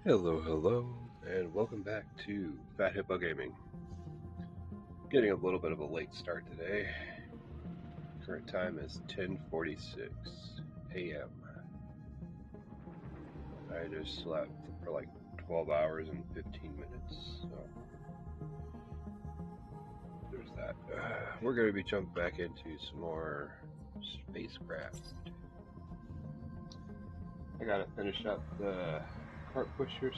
Hello, hello, and welcome back to Fat Hippo Gaming. Getting a little bit of a late start today. Current time is 10:46 a.m. I just slept for like 12 hours and 15 minutes, so there's that. We're going to be jumping back into some more Spacecraft. I got to finish up the cart pushers.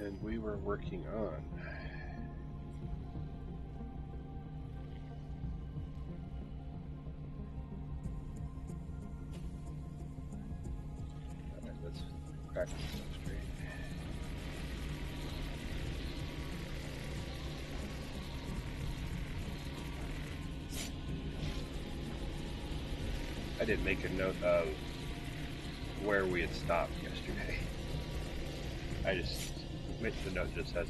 And we were working on let's crack this up straight. I did make a note of where we had stopped yesterday. I just went to the note that says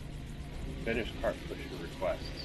finish cart pusher requests.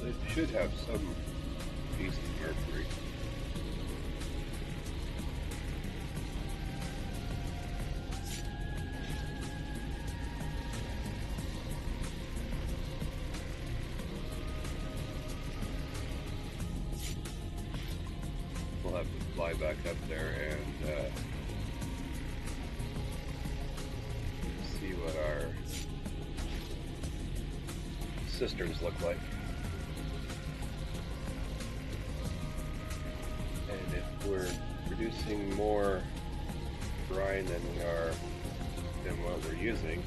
It should have some decent mercury. We'll have to fly back up there and see what our cisterns look like. And if we're producing more brine than what we're using,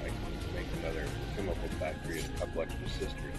I can make another chemical factory and a couple extra cisterns.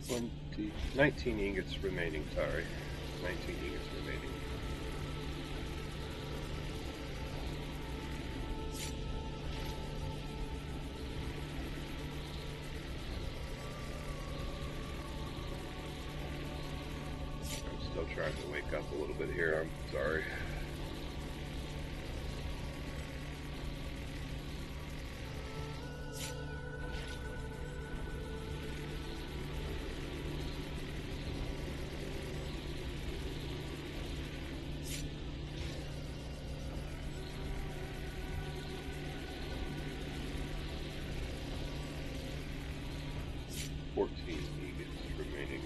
19 ingots remaining, sorry. 19 ingots remaining. I'm still trying to wake up a little bit here, I'm sorry. Remaining.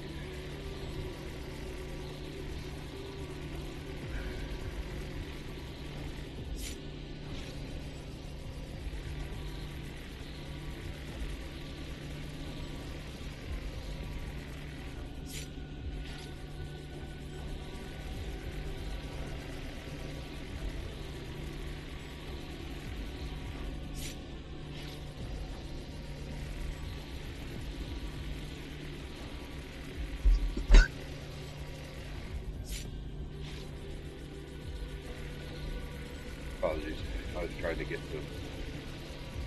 Apologies, I was trying to get the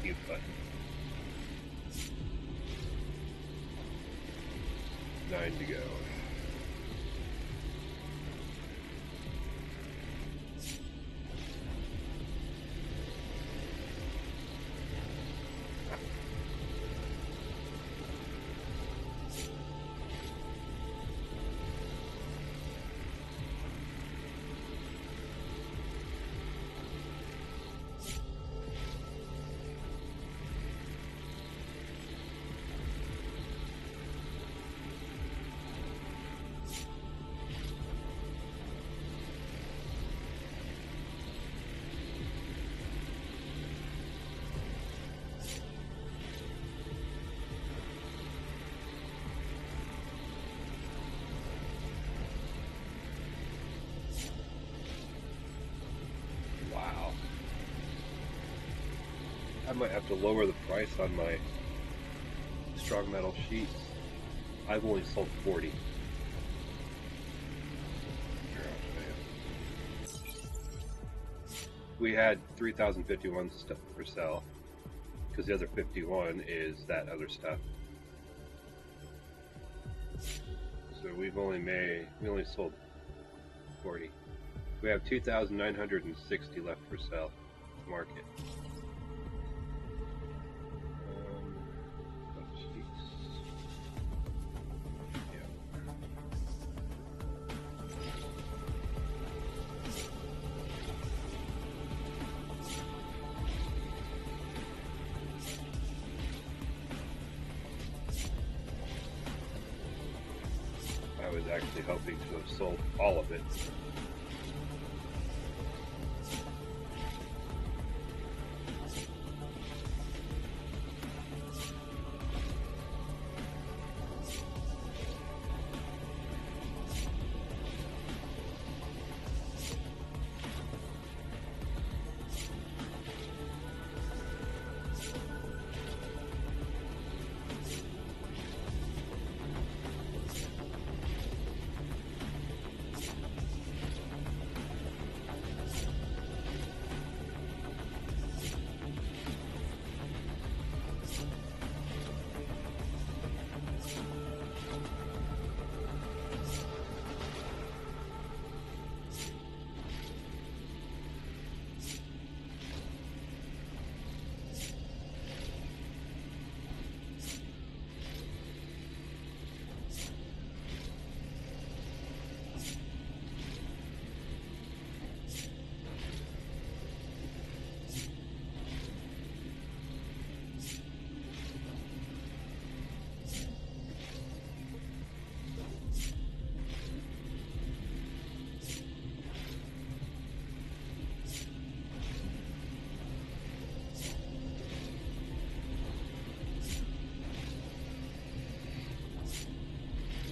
mute button. 9 to go. I might have to lower the price on my strong metal sheets. I've only sold 40. We had 3,051 stuff for sale, because the other 51 is that other stuff. So we only sold 40. We have 2,960 left for sale to market. I was actually hoping to have sold all of it.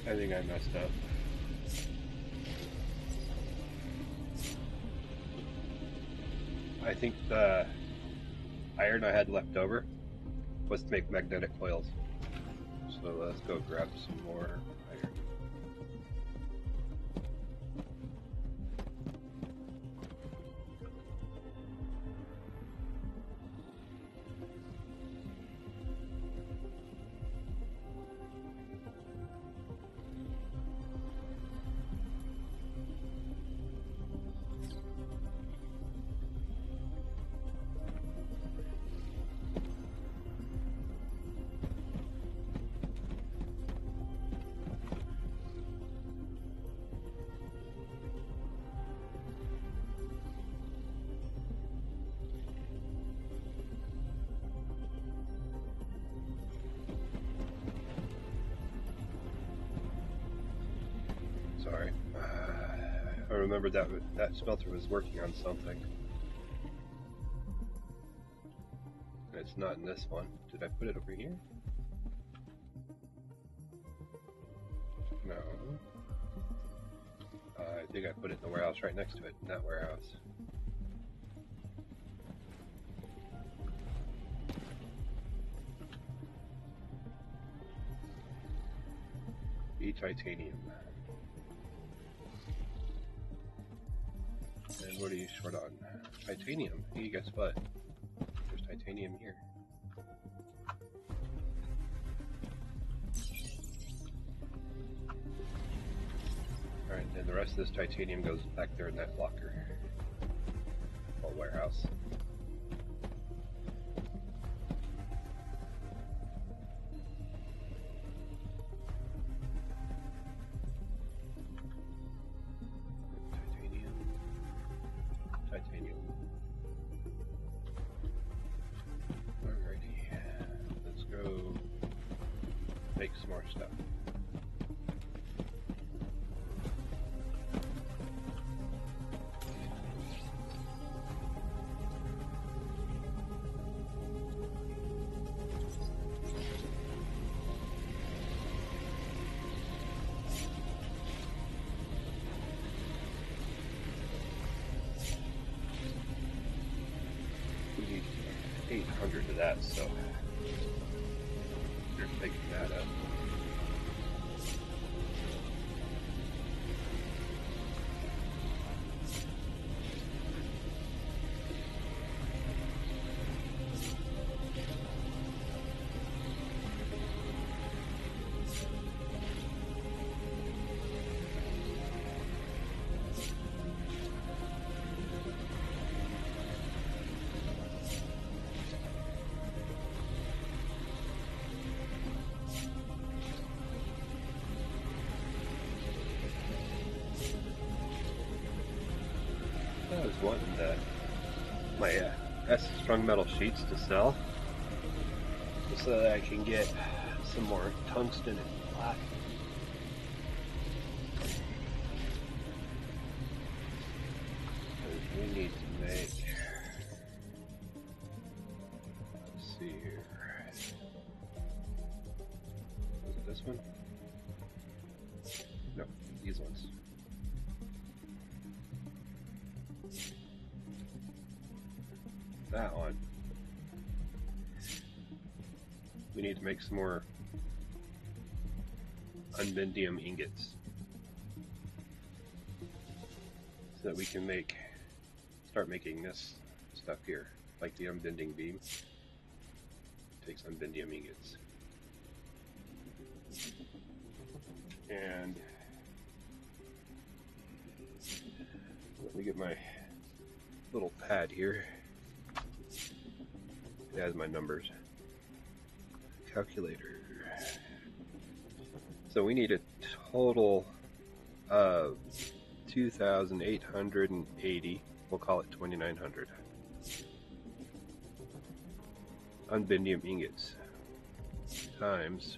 I think I messed up. I think the iron I had left over was to make magnetic coils. So So let's go grab some more iron. Sorry. I remembered that smelter was working on something. And it's not in this one. Did I put it over here? No. I think I put it in the warehouse right next to it, in that warehouse. Titanium. And what are you short on? Titanium. Hey, guess what? There's titanium here. Alright, and the rest of this titanium goes back there in that locker. Or warehouse. Titanium. Alrighty. Let's go make some more stuff. We need 800 of that, so you're picking that up. I was wanting my S strung metal sheets to sell, just so that I can get some more tungsten and platinum. We need to make. Let's see here. Was it this one? No, these ones. That one. We need to make some more unbendium ingots so that we can start making this stuff here, like the unbending beam. Takes unbendium ingots. And let me get my little pad here. It has my numbers. Calculator. So we need a total of 2,880. We'll call it 2,900. Unbendium ingots times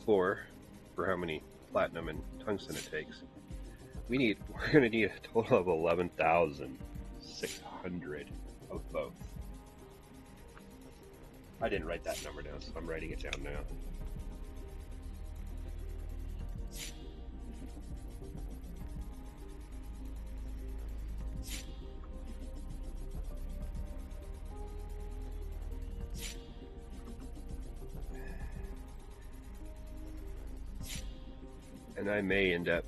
4 for how many platinum and tungsten it takes. We're going to need a total of 11,600 of both. I didn't write that number down, so I'm writing it down now. And I may end up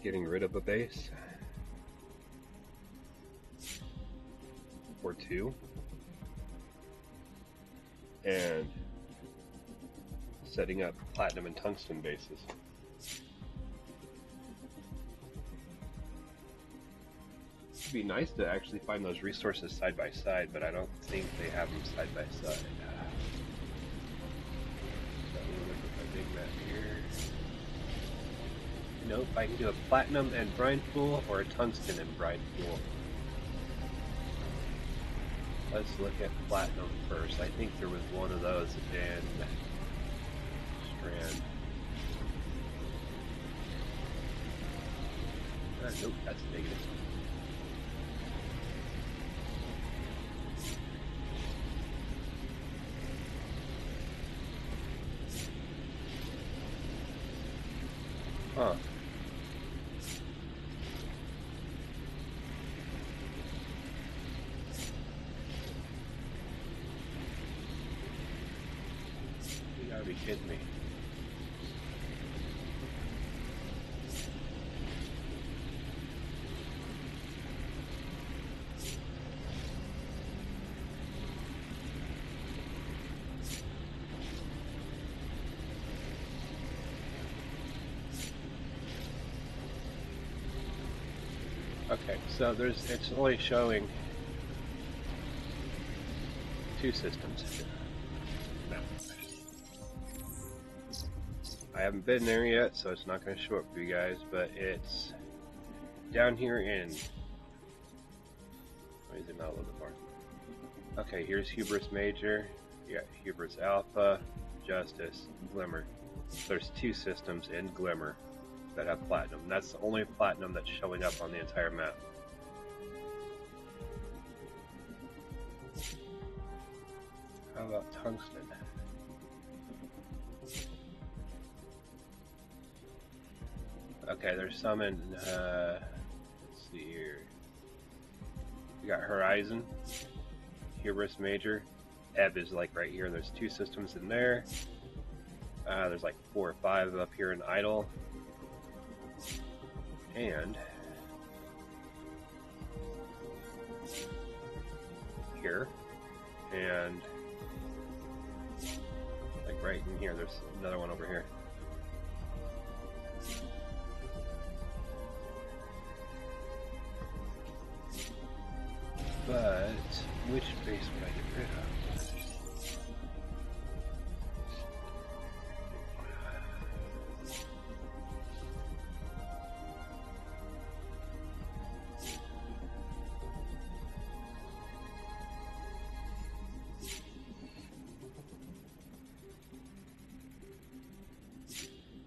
getting rid of a base or two and setting up platinum and tungsten bases. It'd be nice to actually find those resources side by side, but I don't think they have them side by side. So I'm gonna look at my big map here. Nope, I can do a platinum and brine pool or a tungsten and brine pool. Let's look at platinum first. I think there was one of those in Strand. Nope, that's negative. Huh. You gotta be kidding me. Okay, so it's only showing two systems. No. I haven't been there yet, so it's not going to show up for you guys, but it's down here in... Let me zoom out a little bit more. Okay, here's Hubris Major, you got Hubris Alpha, Justice, Glimmer. There's two systems in Glimmer that have platinum. That's the only platinum that's showing up on the entire map. How about tungsten? Okay, there's some in, let's see here. We got Horizon, Hubris Major, Ebb is like right here. There's two systems in there. There's like 4 or 5 up here in Idle. And here, and like right in here, there's another one over here. But which base would I get rid of?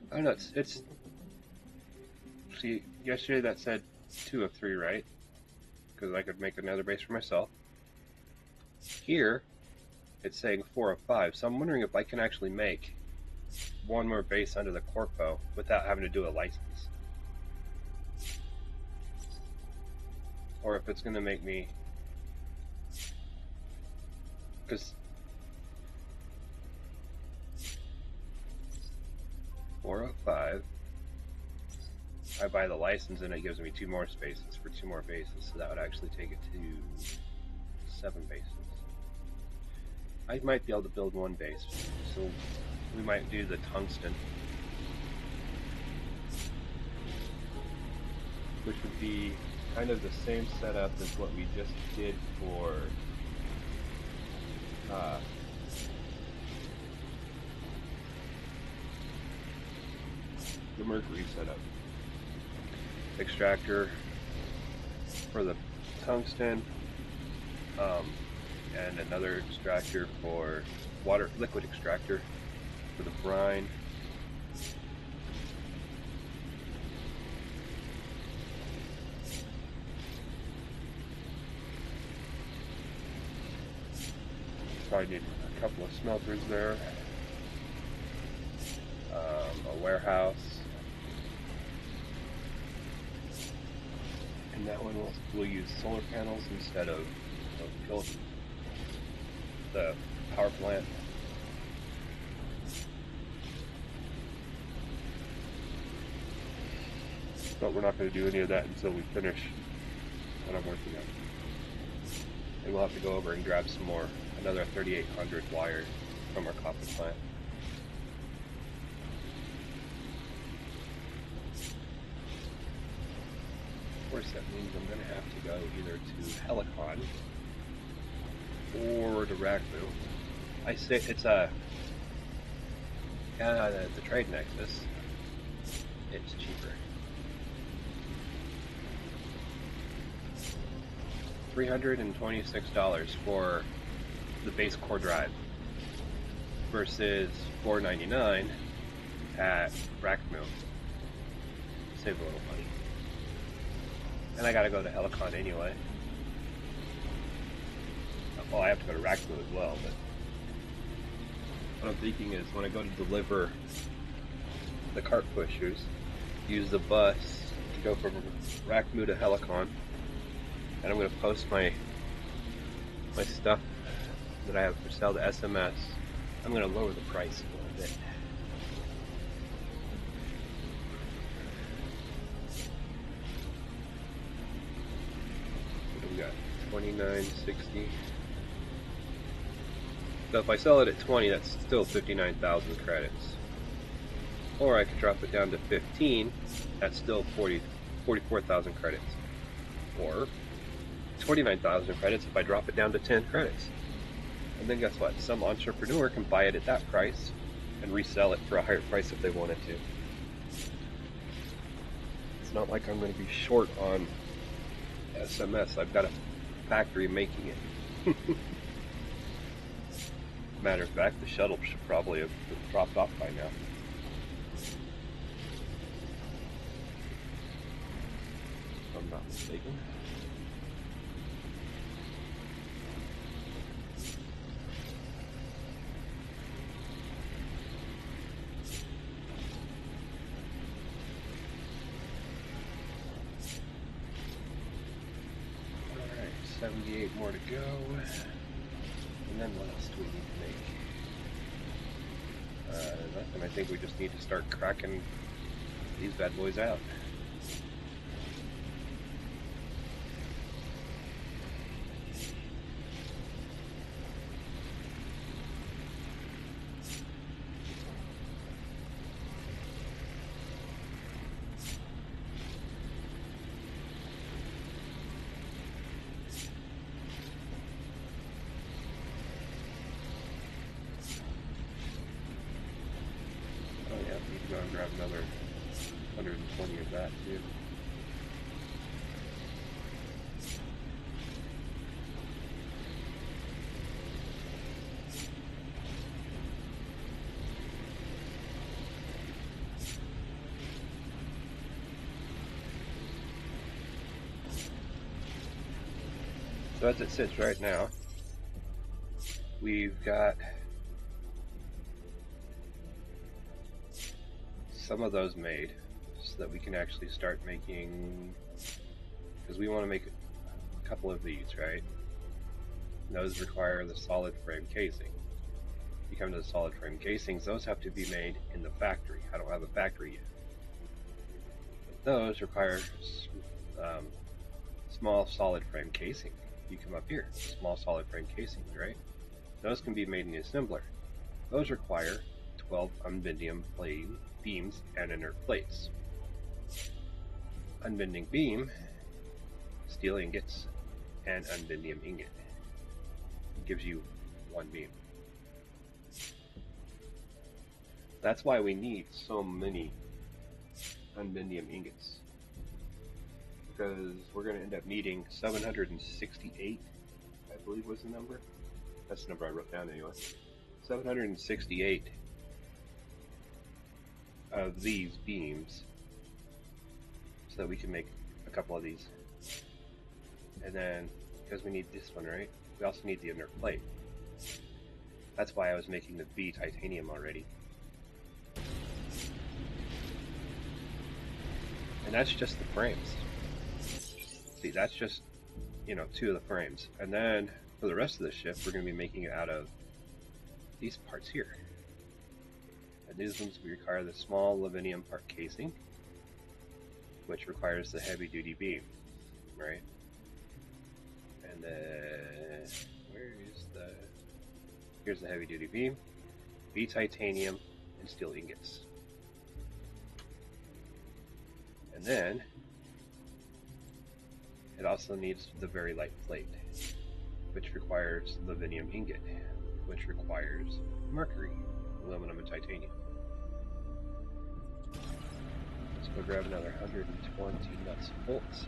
Oh no, it's see, yesterday that said 2 of 3, right? Because I could make another base for myself. Here, it's saying 4 of 5, so I'm wondering if I can actually make one more base under the Corpo without having to do a license. Or if it's going to make me... Because 4 of 5, I buy the license and it gives me 2 more spaces for 2 more bases, so that would actually take it to 7 bases. I might be able to build 1 base, so we might do the tungsten, which would be kind of the same setup as what we just did for the Mercury setup. Extractor for the tungsten, and another extractor for water, liquid extractor for the brine. Probably need a couple of smelters there, a warehouse. And that one will use solar panels instead of the power plant. But we're not going to do any of that until we finish what I'm working on. And we'll have to go over and grab some more, another 3800 wire from our copper plant. Of course, that means I'm going to have to go either to Helicon or to Ragmu. I say it's the trade nexus. It's cheaper. $326 for the base core drive versus $499 at Ragmu. Save a little money. And I gotta go to Helicon anyway. Well, I have to go to Ragmu as well, but what I'm thinking is when I go to deliver the cart pushers, use the bus to go from Ragmu to Helicon, and I'm going to post my stuff that I have for sale to SMS. I'm going to lower the price a little bit. What do we got? $29.60. So if I sell it at 20, that's still 59,000 credits. Or I could drop it down to 15, that's still 44,000 credits. Or 29,000 credits if I drop it down to 10 credits. And then guess what? Some entrepreneur can buy it at that price and resell it for a higher price if they wanted to. It's not like I'm going to be short on SMS. I've got a factory making it. Matter of fact, the shuttle should probably have dropped off by now. If I'm not mistaken. Alright, 78 more to go. And then what else do we need to make? Nothing. I think we just need to start cracking these bad boys out. Go and grab another 120 of that too. So as it sits right now, we've got some of those made so that we can actually start making, because we want to make a couple of these, right? And those require the solid frame casing. If you come to the solid frame casings, those have to be made in the factory. I don't have a factory yet. But those require small solid frame casing. You come up here, small solid frame casings, right? Those can be made in the assembler. Those require 12 unbending beams and inert plates. Unbending beam, steel ingots, and unbending ingot. It gives you one beam. That's why we need so many unbending ingots. Because we're going to end up needing 768, I believe was the number. That's the number I wrote down anyway. 768 of these beams so that we can make a couple of these. And then, because we need this one, right? We also need the inert plate. That's why I was making the B titanium already. And that's just the frames. See, that's just, 2 of the frames. And then, for the rest of the ship, we're going to be making it out of these parts here. And these ones we require the small aluminium part casing. which requires the heavy-duty beam, right? And then, here's the heavy-duty beam, B titanium, and steel ingots. And then, it also needs the very light plate, which requires livium ingot, which requires mercury, aluminum, and titanium. Let's go grab another 120 nuts and bolts.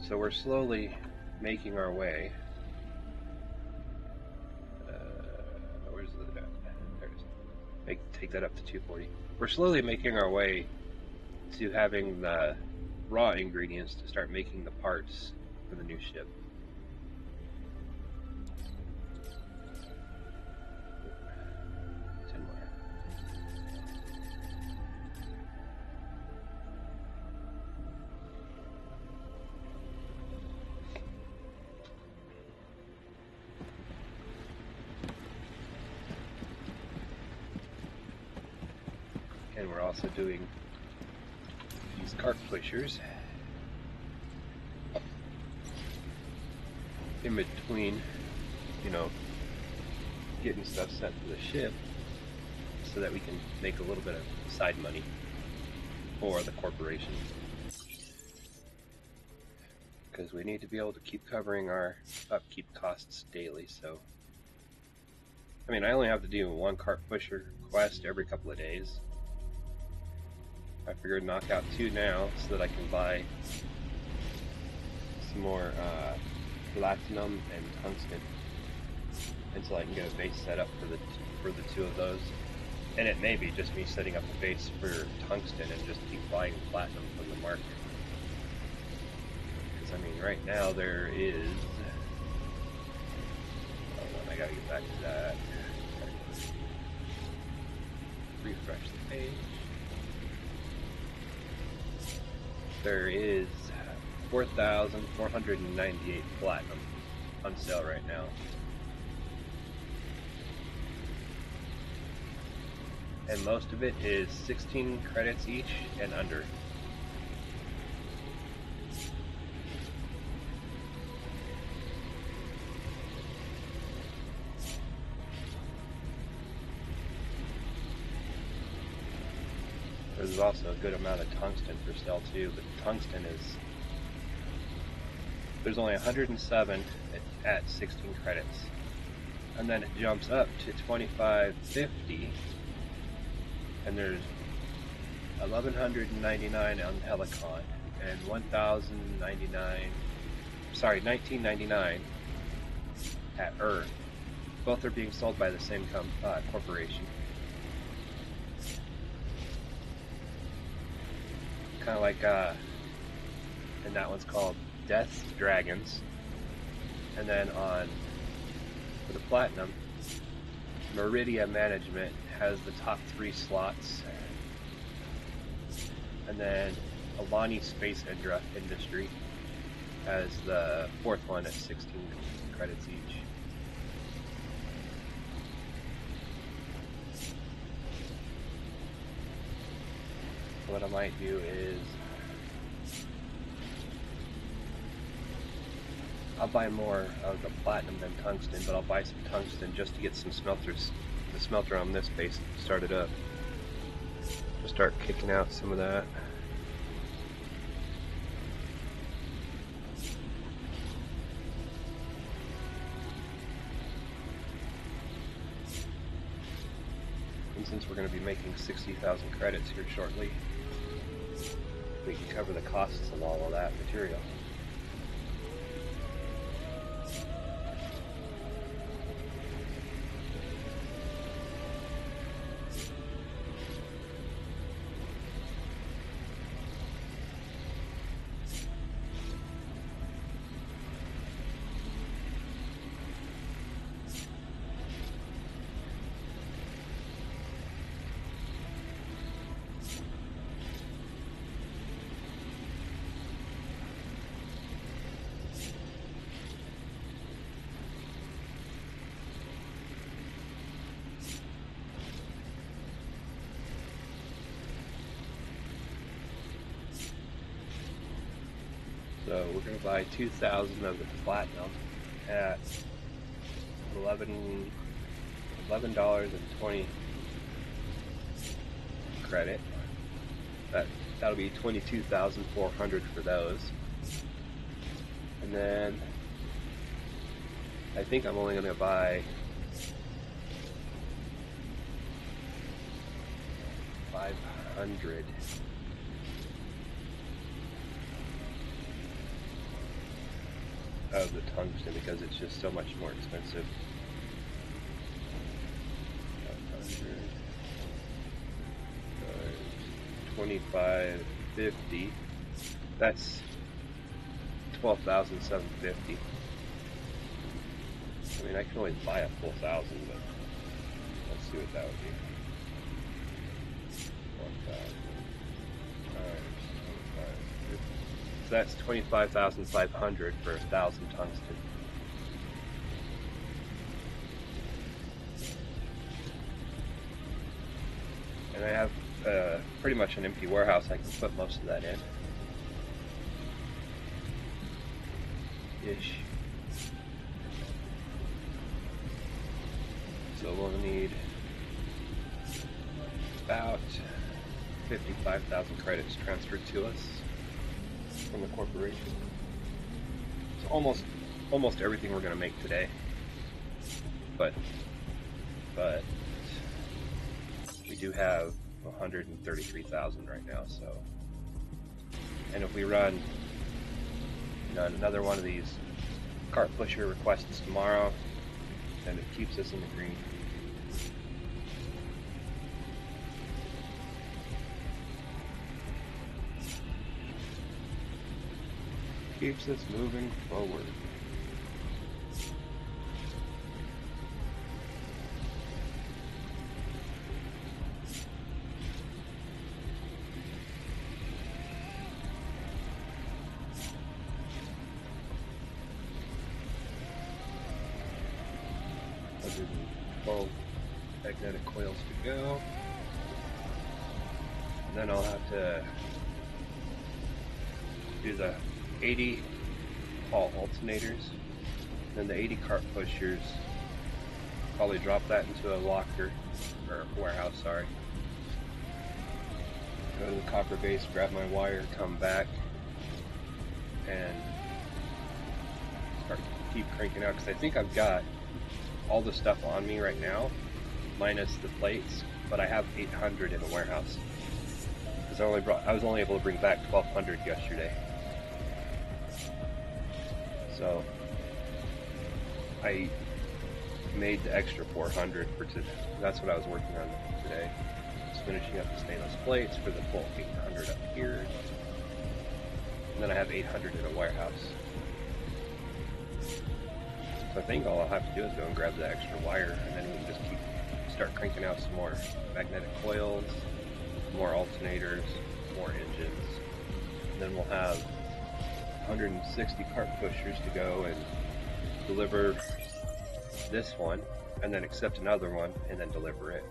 So we're slowly making our way. Where's the? There it is. Take that up to 240. We're slowly making our way to having the raw ingredients to start making the parts for the new ship. And we're also doing these cart pushers in between, you know, getting stuff sent to the ship so that we can make a little bit of side money for the corporation. Because we need to be able to keep covering our upkeep costs daily, so I mean, I only have to do one cart pusher quest every couple of days. I figured knock out 2 now so that I can buy some more platinum and tungsten until I can get a base set up for the 2 of those. And it may be just me setting up a base for tungsten and just keep buying platinum from the market. Because I mean, right now there is. Hold on, I gotta get back to that. Refresh the page. There is 4,498 platinum on sale right now. And most of it is 16 credits each and under. There's also a good amount of tungsten for sale too, but tungsten is, there's only 107 at 16 credits, and then it jumps up to 2550, and there's 1199 on Helicon and 1999 at Earth. Both are being sold by the same corporation. Kind of like, and that one's called Death's Dragons. And then for the Platinum, Meridia Management has the top 3 slots. And then Alani Space Industry has the 4th one at 16 credits each. What I might do is I'll buy more of the platinum than tungsten, but I'll buy some tungsten just to get some smelters, the smelter on this base started up. Just start kicking out some of that. And since we're going to be making 60,000 credits here shortly, we can cover the costs of all of that material. So we're going to buy 2,000 of the platinum at $11.20 credit. That'll be 22,400 for those. And then I think I'm only going to buy 500 of the tungsten because it's just so much more expensive. 2550. That's 12,750. I mean, I can always buy a full 1,000, but let's see what that would be. 1,000 times 25. So that's 25,500 for 1,000 tungsten. And I have pretty much an empty warehouse. I can put most of that in. Ish. So we'll need about 55,000 credits transferred to us from the corporation. So almost everything we're going to make today. But we do have 133,000 right now, so, and if we run another one of these cart pusher requests tomorrow, then it keeps us in the green. Keeps us moving forward. Magnetic coils to go. And then I'll have to do the 80 Hall alternators, then the 80 cart pushers. Probably drop that into a locker or warehouse. Sorry. Go to the copper base, grab my wire, come back, and keep cranking out because I think I've got all the stuff on me right now, minus the plates, but I have 800 in the warehouse. Because I was only able to bring back 1,200 yesterday. So I made the extra 400 for today. That's what I was working on today. Just finishing up the stainless plates for the full 800 up here. And then I have 800 in a warehouse. So I think all I'll have to do is go and grab the extra wire, and then we can just start cranking out some more magnetic coils, more alternators, more engines. And then we'll have 160 cart pushers to go and deliver this one, and then accept another one, and then deliver it.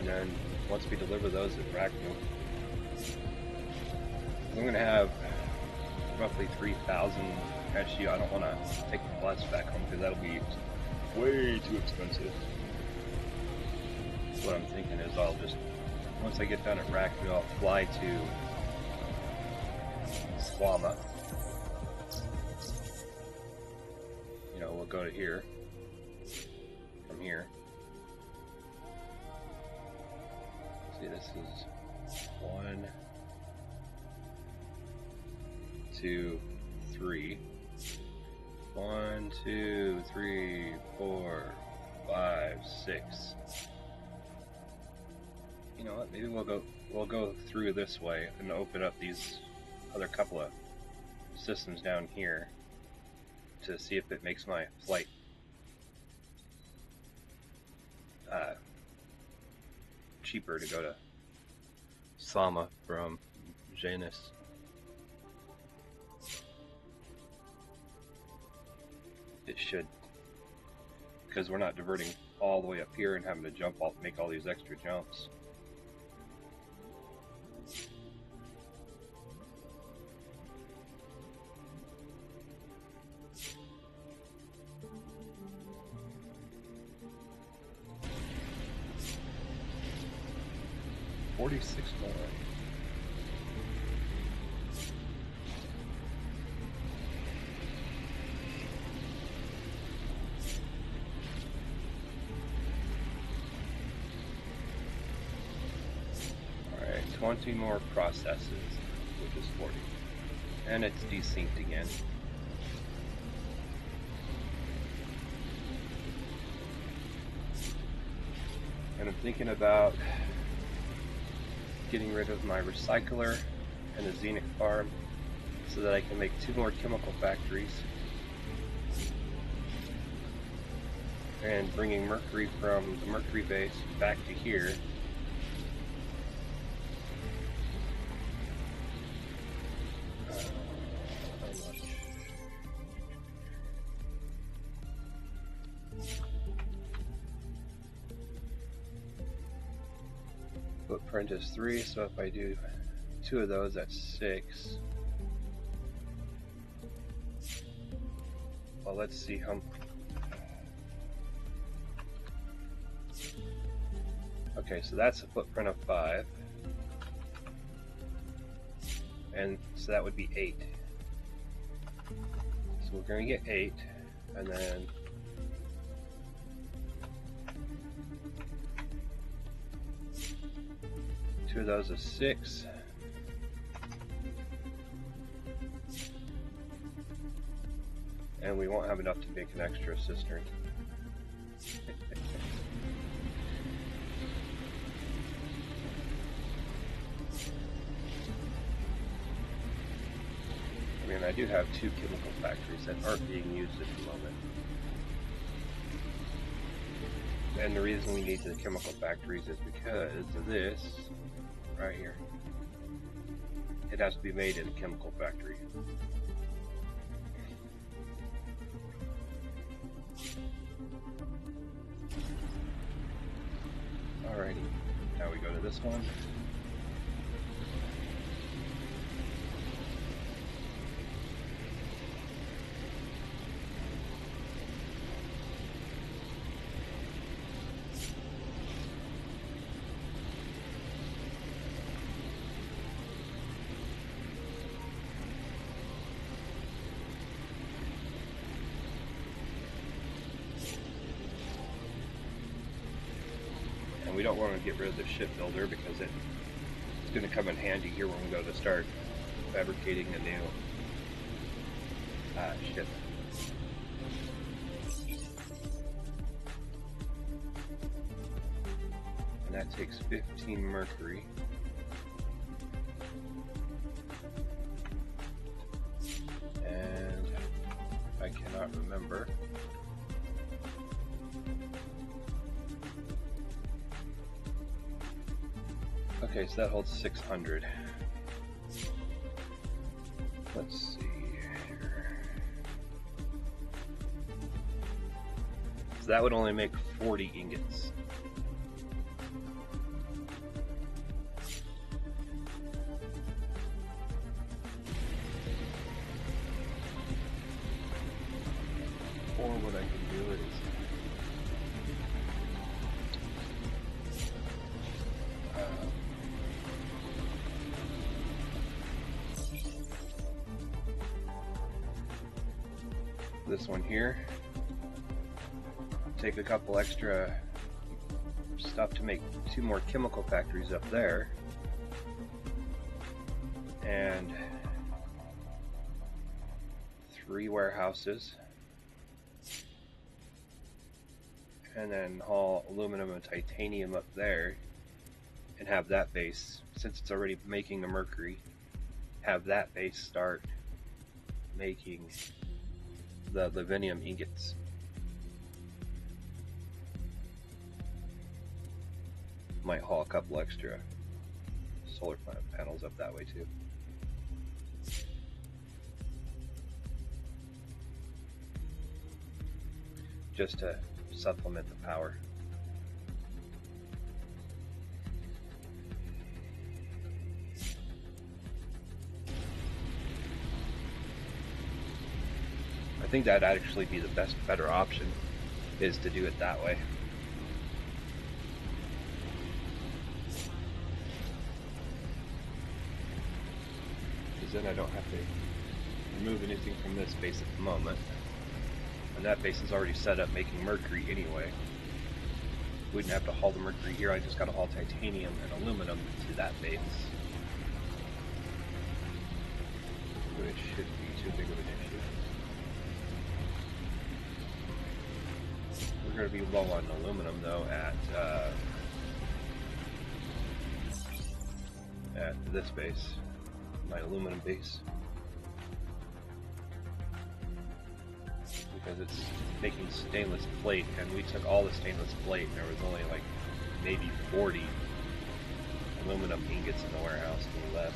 And once we deliver those at Bracknell, I'm going to have roughly 3,000. Actually, I don't want to take the bus back home because that'll be way too expensive. So what I'm thinking is I'll just, once I get done at Bracknell, I'll fly to Swama. We'll go to here, from here. See, this is 1, 2, 3. 1, 2, 3, 4, 5, 6. You know what? Maybe we'll go through this way and open up these other couple of systems down here to see if it makes my flight cheaper to go to Sama from Janus. It should, because we're not diverting all the way up here and having to make all these extra jumps. $46 more. Alright, 20 more processes, which is 40. And it's desynced again. And I'm thinking about getting rid of my recycler and the Zenith farm so that I can make 2 more chemical factories, and bringing mercury from the mercury base back to here. Footprint is 3, so if I do 2 of those, that's 6. Well, let's see how. Okay, so that's a footprint of 5. And so that would be 8. So we're going to get 8, and then two of those is 6. And we won't have enough to make an extra cistern. I mean, I do have 2 chemical factories that aren't being used at the moment. And the reason we need the chemical factories is because of this right here. It has to be made in a chemical factory. Alrighty, now we go to this one. We don't want to get rid of the shipbuilder because it's going to come in handy here when we go to start fabricating a new ship. And that takes 15 mercury. And I cannot remember. Okay, so that holds 600. Let's see here. So that would only make 40 ingots. Or what I can do is this one here, take a couple extra stuff to make 2 more chemical factories up there, and 3 warehouses, and then haul aluminum and titanium up there and have that base, since it's already making the mercury, have that base start making the livium ingots. Might haul a couple extra solar panels up that way too. Just to supplement the power. I think that'd actually be the better option, is to do it that way. Because then I don't have to remove anything from this base at the moment. And that base is already set up making mercury anyway. Wouldn't have to haul the mercury here, I just gotta haul titanium and aluminum to that base. Which shouldn't be too big of an issue. We're gonna be low on aluminum though at this base, my aluminum base. Because it's making stainless plate, and we took all the stainless plate, and there was only like maybe 40 aluminum ingots in the warehouse when we left.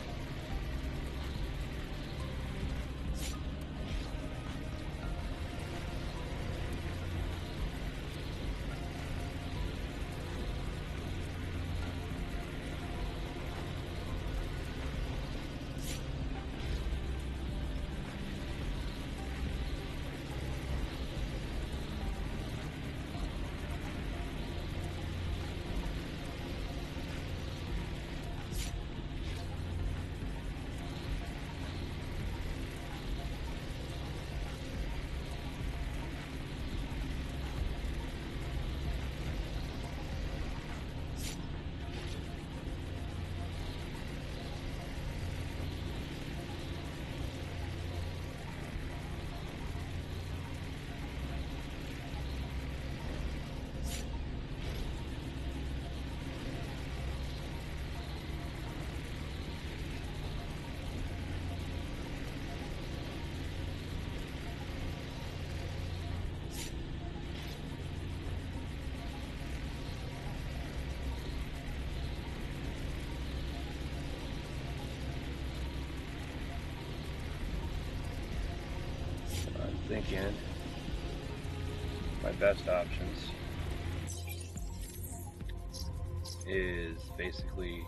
Thinking my best options is basically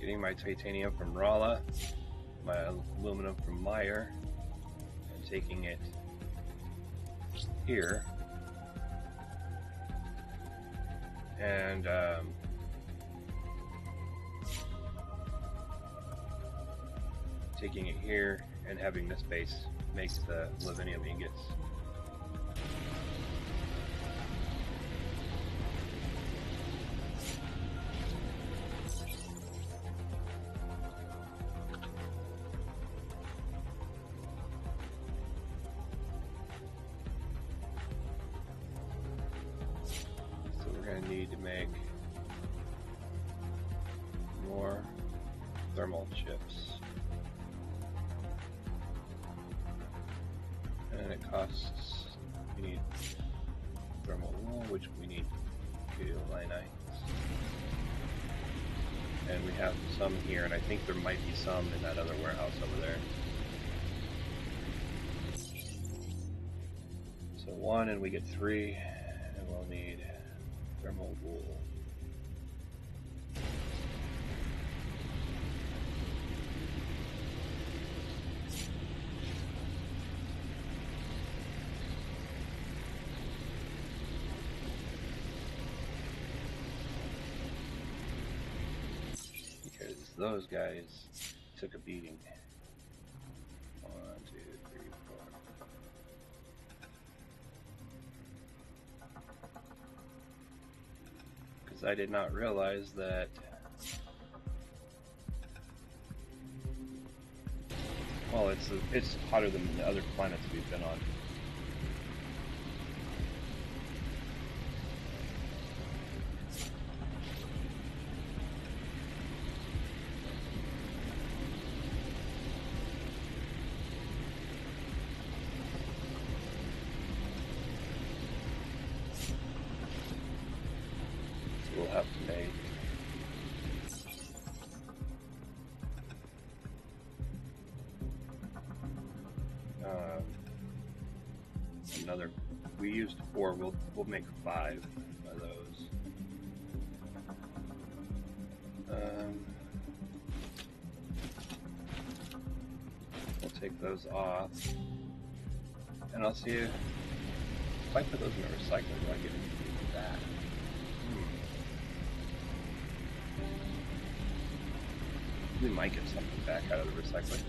getting my titanium from Rala, my aluminum from Meyer, and taking it here, and taking it here and having this base make the aluminum ingots. So we're going to need to make more thermal chips. And it costs, we need thermal wool, which we need kaolinites. And we have some here, and I think there might be some in that other warehouse over there. So 1 and we get 3, and we'll need thermal wool. Those guys took a beating. 1, 2, 3, 4. Because I did not realize that well, it's hotter than the other planets we've been on. we'll have to make. Another. We used 4. We'll make 5 of those. We'll take those off, and I'll see if I put those in a recycler. Do I get that? We might get something back out of the recycling.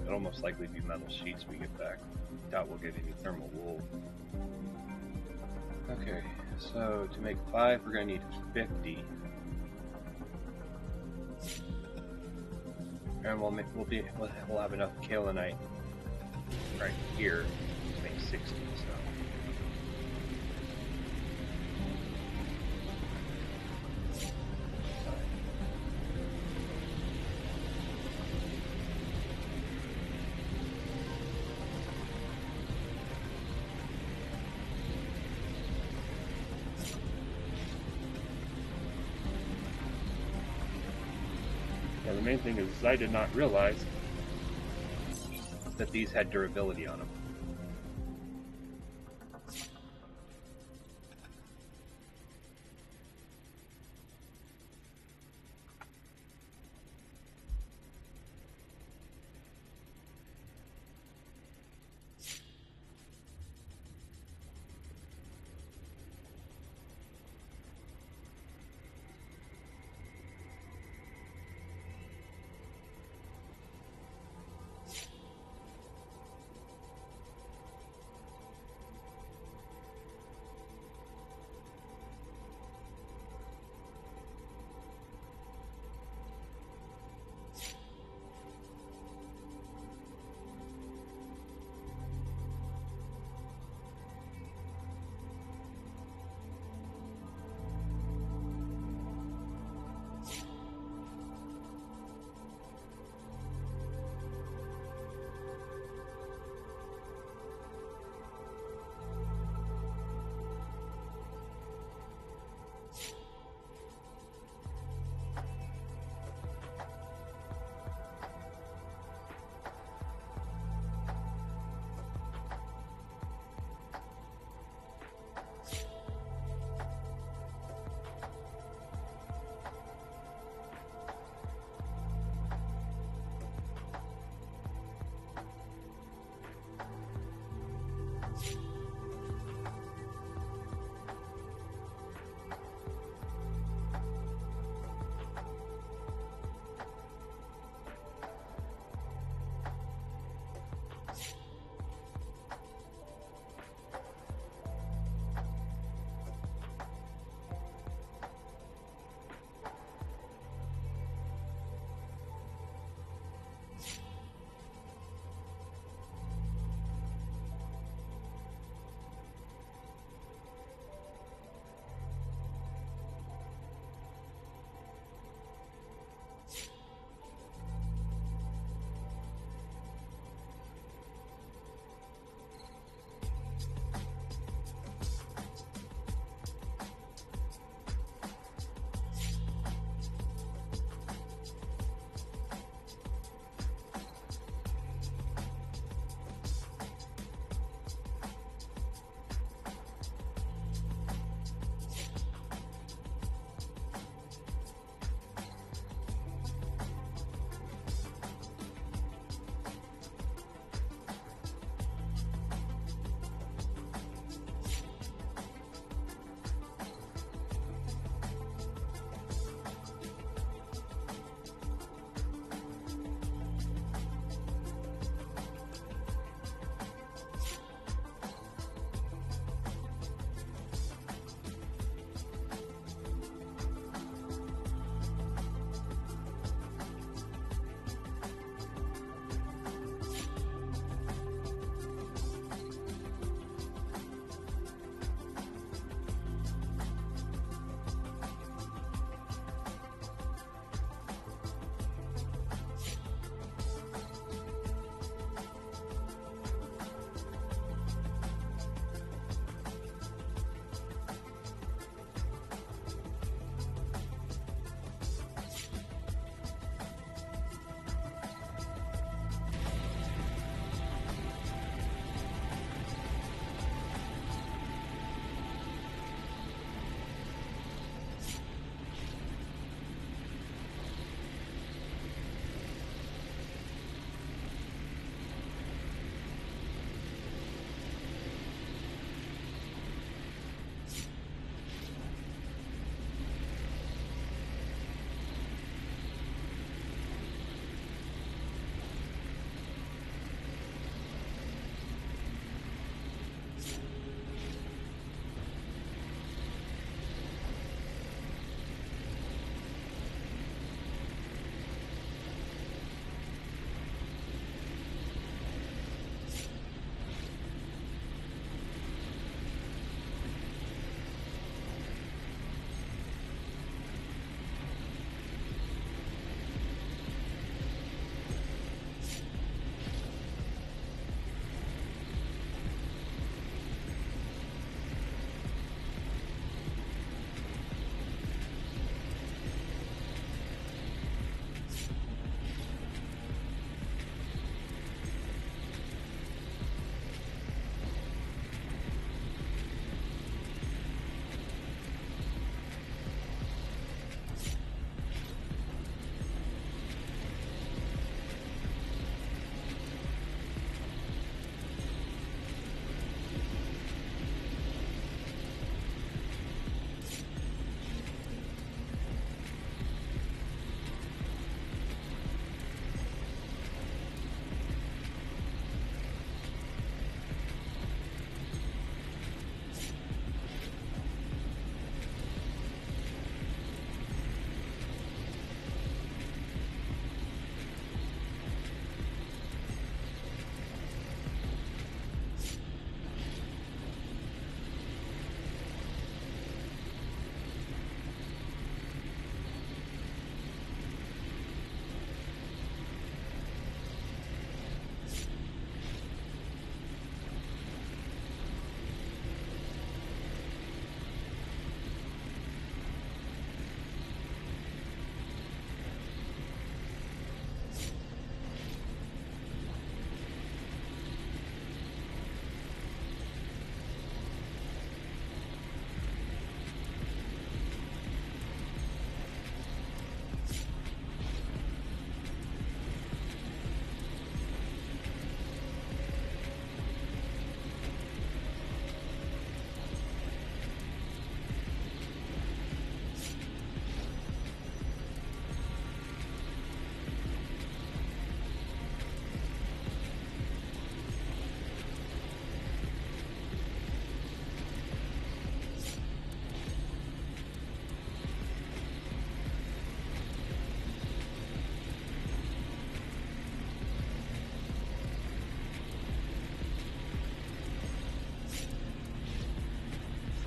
It'll most likely be metal sheets we get back. Doubt we'll get any thermal wool. Okay, so to make 5, we're gonna need 50, and we'll have enough kaolinite right here to make 60. So. The main thing is I did not realize that these had durability on them.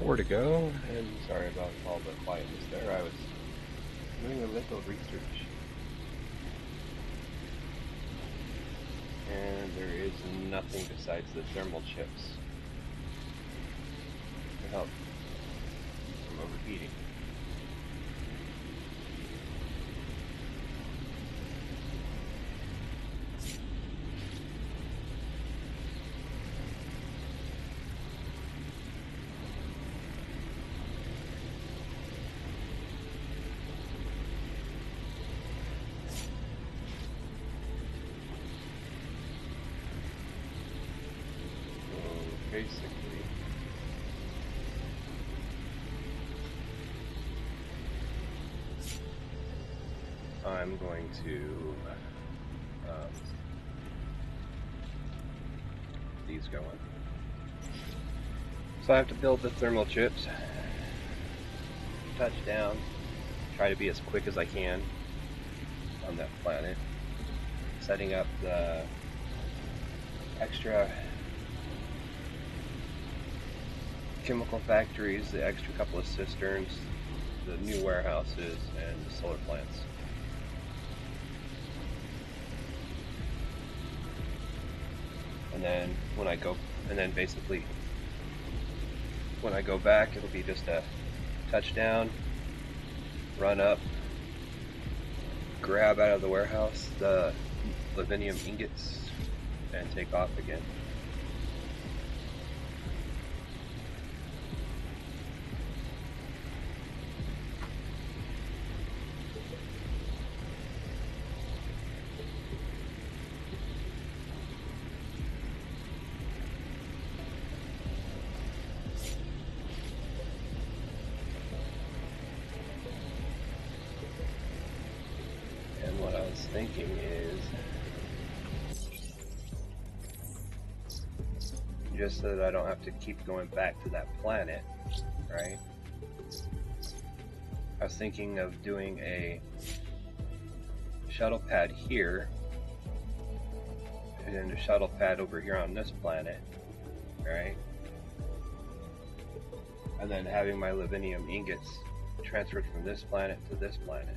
4 to go, and sorry about all the quietness there. I was doing a little research, and there is nothing besides the thermal chips to help from overheating. Basically, I'm going to these going. So I have to build the thermal chips, touch down, try to be as quick as I can on that planet, setting up the extra chemical factories, the extra couple of cisterns, the new warehouses, and the solar plants. And then basically when I go back, it'll be just a touchdown, run up, grab out of the warehouse the livium ingots, and take off again. And what I was thinking is, just so that I don't have to keep going back to that planet, right? I was thinking of doing a shuttle pad here, and then a shuttle pad over here on this planet, right? And then having my livium ingots transferred from this planet to this planet,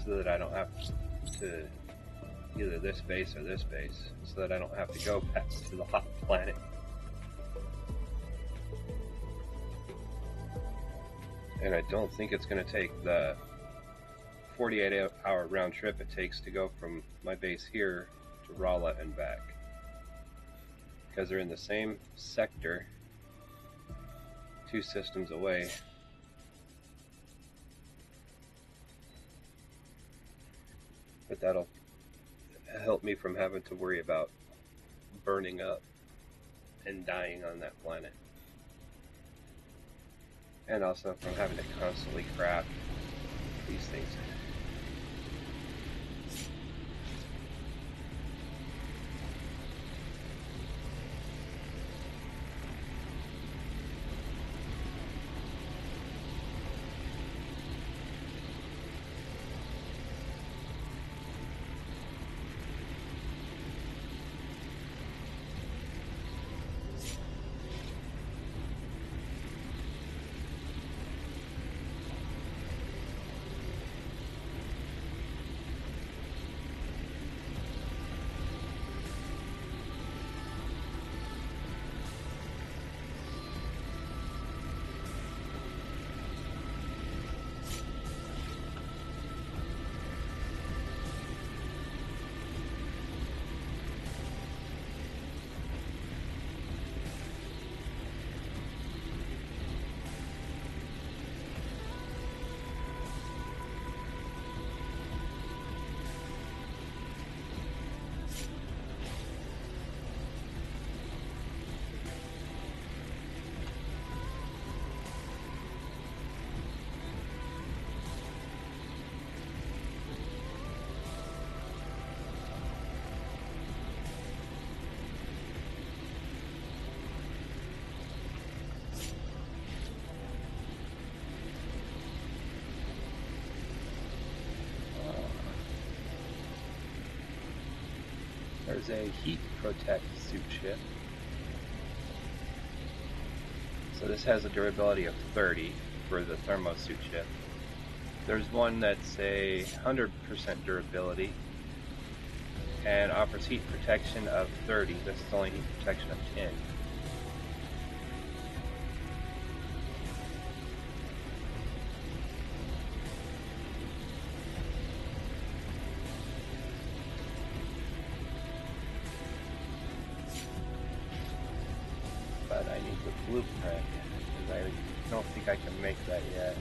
so that I don't have to either this base or this base, so that I don't have to go back to the hot planet. And I don't think it's going to take the 48-hour round trip it takes to go from my base here to Rala and back, because they're in the same sector, 2 systems away. But that'll help me from having to worry about burning up and dying on that planet. And also from having to constantly craft these things. There's a heat protect suit ship. So this has a durability of 30 for the thermo suit chip. There's one that's a 100% durability and offers heat protection of 30. This is only heat protection of 10. But I need the blueprint because I don't think I can make that yet.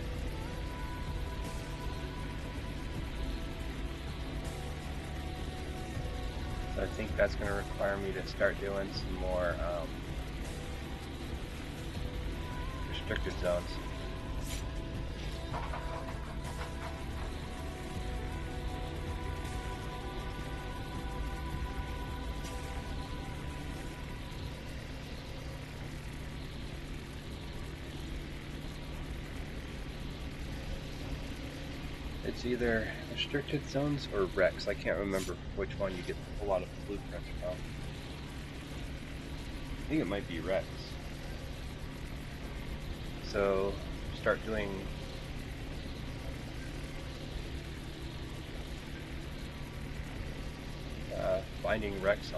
So I think that's going to require me to start doing some more restricted zones. It's either restricted zones or Rex. I can't remember which one you get a lot of blueprints from. I think it might be Rex. So start doing finding Rex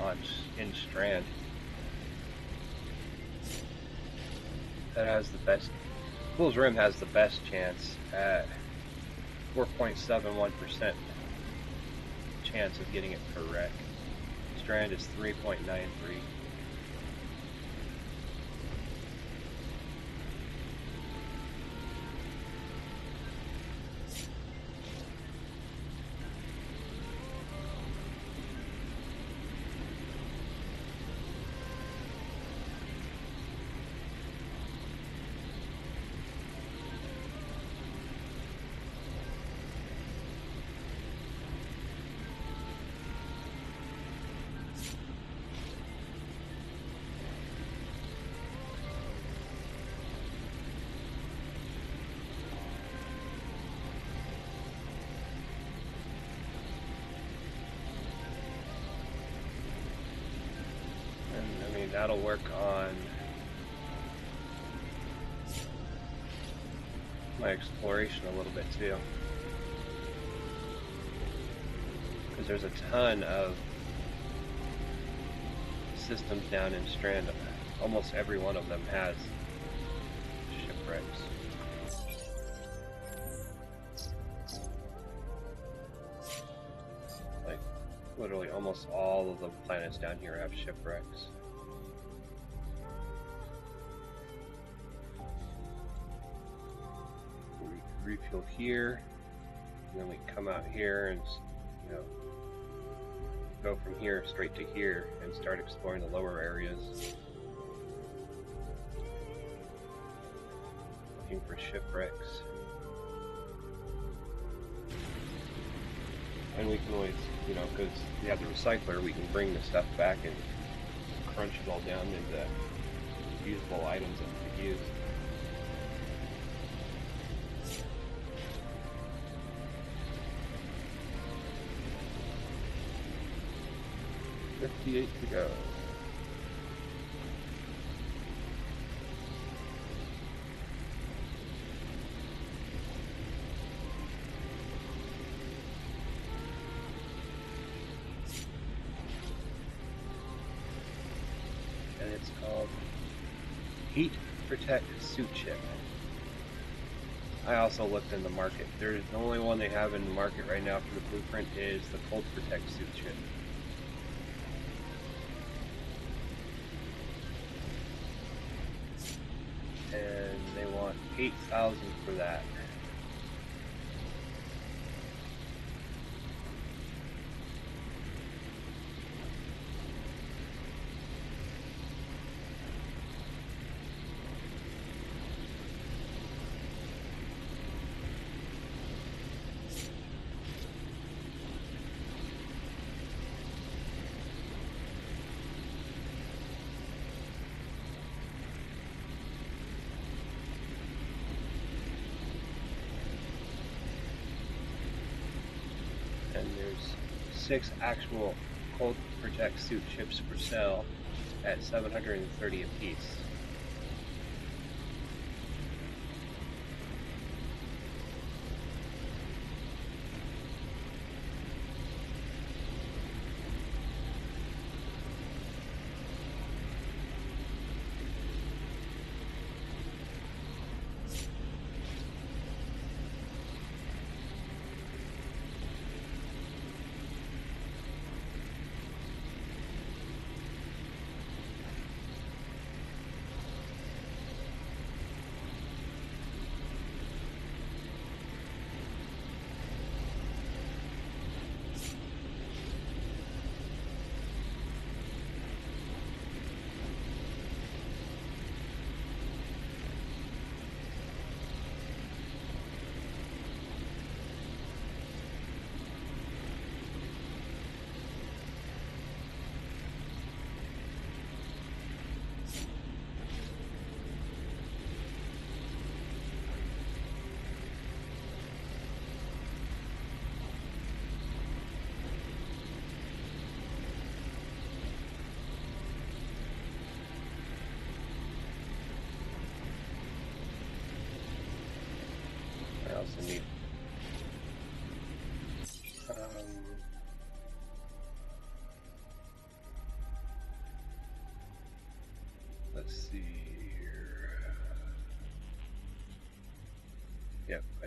in Strand. That has the best. Fool's Rim has the best chance at 4.71% chance of getting it per wreck. Strand is 3.93. That'll work on my exploration a little bit too, because there's a ton of systems down in Strand. Almost every one of them has shipwrecks. Like literally almost all of the planets down here have shipwrecks. Refuel here, and then we come out here and, you know, go from here straight to here and start exploring the lower areas, looking for shipwrecks. And we can always, you know, because we have the recycler, we can bring the stuff back and crunch it all down into usable items that we could use. $58 to go. And it's called Heat Protect Suit Chip. I also looked in the market. There's the only one they have in the market right now for the blueprint is the Cold Protect Suit Chip. And they want 8,000 for that. And there's 6 actual Cold Protect suit chips for sale at $730 a piece.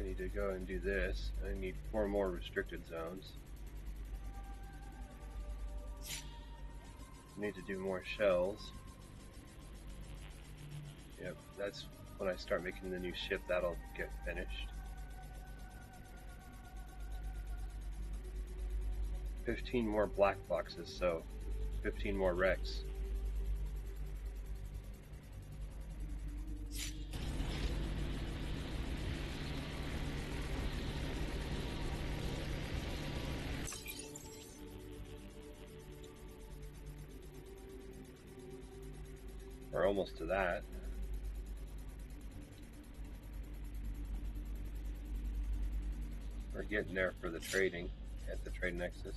I need to go and do this. I need 4 more restricted zones. I need to do more shells. Yep, that's when I start making the new ship, that'll get finished. 15 more black boxes, so 15 more wrecks. We're almost to that. We're getting there for the trading at the trade nexus.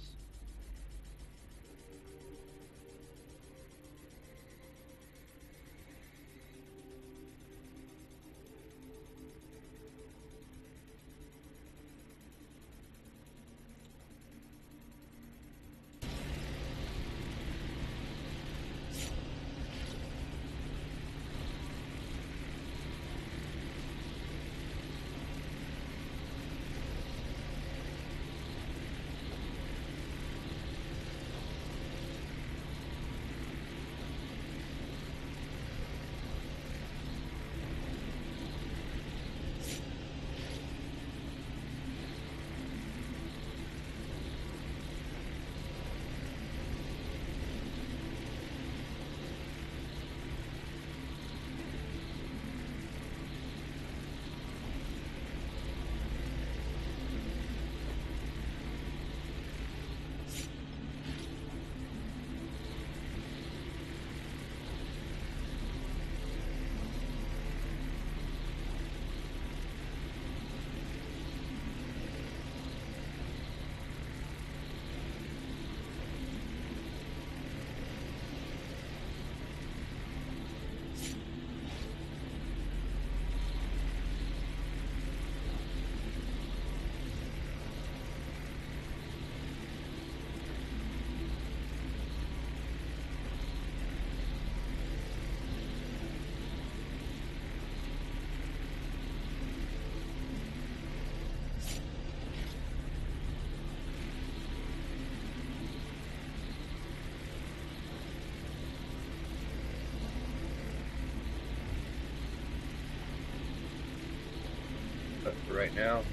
But for right now,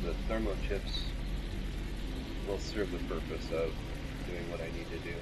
the thermo chips will serve the purpose of doing what I need to do.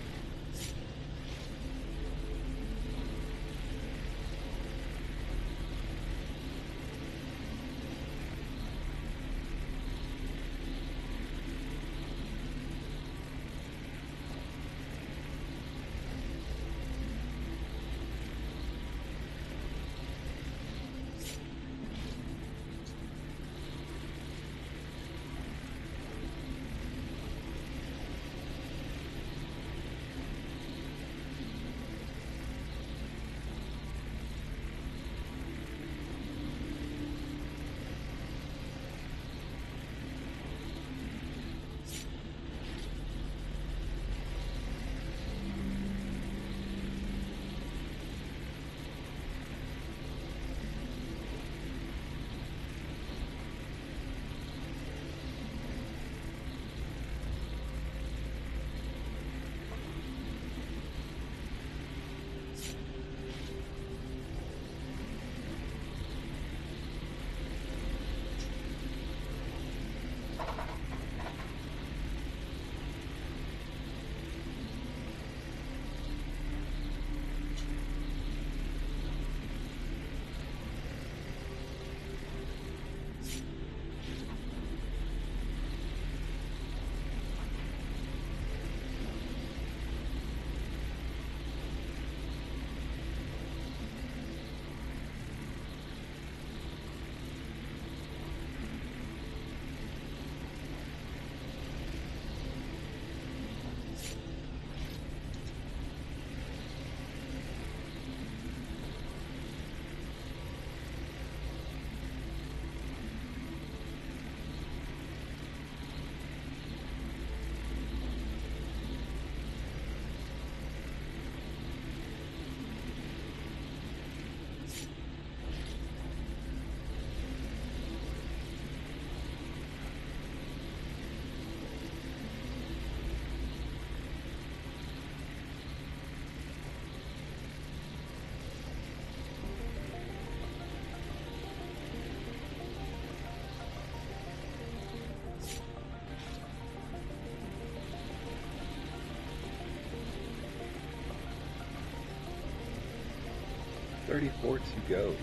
34 to go.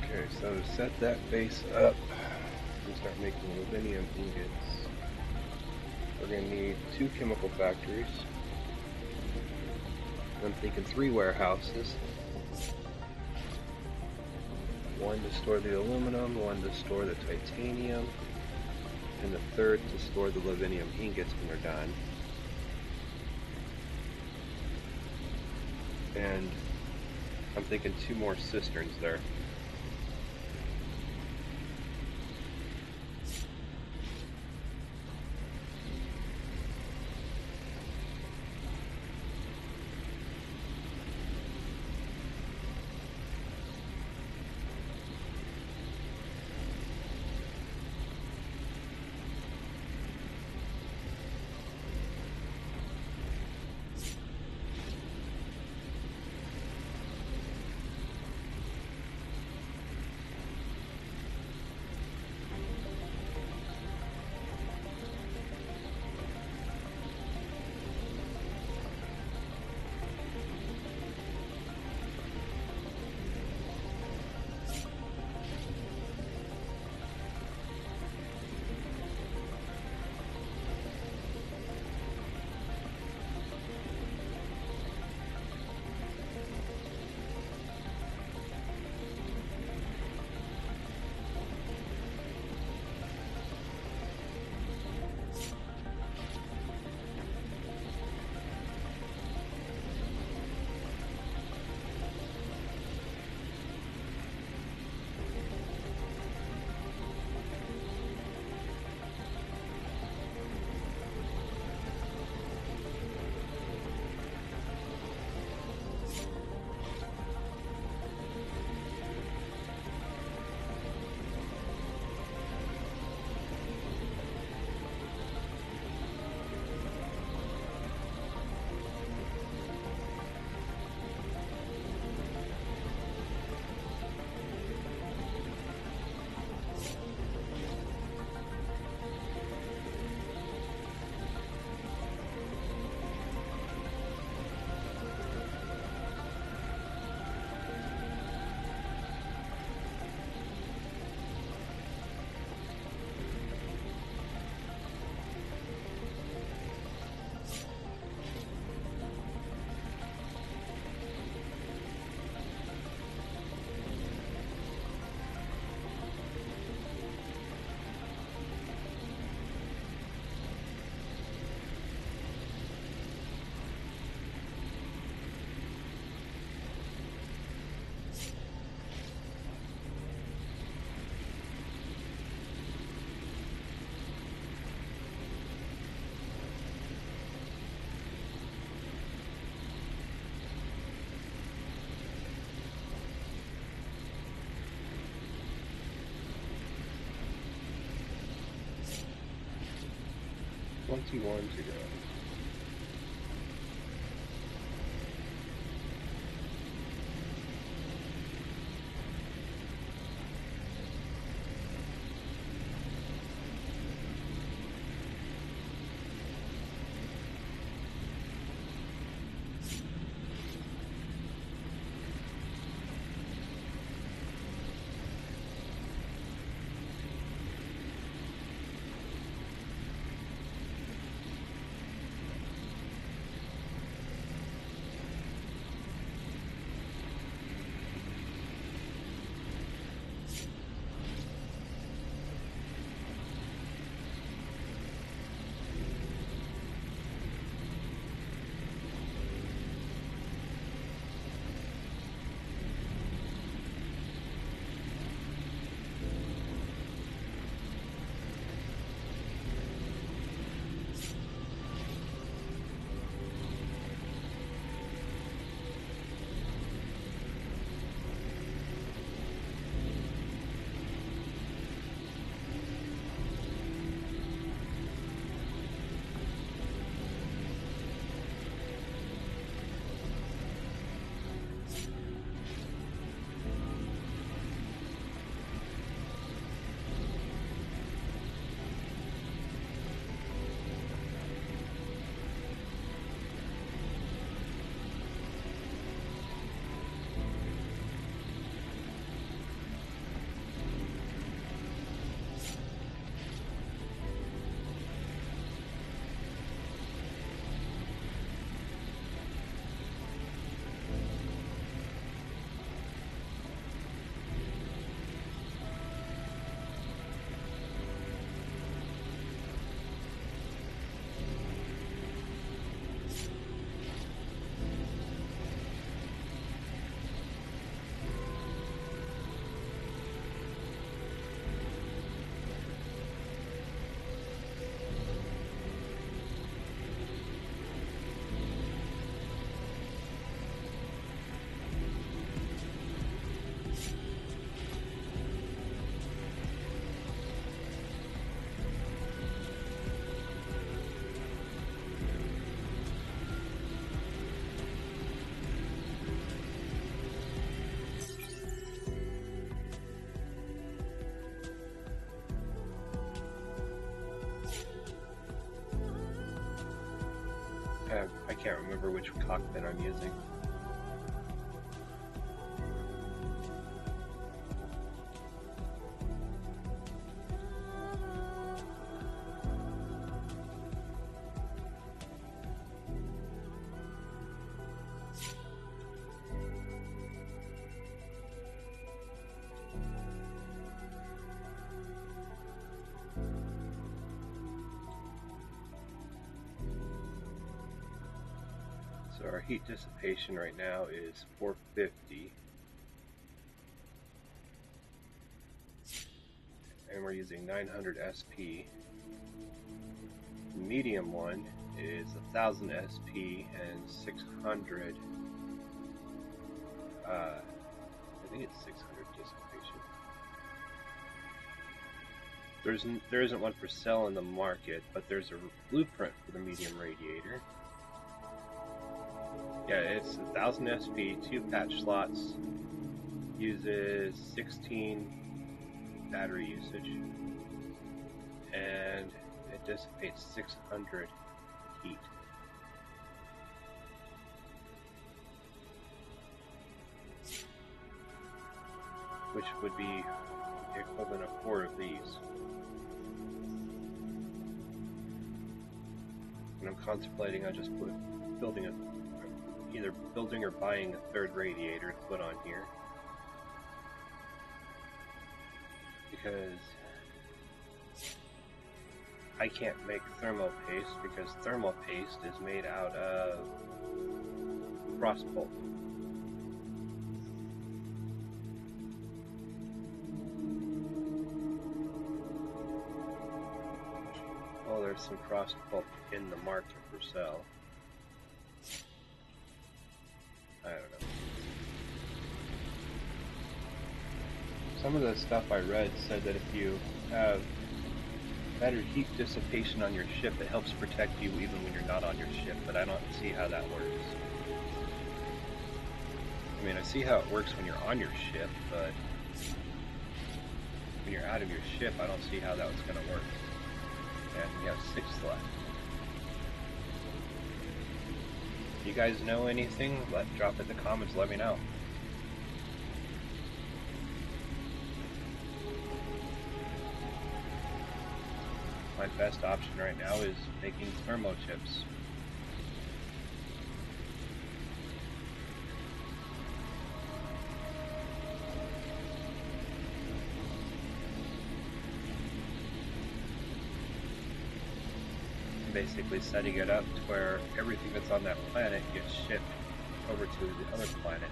Okay, so to set that base up and start making aluminum ingots, we're going to need 2 chemical factories. I'm thinking 3 warehouses. 1 to store the aluminum, 1 to store the titanium, and the 3rd to store the aluminum ingots when they're done. And I'm thinking 2 more cisterns there. Once you want to go. I can't remember which cockpit I'm using. So our heat dissipation right now is 450. And we're using 900 SP. The medium one is 1000 SP and 600. I think it's 600 dissipation. There isn't one for sale in the market, but there's a blueprint for the medium radiator. Yeah, it's 1000 SP, 2 patch slots, uses 16 battery usage, and it dissipates 600 heat. Which would be the equivalent of 4 of these. And I'm contemplating on just either building or buying a third radiator to put on here, because I can't make thermal paste because thermal paste is made out of frost pulp. Well, there's some frost pulp in the market for sale. I don't know. Some of the stuff I read said that if you have better heat dissipation on your ship, it helps protect you even when you're not on your ship, but I don't see how that works. I mean, I see how it works when you're on your ship, but when you're out of your ship, I don't see how that was going to work. And we have 6 left. If you guys know anything, drop it in the comments, let me know. My best option right now is making thermo chips. Basically setting it up to where everything that's on that planet gets shipped over to the other planet.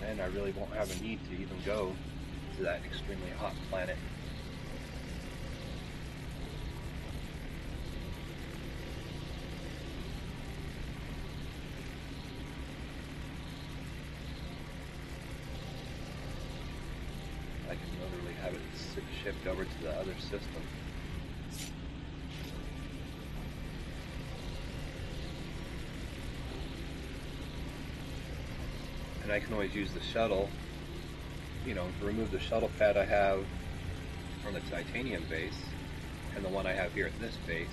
And I really won't have a need to even go to that extremely hot planet. I can literally have it shipped over to the other system. And I can always use the shuttle, you know, to remove the shuttle pad I have from the titanium base and the one I have here at this base.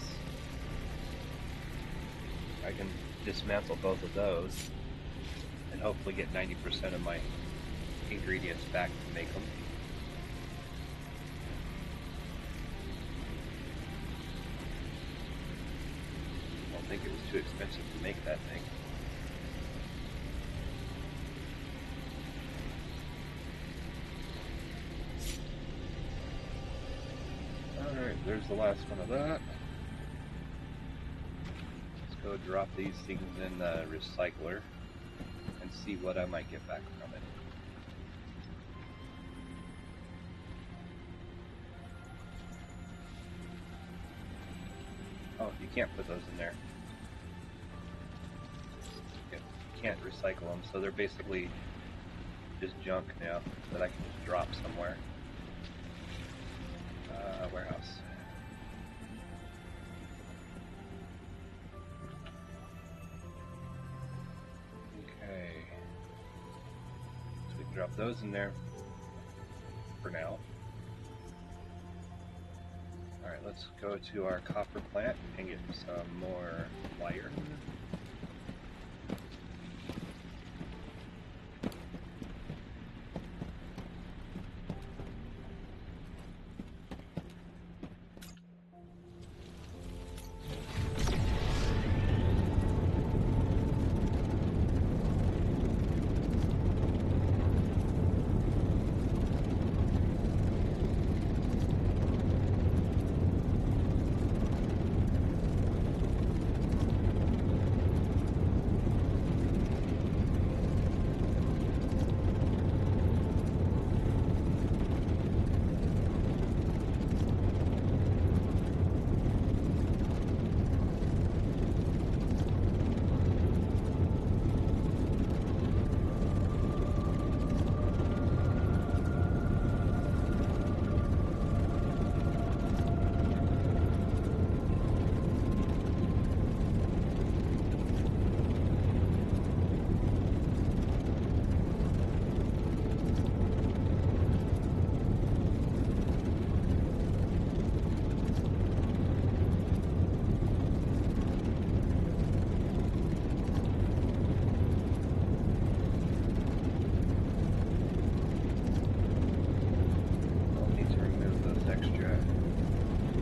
I can dismantle both of those and hopefully get 90% of my ingredients back to make them. I don't think it was too expensive to make that thing. Alright, there's the last one of that. Let's go drop these things in the recycler and see what I might get back from it. Oh, you can't put those in there. You can't recycle them, so they're basically just junk now that I can just drop somewhere. Warehouse. drop those in there for now. Alright, let's go to our copper plant and get some more wire.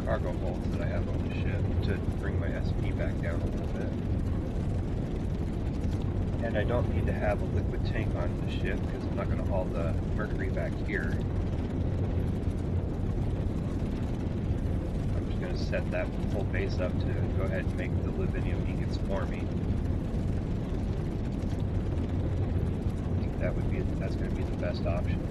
Cargo holds that I have on the ship to bring my SP back down a little bit. And I don't need to have a liquid tank on the ship because I'm not going to haul the mercury back here. I'm just going to set that whole base up to go ahead and make the lividium ingots for me. I think that's going to be the best option.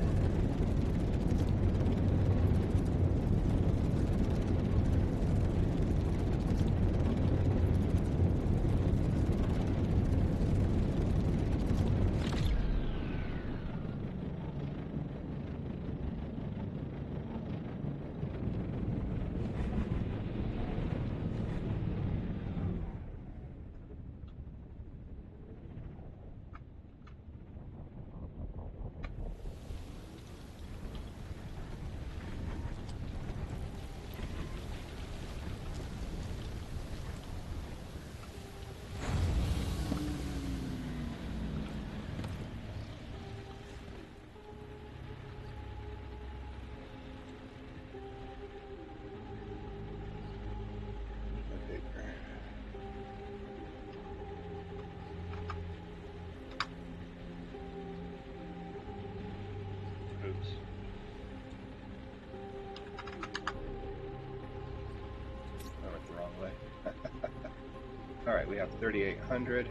Alright, we have 3,800.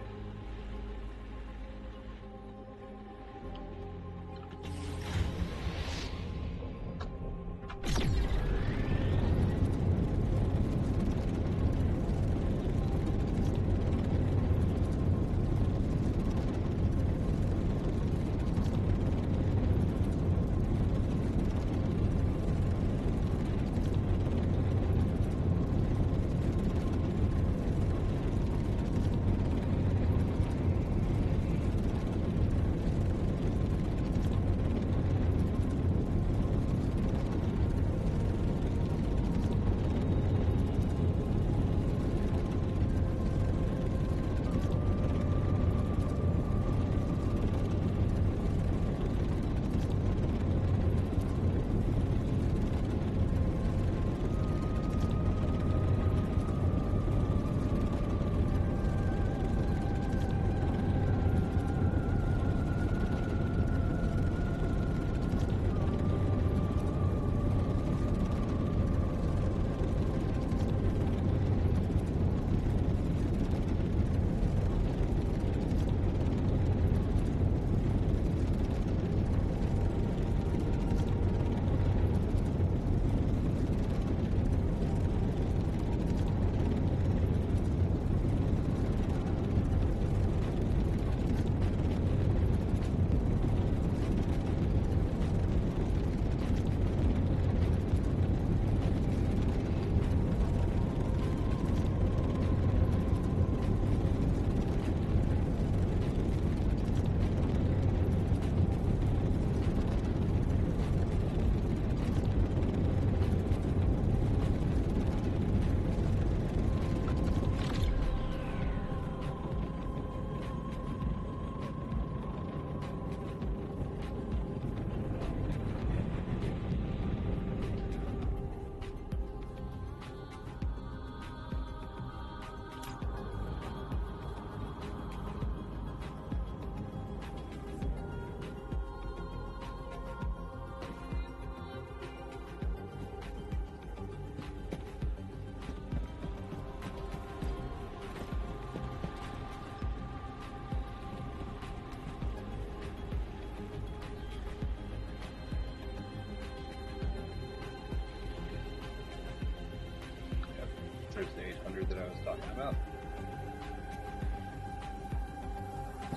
There's the 800 that I was talking about.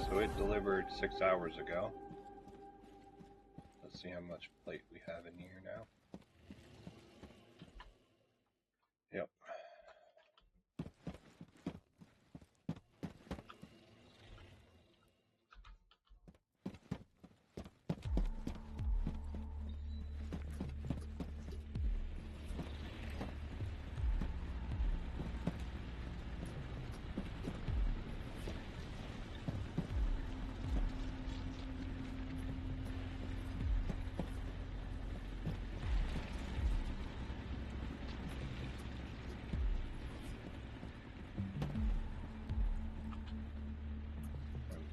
So it delivered 6 hours ago. Let's see how much plate we have in here now. Yep.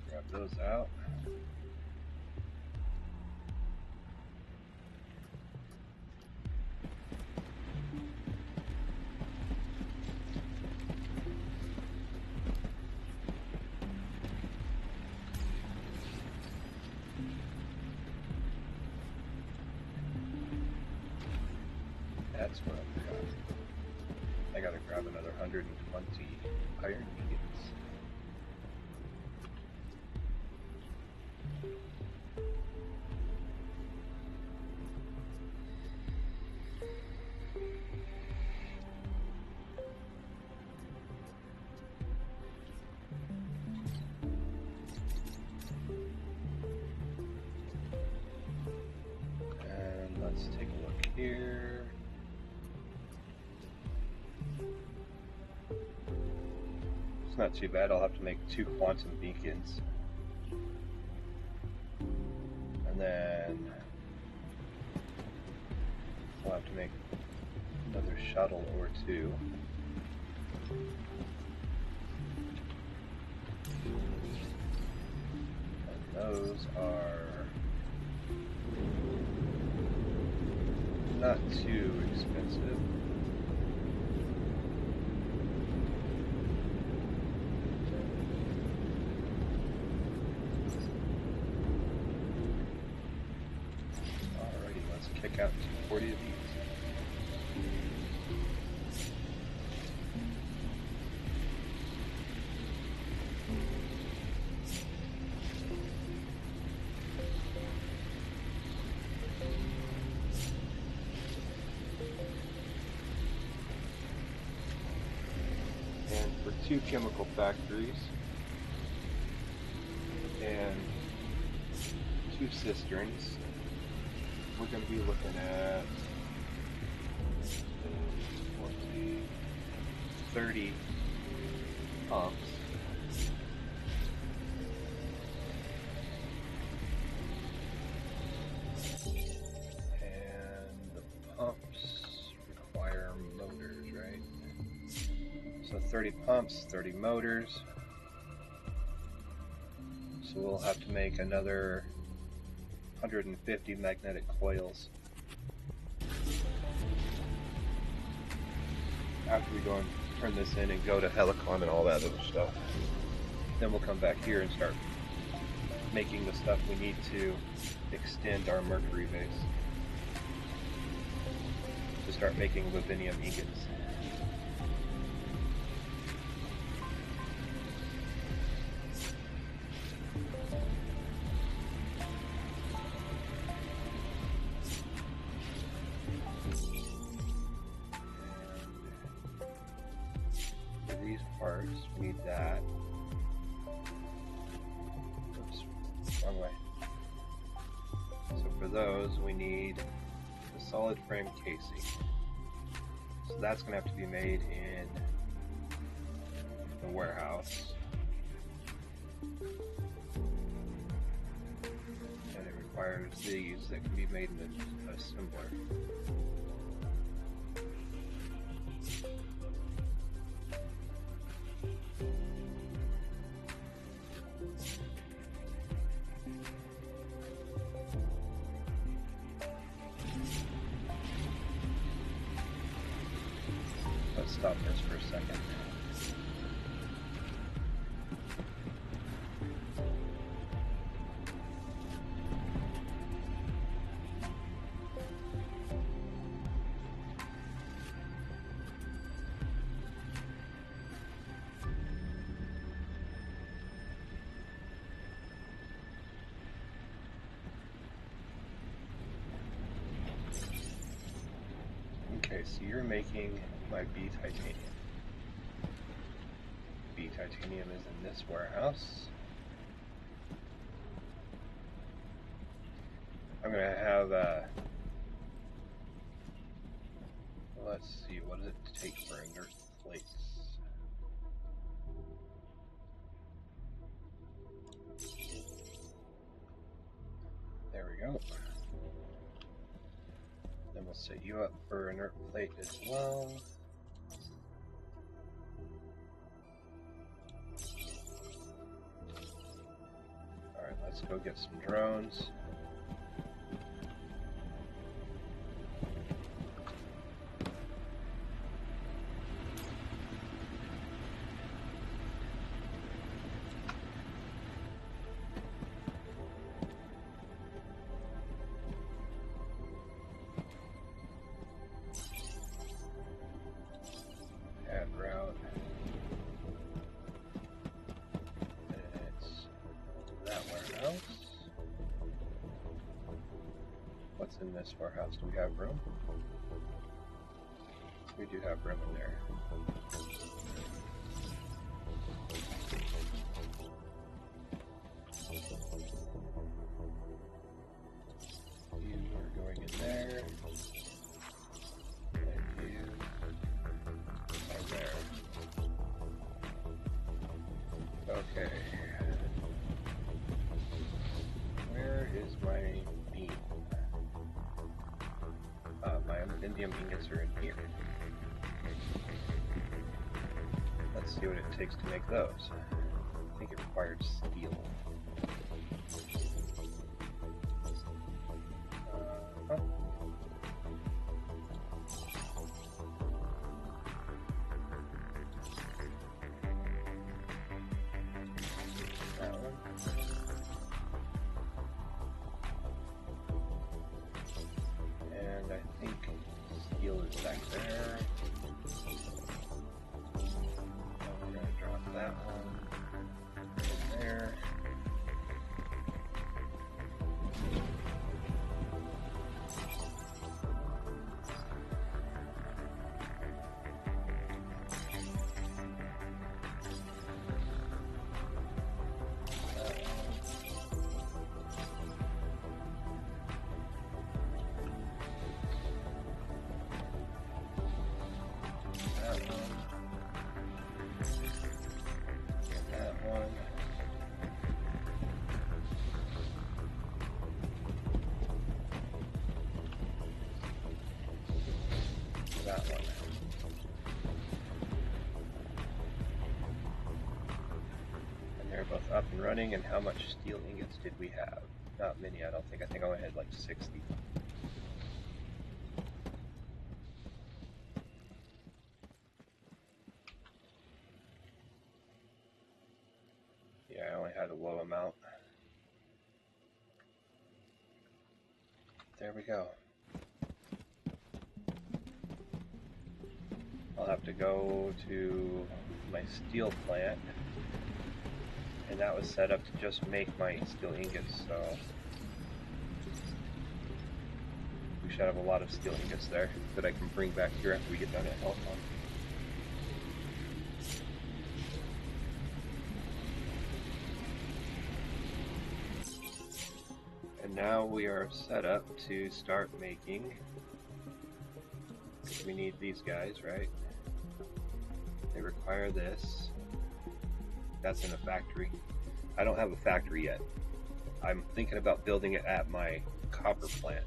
Grab those out. That's what I forgot. I gotta grab another 120 iron ingots. And let's take a look here. It's not too bad. I'll have to make 2 quantum beacons. And then we'll have to make another shuttle or 2. And those are not too expensive. Pick out 240 of these. And for 2 chemical factories and 2 cisterns, we're going to be looking at 20, 30 pumps. And the pumps require motors, right? So 30 pumps, 30 motors. So we'll have to make another 150 magnetic coils. After we go and turn this in and go to Helicon and all that other stuff, then we'll come back here and start making the stuff we need to extend our Mercury base. To start making Levinium ingots. These parts, we need that. Oops, wrong way. So for those, we need the solid frame casing. So that's going to have to be made in the warehouse. And it requires these that can be made in an assembler. Let's stop this for a second. so you're making my B titanium. B titanium is in this warehouse. I'm gonna have let's see, what does it take for inert plates? There we go. Then we'll set you up for inert plate as well. Alright, let's go get some drones. What's in this warehouse? Do we have room? We do have room in there. You are going in there. And you are there. Okay. Where is my beam? My indium ingots are in here. Let's see what it takes to make those. I think it required steel. Huh? That one. And I think steel is back there. We're going to drop that one in there. That one. And they're both up and running. And how much steel ingots did we have? Not many, I don't think. I think I only had like 60. Yeah, I only had a low amount. There we go. I'll have to go to my steel plant, and that was set up to just make my steel ingots, so we should have a lot of steel ingots there that I can bring back here after we get done at Helcom. And now we are set up to start making. We need these guys, right? They require this. That's in a factory. I don't have a factory yet. I'm thinking about building it at my copper plant.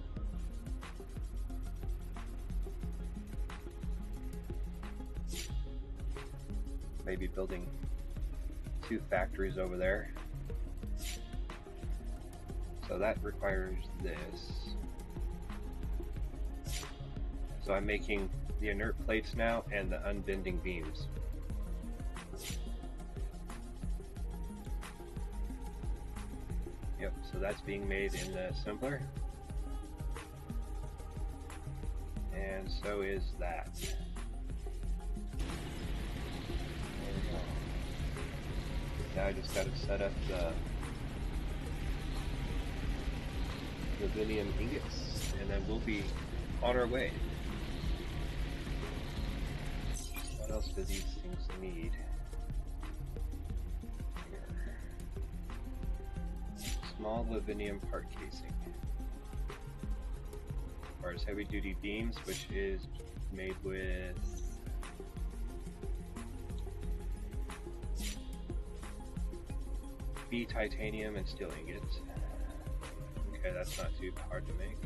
Maybe building 2 factories over there. So that requires this. So I'm making the inert plates now and the unbending beams. Yep, so that's being made in the assembler. And so is that. There we go. Now I just got to set up the rubidium ingots, and then we'll be on our way. else do these things need? Here. Small aluminium part casing. Requires heavy duty beams, which is made with B titanium and steel ingots. Okay, that's not too hard to make.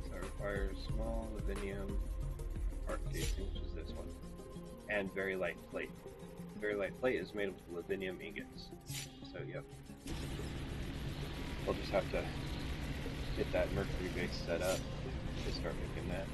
So it requires small aluminium part casing, which is this one, and very light plate. Very light plate is made of aluminium ingots. So yep, we'll just have to get that mercury base set up to start making that.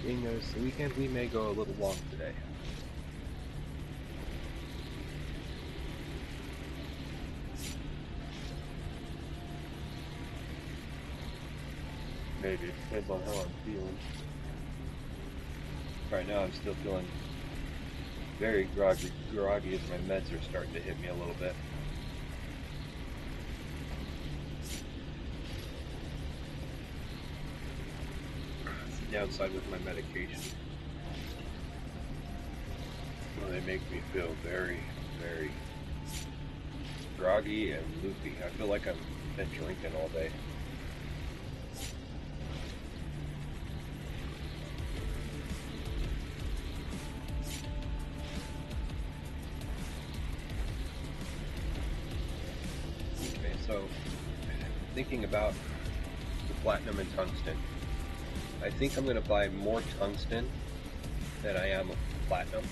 Being that it's the weekend, we may go a little long today. Maybe, depends on how I'm feeling. Right now I'm still feeling very groggy as my meds are starting to hit me a little bit. Downside with my medication. Well, they make me feel very, very groggy and loopy. I feel like I've been drinking all day. Okay, so thinking about the platinum and tungsten. I think I'm going to buy more tungsten than I am of platinum,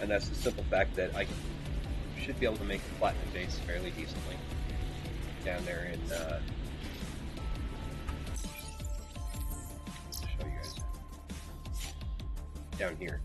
and that's the simple fact that I should be able to make a platinum base fairly decently down there in show you guys down here.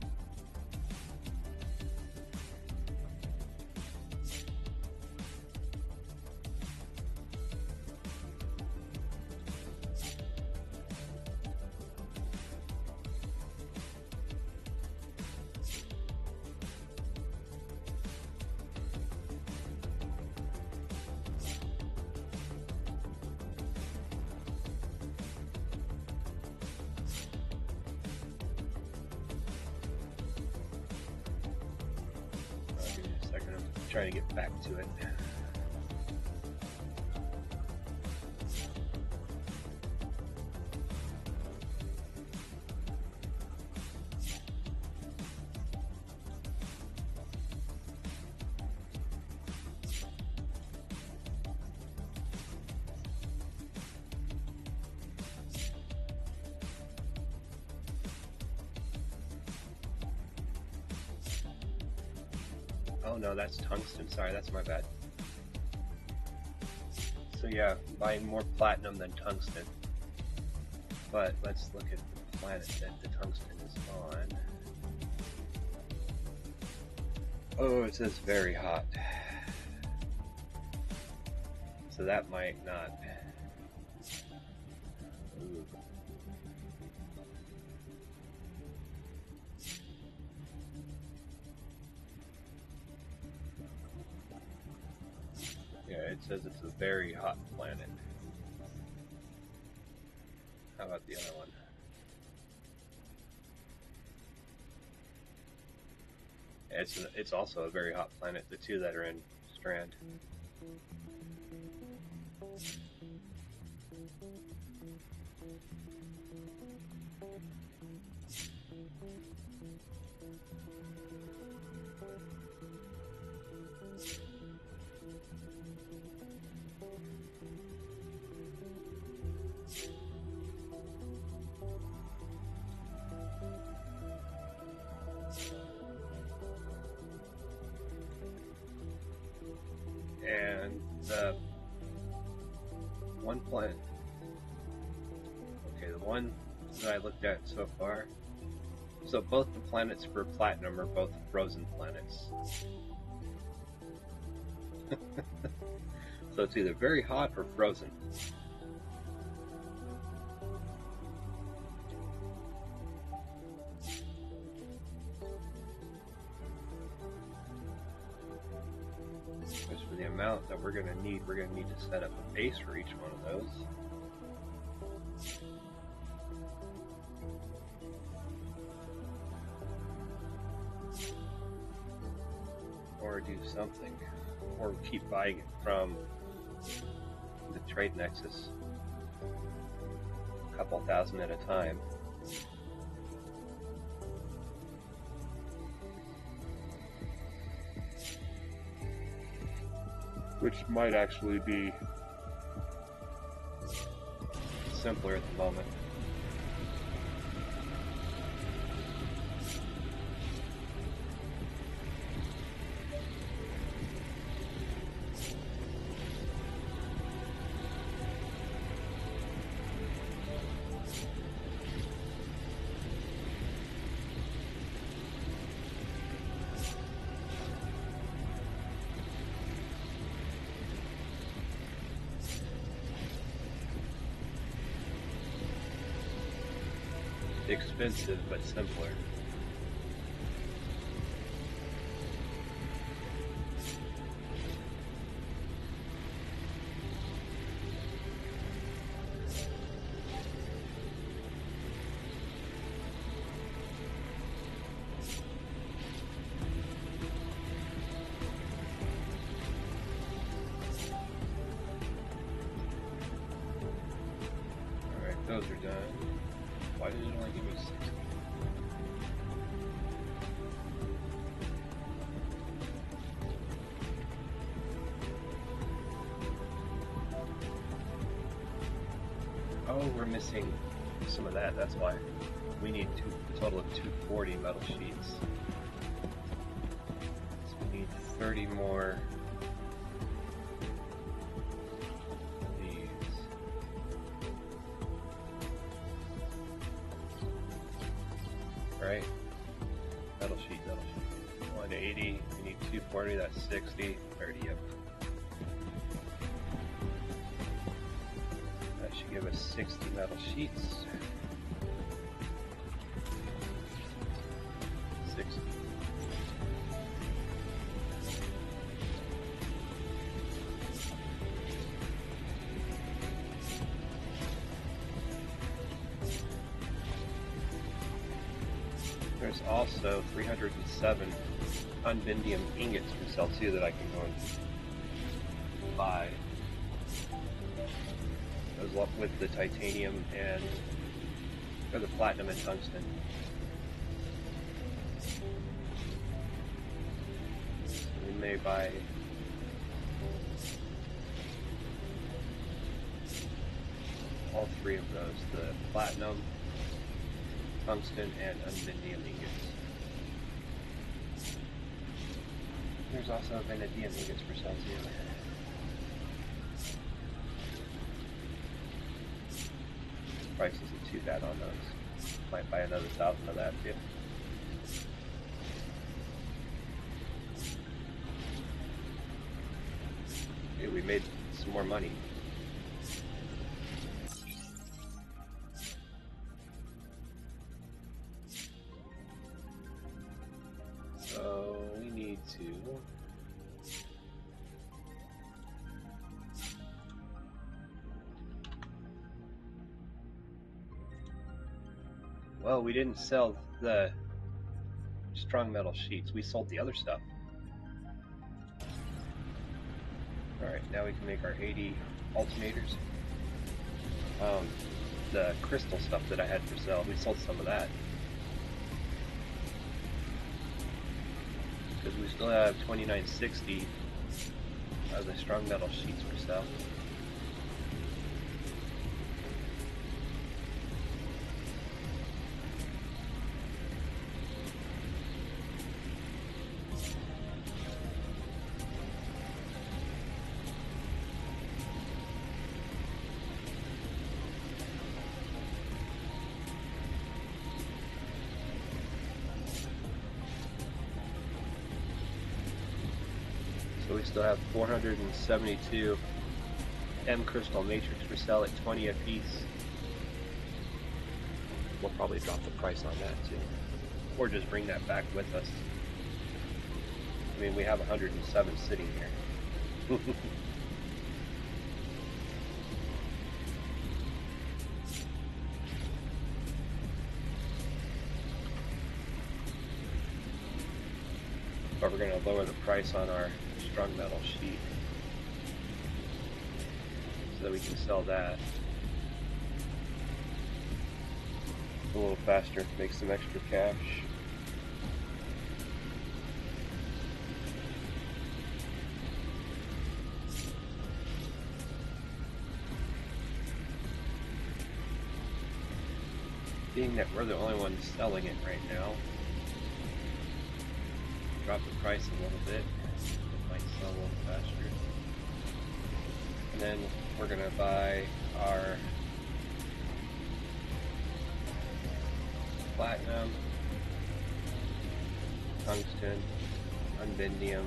Trying to get back to it. Oh no, that's tungsten. Sorry, that's my bad. So yeah, buying more platinum than tungsten. But let's look at the planet that the tungsten is on. Oh, it says very hot. So that might not. Ooh. Yeah, it says it's a very hot planet. How about the other one? It's also a very hot planet, the two that are in Strand. And the one planet, okay, the one that I looked at so far, so both the planets for platinum are both frozen planets. So it's either very hot or frozen. As for the amount that we're going to need to set up a base for each one of those. Or do something. Or keep buying it from the trade nexus. A couple thousand at a time. Which might actually be simpler at the moment. Expensive but simpler. Alright, those are done. Why did it only give me 60? Oh, we're missing some of that, that's why. We need a total of 240 metal sheets. So we need 30 more of these. Right? Metal sheet. 180, we need 240, that's 60, 30, yep. That should give us 60 metal sheets. 60. There's also 307 unvindium ingots from sell too that I can go and buy. Those with the titanium and or the platinum and tungsten. So we may buy all three of those: the platinum, tungsten, and unvindium ingots. There's also vanadium ingots for sale too. Price isn't too bad on those. Might buy another 1,000 of that too. Okay, we made some more money. So we need to Well, we didn't sell the strong metal sheets. We sold the other stuff. Alright, now we can make our 80 alternators. The crystal stuff that I had for sale, we sold some of that. Because we still have 2960 of the strong metal sheets for sale. So we still have 472 M crystal matrix for sale at 20 a piece. We'll probably drop the price on that too, or just bring that back with us. I mean, we have 107 sitting here. But we're going to lower the price on our strong metal sheet so that we can sell that a little faster, make some extra cash. Being that we're the only ones selling it right now, drop the price a little bit, it might sell a little faster. And then we're going to buy our platinum, tungsten, unbendium,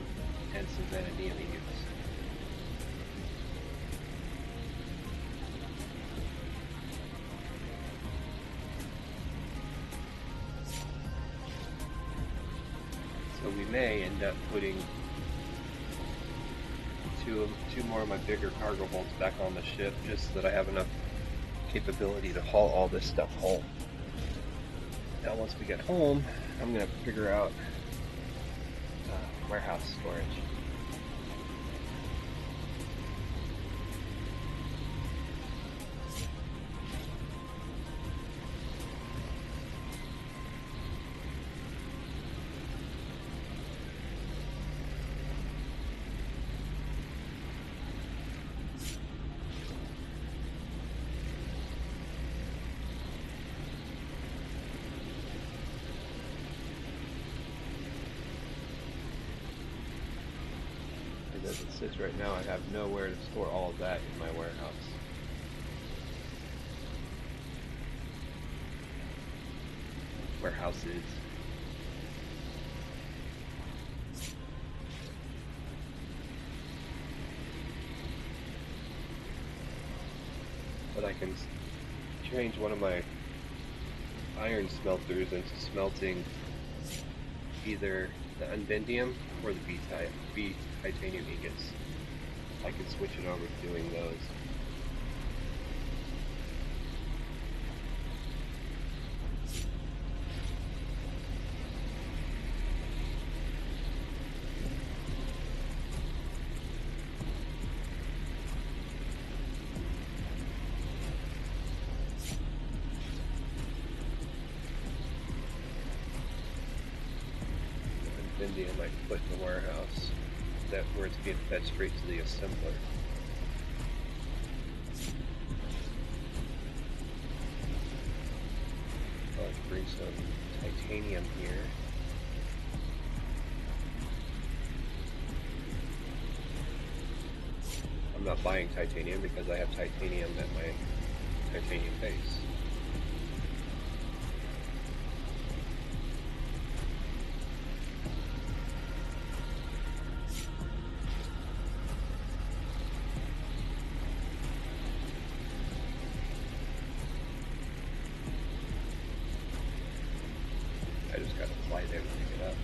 and some vanadium ingots. So we may end up putting two more of my bigger cargo holds back on the ship, just so that I have enough capability to haul all this stuff home. Now once we get home, I'm going to figure out warehouse storage. As it sits right now, I have nowhere to store all of that in my warehouse. Warehouses. But I can change one of my iron smelters into smelting either the unbendium or the B titanium ingots. I can switch it over to doing those. Unbendium I put in the warehouse, that where it's being fed straight to the assembler. I'll have to bring some titanium here. I'm not buying titanium because I have titanium at my titanium base. I just got to fly there to pick it up.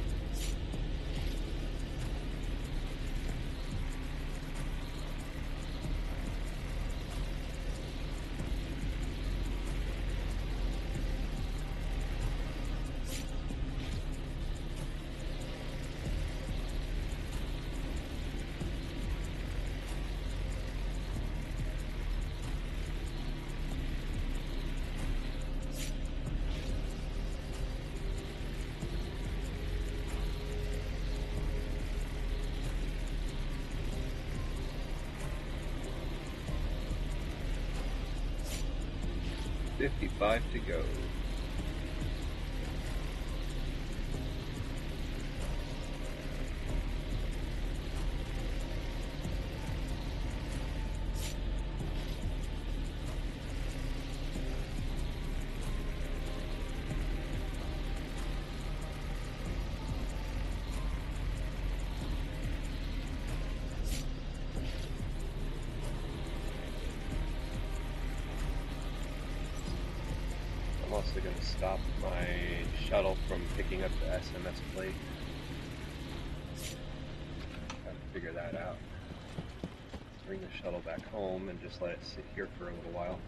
55 to go. I'm also going to stop my shuttle from picking up the SMS plate. Have to figure that out. Bring the shuttle back home and just let it sit here for a little while.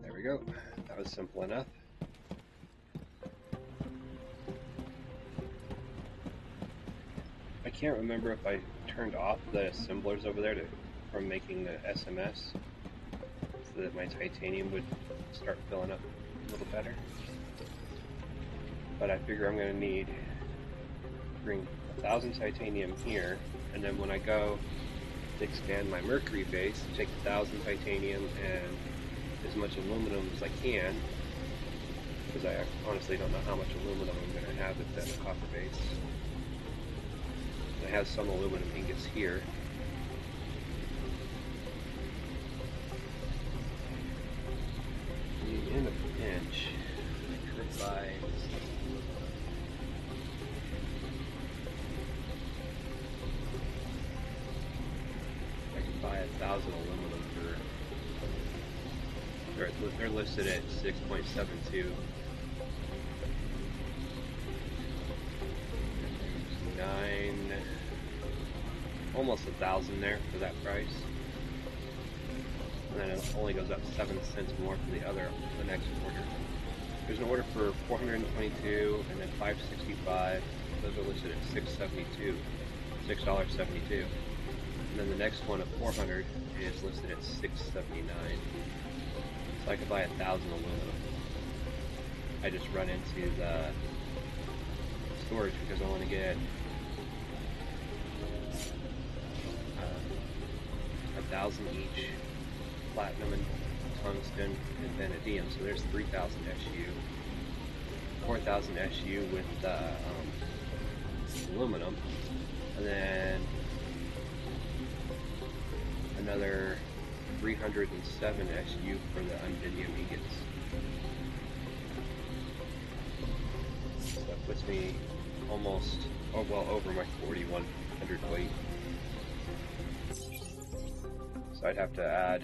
There we go. That was simple enough. I can't remember if I turned off the assemblers over there from making the SMS so that my titanium would start filling up a little better. But I figure I'm going to bring 1,000 titanium here, and then when I go to expand my mercury base, take 1,000 titanium and as much aluminum as I can, because I honestly don't know how much aluminum I'm going to have at that copper base. I have some aluminum ingots here. In a pinch, I could buy buy 1,000 aluminum for, they're listed at 6.72. 9, almost 1,000 there for that price. And then it only goes up 7 cents more for the next order. There's an order for 422 and then 565. Those are listed at $6.72. And then the next one at 400 is listed at $6.79. So I could buy 1,000 aluminum. I just run into the storage because I want to get 1,000 each platinum and tungsten and vanadium. So there's 3,000 SU, 4,000 SU with aluminum, and then another 307 SU for the undidium ingots. So that puts me almost, well over my 4,100 weight. So I'd have to add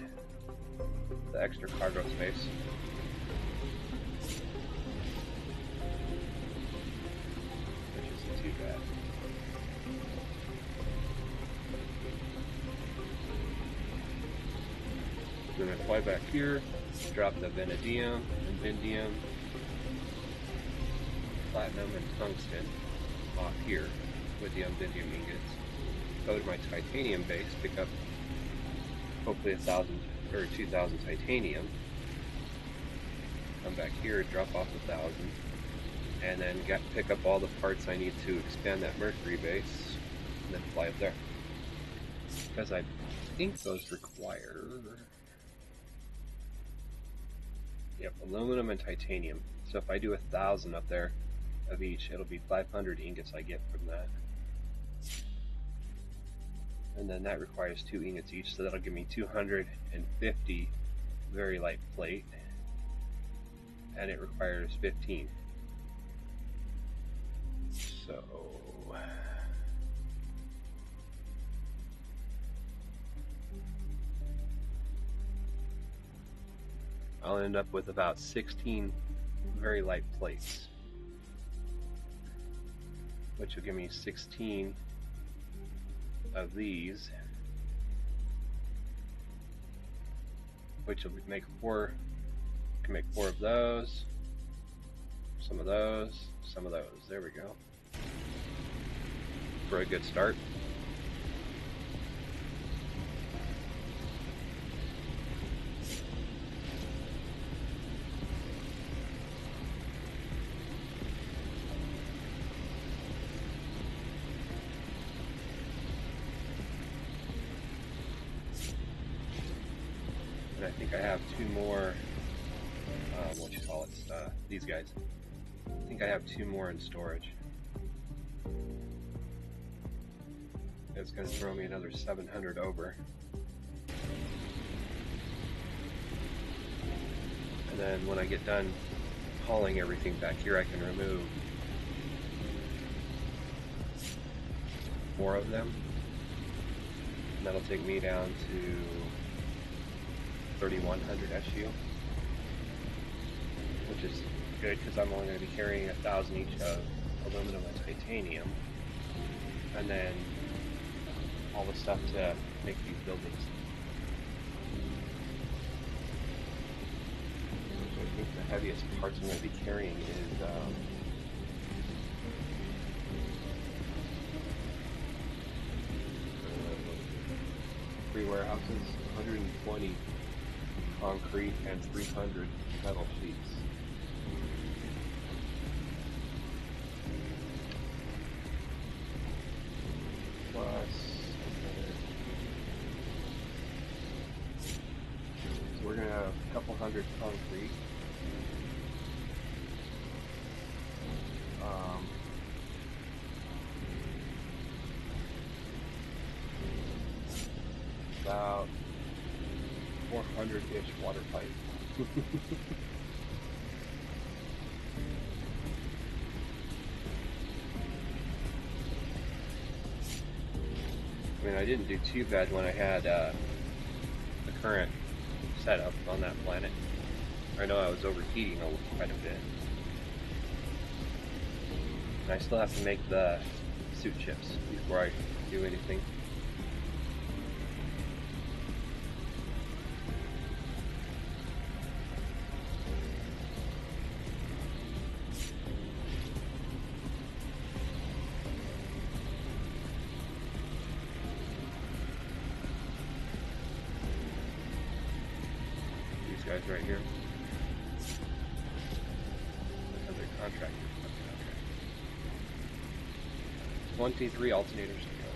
the extra cargo space. Which isn't too bad. Then I fly back here, drop the vanadium and vindium, platinum and tungsten off here with the undidium ingots. Go to my titanium base, pick up hopefully 1,000 or 2,000 titanium. Come back here, drop off 1,000, and then pick up all the parts I need to expand that mercury base, and then fly up there. Because I think those require, yep, aluminum and titanium. So if I do 1,000 up there of each, it'll be 500 ingots I get from that. And then that requires 2 ingots each, so that'll give me 250 very light plate, and it requires 15. So I'll end up with about 16 very light plates, which will give me 16 of these, which will make 4. Can make 4 of those, Some of those, some of those. There we go. For a good start. And I think I have two more, these guys. I think I have two more in storage. That's going to throw me another 700 over. And then when I get done hauling everything back here, I can remove more of them. And that'll take me down to 3,100 SU, which is good because I'm only going to be carrying 1,000 each of aluminum and titanium, and then all the stuff to make these buildings. So I think the heaviest parts I'm going to be carrying is three warehouses, 120 concrete and 300 metal sheets. Plus, so we're going to have a couple hundred concrete. About 400-ish water pipe. I mean, I didn't do too bad when I had the current setup on that planet. I know I was overheating quite a bit. And I still have to make the suit chips before I do anything. Guys right here. Another contractor. 23 alternators to go.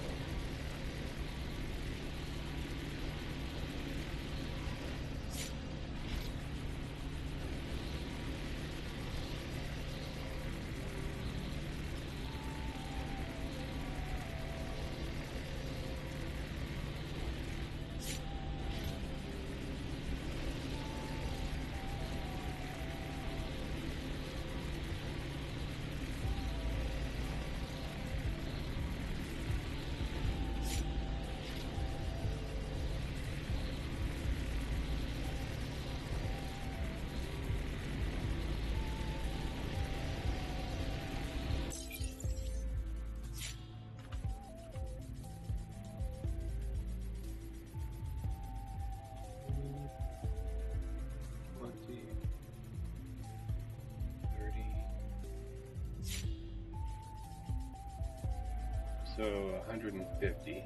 So 150.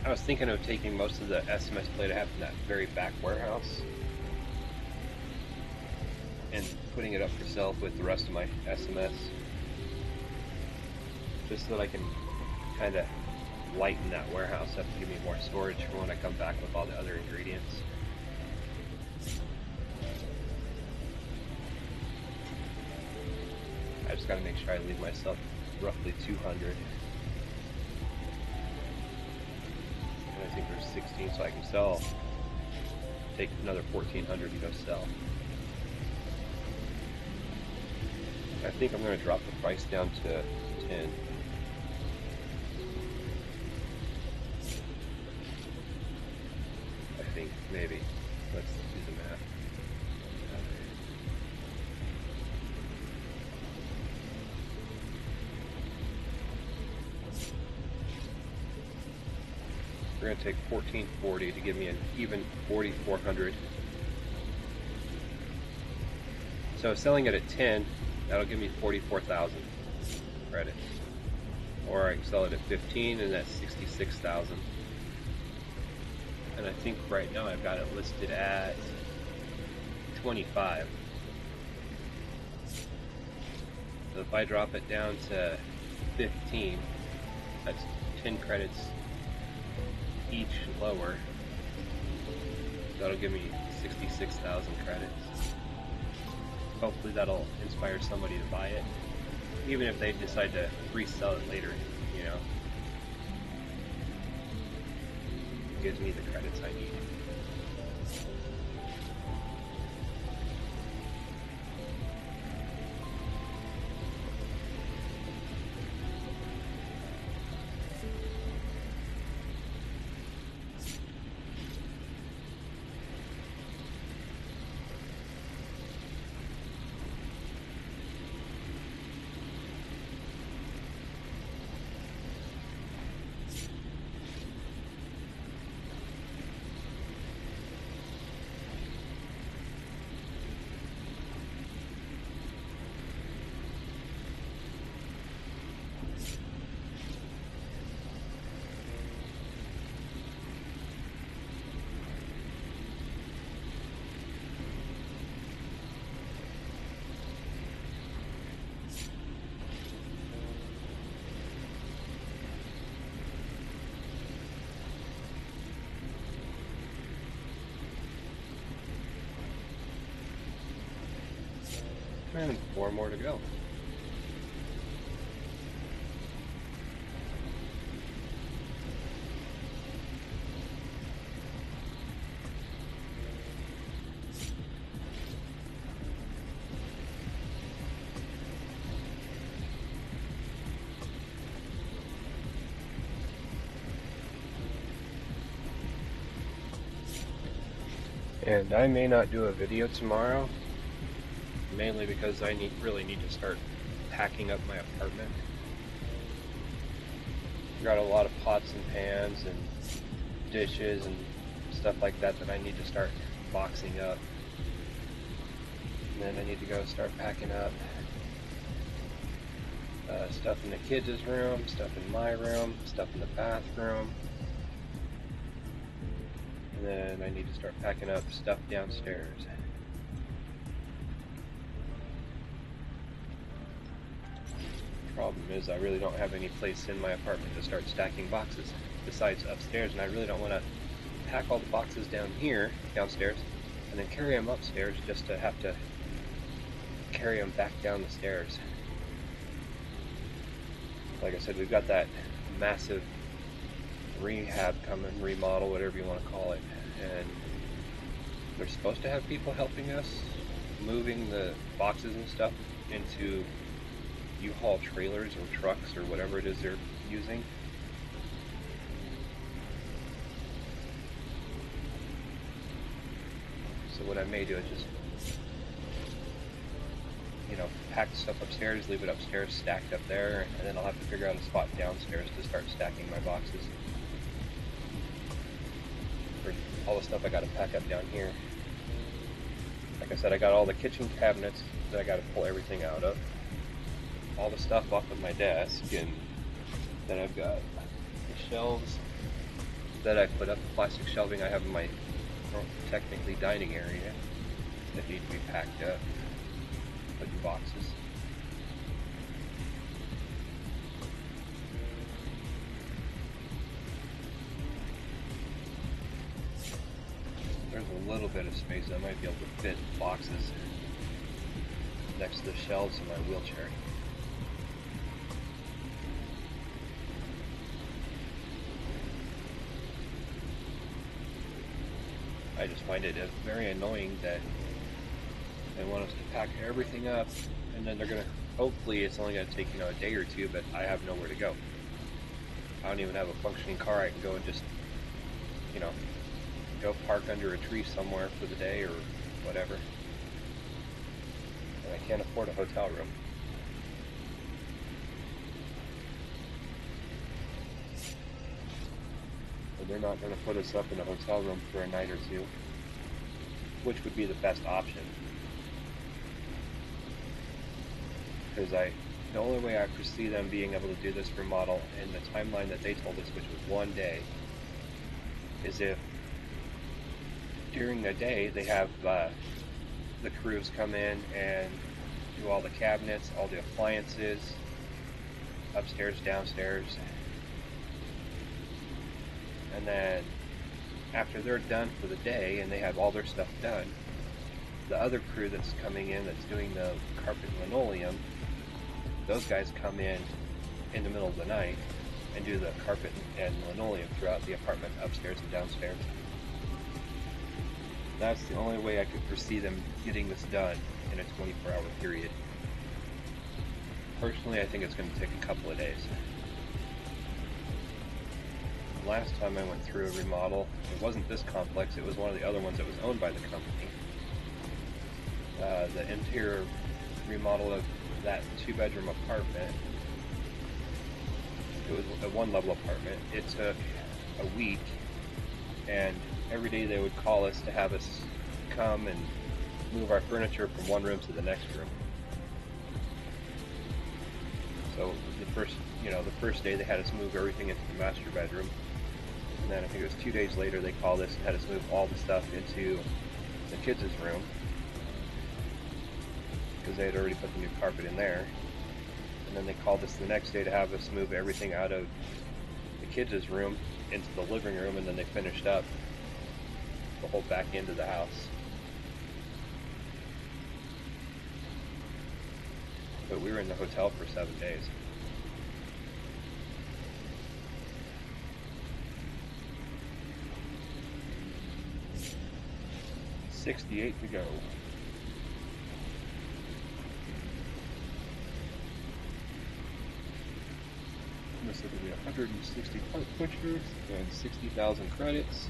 I was thinking of taking most of the SMS plate I have in that very back warehouse and putting it up for sale with the rest of my SMS, just so that I can kind of lighten that warehouse up to give me more storage for when I come back with all the other ingredients. I just got to make sure I leave myself roughly 200. And I think there's 16, so I can sell, take another 1,400 to go sell. I think I'm going to drop the price down to 10. I think, maybe. Let's do the math. We're going to take 1440 to give me an even 4,400 So selling it at 10, that'll give me 44,000 credits. Or I can sell it at 15 and that's 66,000. And I think right now I've got it listed at 25. So if I drop it down to 15, that's 10 credits each lower. That'll give me 66,000 credits. Hopefully that'll inspire somebody to buy it, even if they decide to resell it later, you know. It gives me the credits I need. And 4 more to go. And I may not do a video tomorrow, mainly because I really need to start packing up my apartment. I've got a lot of pots and pans and dishes and stuff like that that I need to start boxing up. And then I need to go start packing up stuff in the kids' room, stuff in my room, stuff in the bathroom. And then I need to start packing up stuff downstairs. Problem is I really don't have any place in my apartment to start stacking boxes besides upstairs, and I really don't want to pack all the boxes downstairs, and then carry them upstairs just to have to carry them back down the stairs. Like I said, we've got that massive rehab coming, remodel, whatever you want to call it, and we're supposed to have people helping us moving the boxes and stuff into U-Haul trailers or trucks or whatever it is they're using. So what I may do is just, pack stuff upstairs, leave it upstairs stacked up there, and then I'll have to figure out a spot downstairs to start stacking my boxes. For all the stuff I gotta pack up down here. Like I said, I got all the kitchen cabinets that I gotta pull everything out of. All the stuff off of my desk, and then I've got the shelves that I put up, the plastic shelving I have in my technically dining area that need to be packed up, put in boxes. There's a little bit of space I might be able to fit boxes next to the shelves in my wheelchair. I just find it very annoying that they want us to pack everything up, and then they're gonna, hopefully it's only gonna take, a day or two, but I have nowhere to go. I don't even have a functioning car I can go and just, go park under a tree somewhere for the day or whatever. And I can't afford a hotel room. So they're not gonna put us up in a hotel room for a night or two, which would be the best option. because the only way I foresee them being able to do this remodel in the timeline that they told us, which was one day, is if during the day they have the crews come in and do all the cabinets, all the appliances, upstairs, downstairs, and then after they're done for the day and they have all their stuff done, the other crew that's coming in that's doing the carpet and linoleum, those guys come in the middle of the night and do the carpet and linoleum throughout the apartment, upstairs and downstairs. That's the only way I could foresee them getting this done in a 24-hour period. Personally, I think it's going to take a couple of days. Last time I went through a remodel, it wasn't this complex, it was one of the other ones that was owned by the company. The interior remodel of that 2-bedroom apartment, it was a 1-level apartment. It took a week, and every day they would call us to have us come and move our furniture from one room to the next room. So the first day they had us move everything into the master bedroom, and then I think it was 2 days later they called us and had us move all the stuff into the kids' room, because they had already put the new carpet in there. And then they called us the next day to have us move everything out of the kids' room into the living room, and then they finished up the whole back end of the house. But we were in the hotel for 7 days. $68 to go. This will be 160 part pushers and 60,000 credits.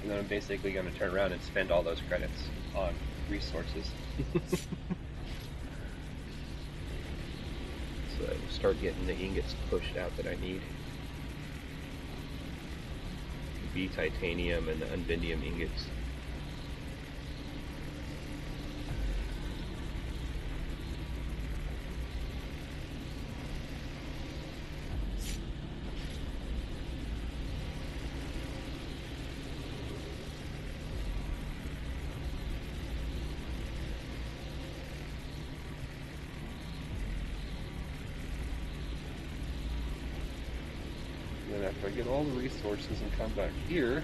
And then I'm basically going to turn around and spend all those credits on resources. So I start getting the ingots pushed out that I need. The B titanium and the unbindium ingots. Then after I get all the resources and come back here,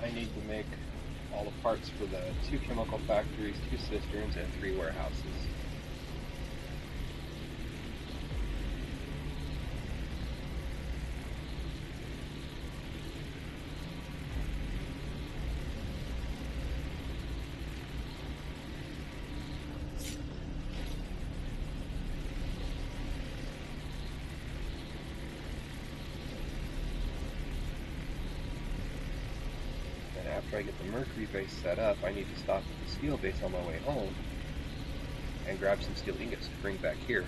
I need to make all the parts for the 2 chemical factories, 2 cisterns, and 3 warehouses. After I get the mercury base set up, I need to stop at the steel base on my way home and grab some steel ingots to bring back here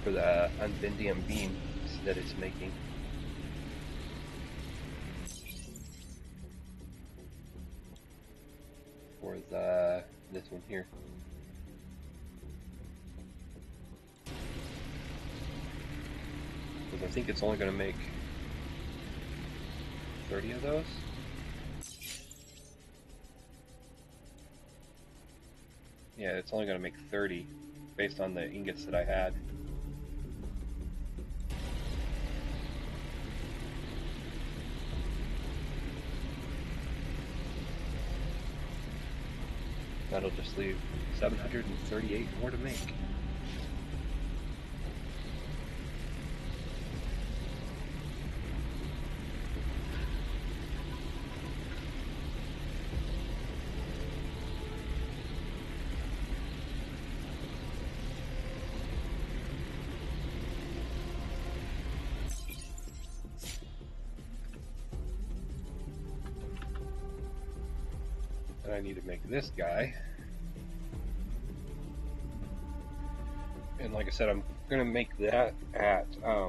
for the unbindium beams that it's making. For this one here. Because I think it's only going to make 30 of those. Yeah, it's only going to make 30 based on the ingots that I had. That'll just leave 738 more to make. And I need to make this guy. And like I said, I'm going to make that at, I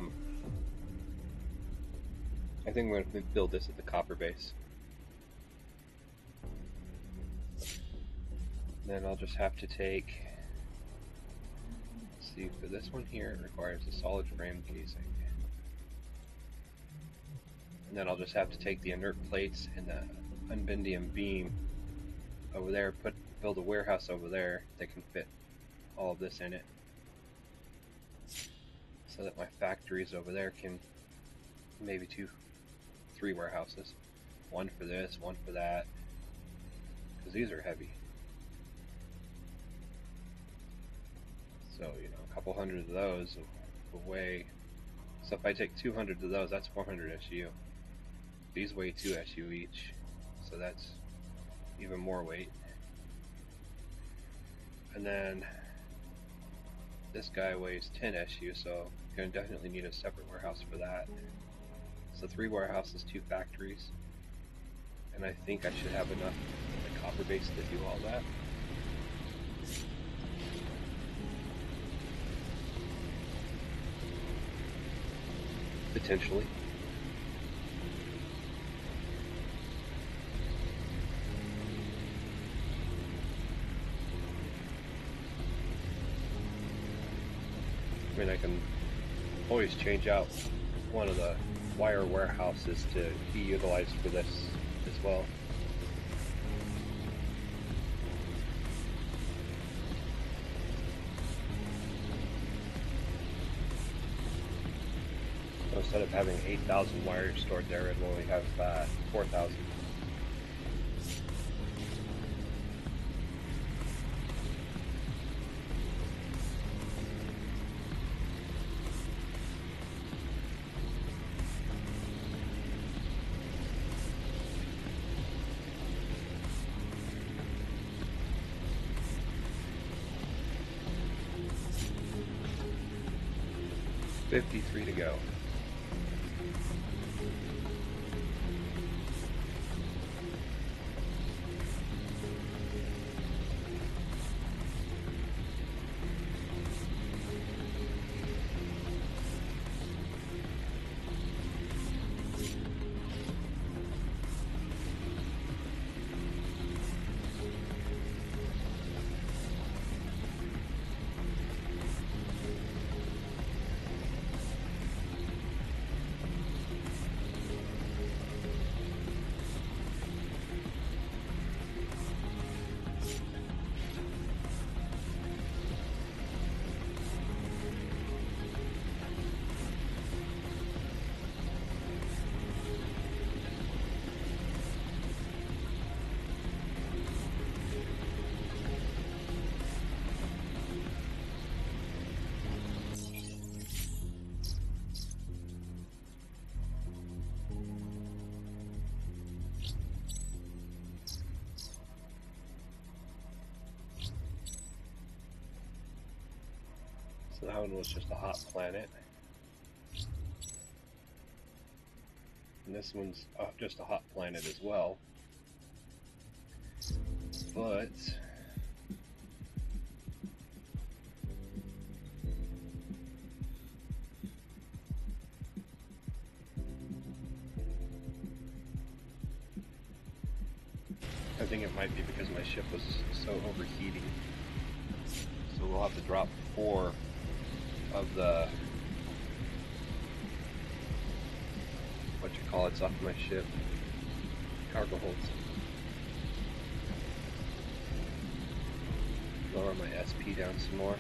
think I'm going to build this at the copper base. Then I'll just have to take, let's see, for this one here it requires a solid frame casing. And then I'll just have to take the inert plates and the unbendium beam over there, build a warehouse over there that can fit all of this in it, so that my factories over there can, maybe 3 warehouses. One for this, one for that, because these are heavy. So, you know, a couple hundred of those will weigh. So if I take 200 of those, that's 400 SU. These weigh 2 SU each, so that's even more weight. And then this guy weighs 10 SU, so I'm going to definitely need a separate warehouse for that. So 3 warehouses, 2 factories, and I think I should have enough like copper base to do all that. Potentially. I mean, I can always change out one of the wire warehouses to be utilized for this as well. So instead of having 8,000 wires stored there, it will only have 4,000. $53 to go. So that one was just a hot planet. And this one's just a hot planet as well. But I think it might be because my ship was so overheating. So we'll have to drop 4 of the, what you call it's off my ship, cargo holds. Lower my SP down some more,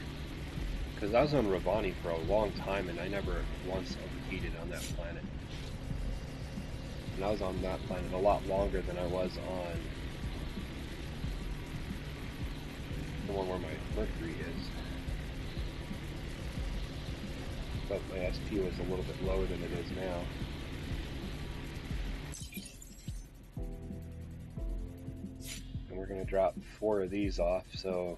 because I was on Ravani for a long time and I never once overheated on that planet. And I was on that planet a lot longer than I was on the one where my Mercury is. But my SP was a little bit lower than it is now. And we're going to drop 4 of these off, so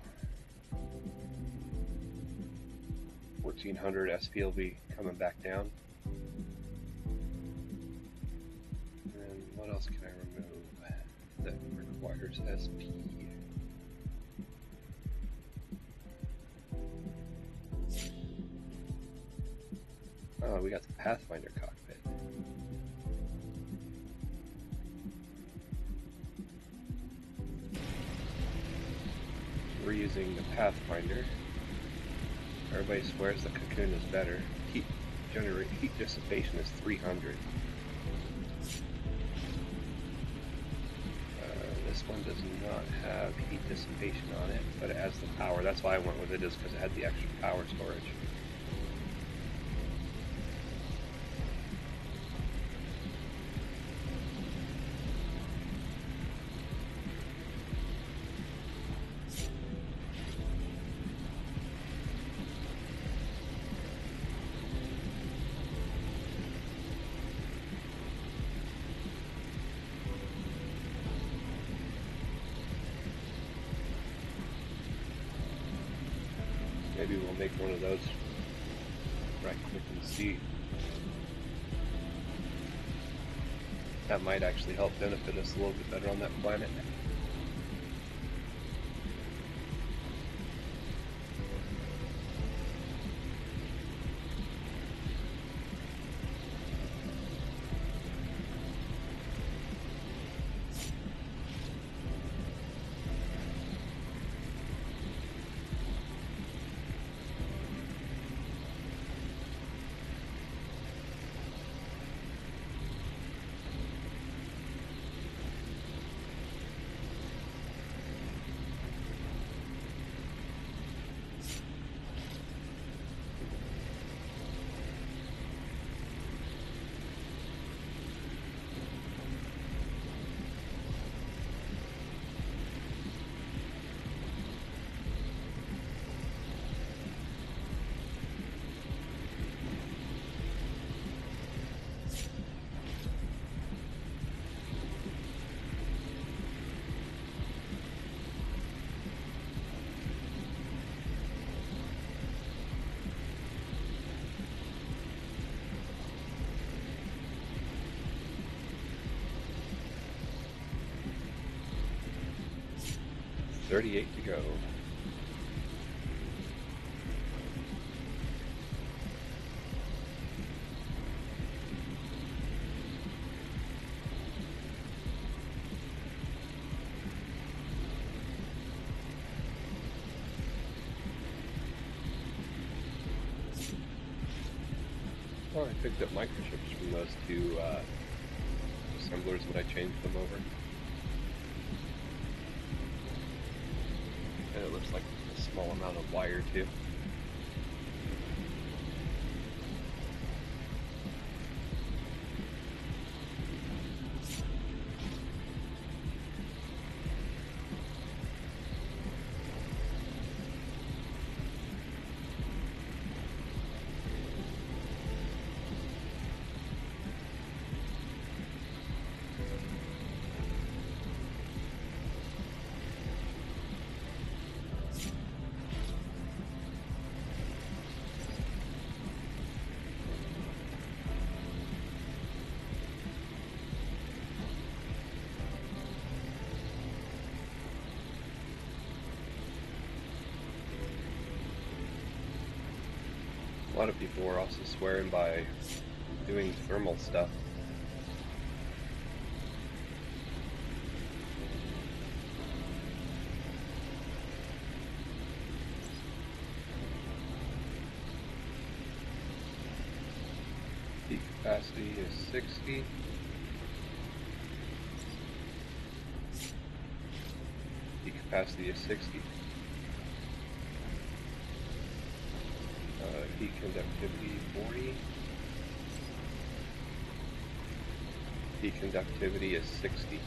1400 SP will be coming back down. And what else can I remove that requires SP? Oh, we got the Pathfinder cockpit. we're using the Pathfinder. Everybody swears the Cocoon is better. Heat dissipation is 300. This one does not have heat dissipation on it, but it has the power. That's why I went with it, is because it had the extra power storage. Maybe we'll make one of those right quick and see. That might actually help benefit us a little bit better on that planet. $38 to go. Oh, I picked up microchips from those two assemblers when I changed them over. And it looks like a small amount of wire too. A lot of people are also swearing by doing thermal stuff. Heat capacity is 60. Heat capacity is 60. Heat conductivity 40. Heat conductivity is 60.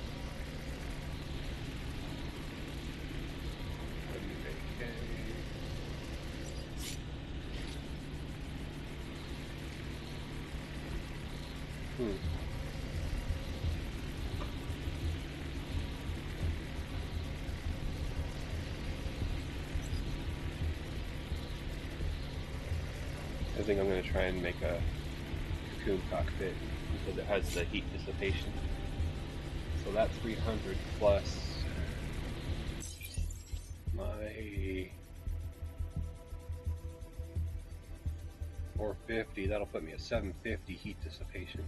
I think I'm going to try and make a cocoon cockpit because it has the heat dissipation. So that 300 plus my 450, that'll put me at 750 heat dissipation.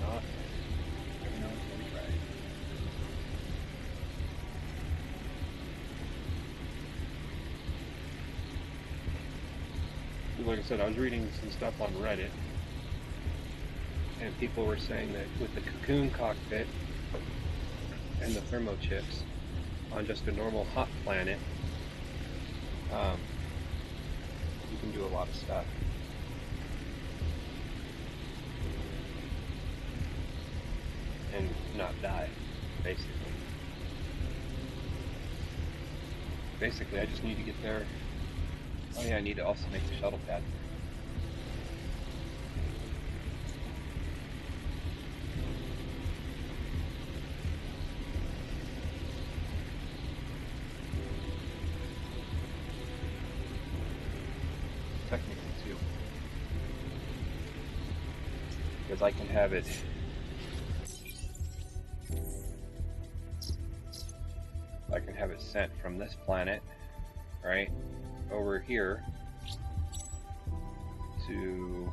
not. Never know until we try. Like I said, I was reading some stuff on Reddit, and people were saying that with the cocoon cockpit and the thermochips on just a normal hot planet, you can do a lot of stuff. And not die, basically. Basically, I just need to get there. Oh yeah, I need to also make the shuttle pad. Technically too. Because I can have it sent from this planet, right, over here to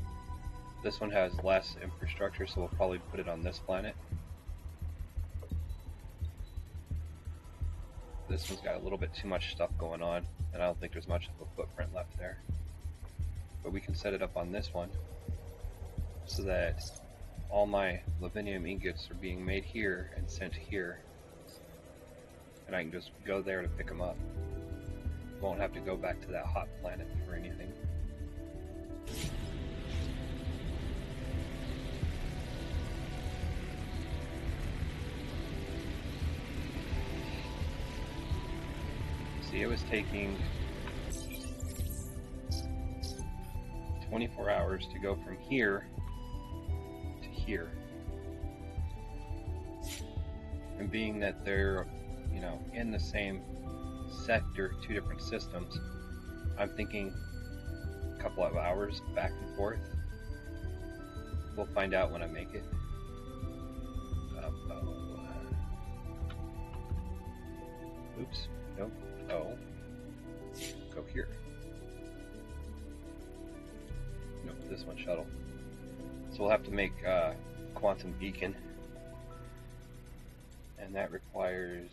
this one. Has less infrastructure, so we'll probably put it on this planet. This one's got a little bit too much stuff going on, and I don't think there's much of a footprint left there. But we can set it up on this one so that all my Lavinium ingots are being made here and sent here, and I can just go there to pick them up. Won't have to go back to that hot planet for anything. See, it was taking 24 hours to go from here to here. And being that they're, you know, in the same sector, two different systems, I'm thinking a couple of hours back and forth. We'll find out when I make it. Oops, nope. Oh, go here. Nope, this one shuttle. So we'll have to make quantum beacon, and that requires.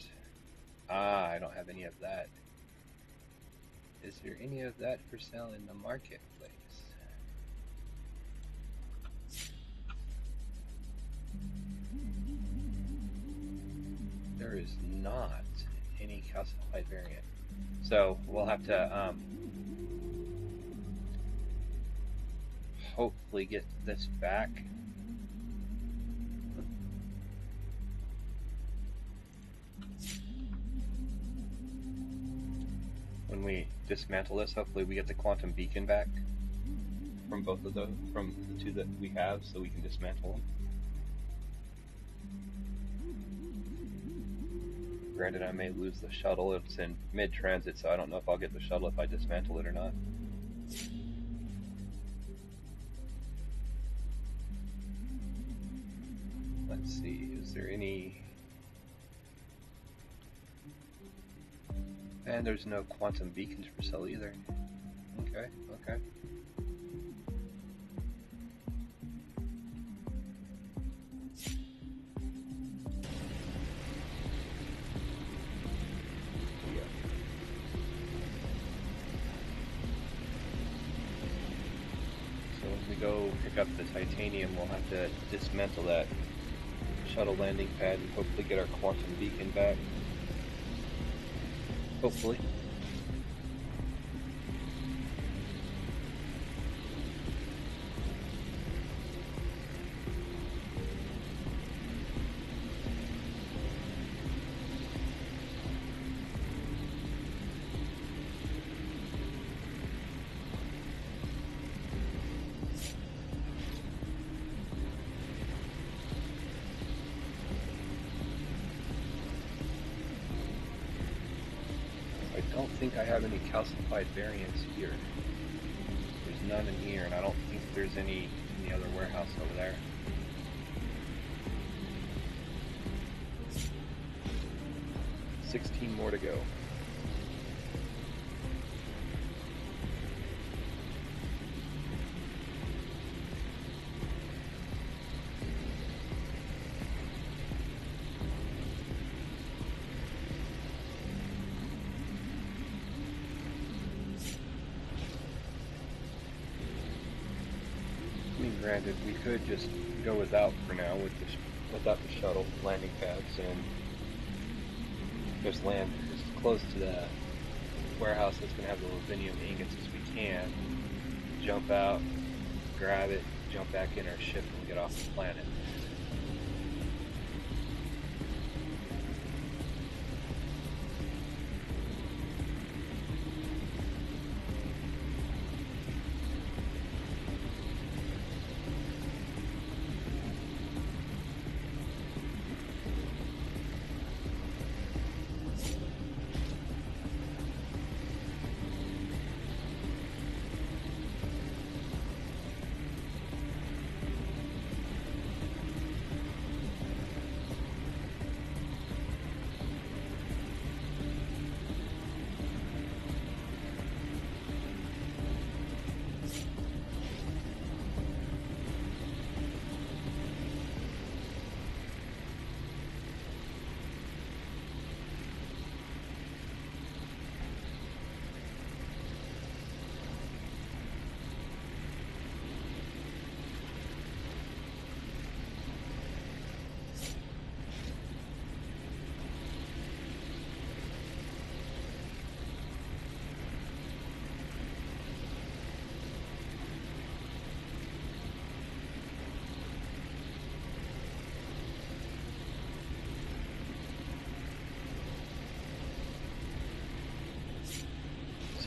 I don't have any of that. Is there any of that for sale in the marketplace? There is not any calcified variant. So we'll have to hopefully get this back. When we dismantle this, hopefully we get the quantum beacon back from both of those, from the two that we have, so we can dismantle them. Granted, I may lose the shuttle. It's in mid-transit, so I don't know if I'll get the shuttle if I dismantle it or not. Let's see, is there any... And there's no quantum beacons for sale either. Okay, okay. So when we go pick up the titanium, we'll have to dismantle that shuttle landing pad and hopefully get our quantum beacon back. Hopefully. I don't think I have any calcified variants here. There's none in here, and I don't think there's any in the other warehouse over there. $16 more to go. Granted, we could just go without for now, without the shuttle landing pads, and just land as close to the warehouse that's going to have the Lavinium ingots as we can. Jump out, grab it, jump back in our ship, and get off the planet.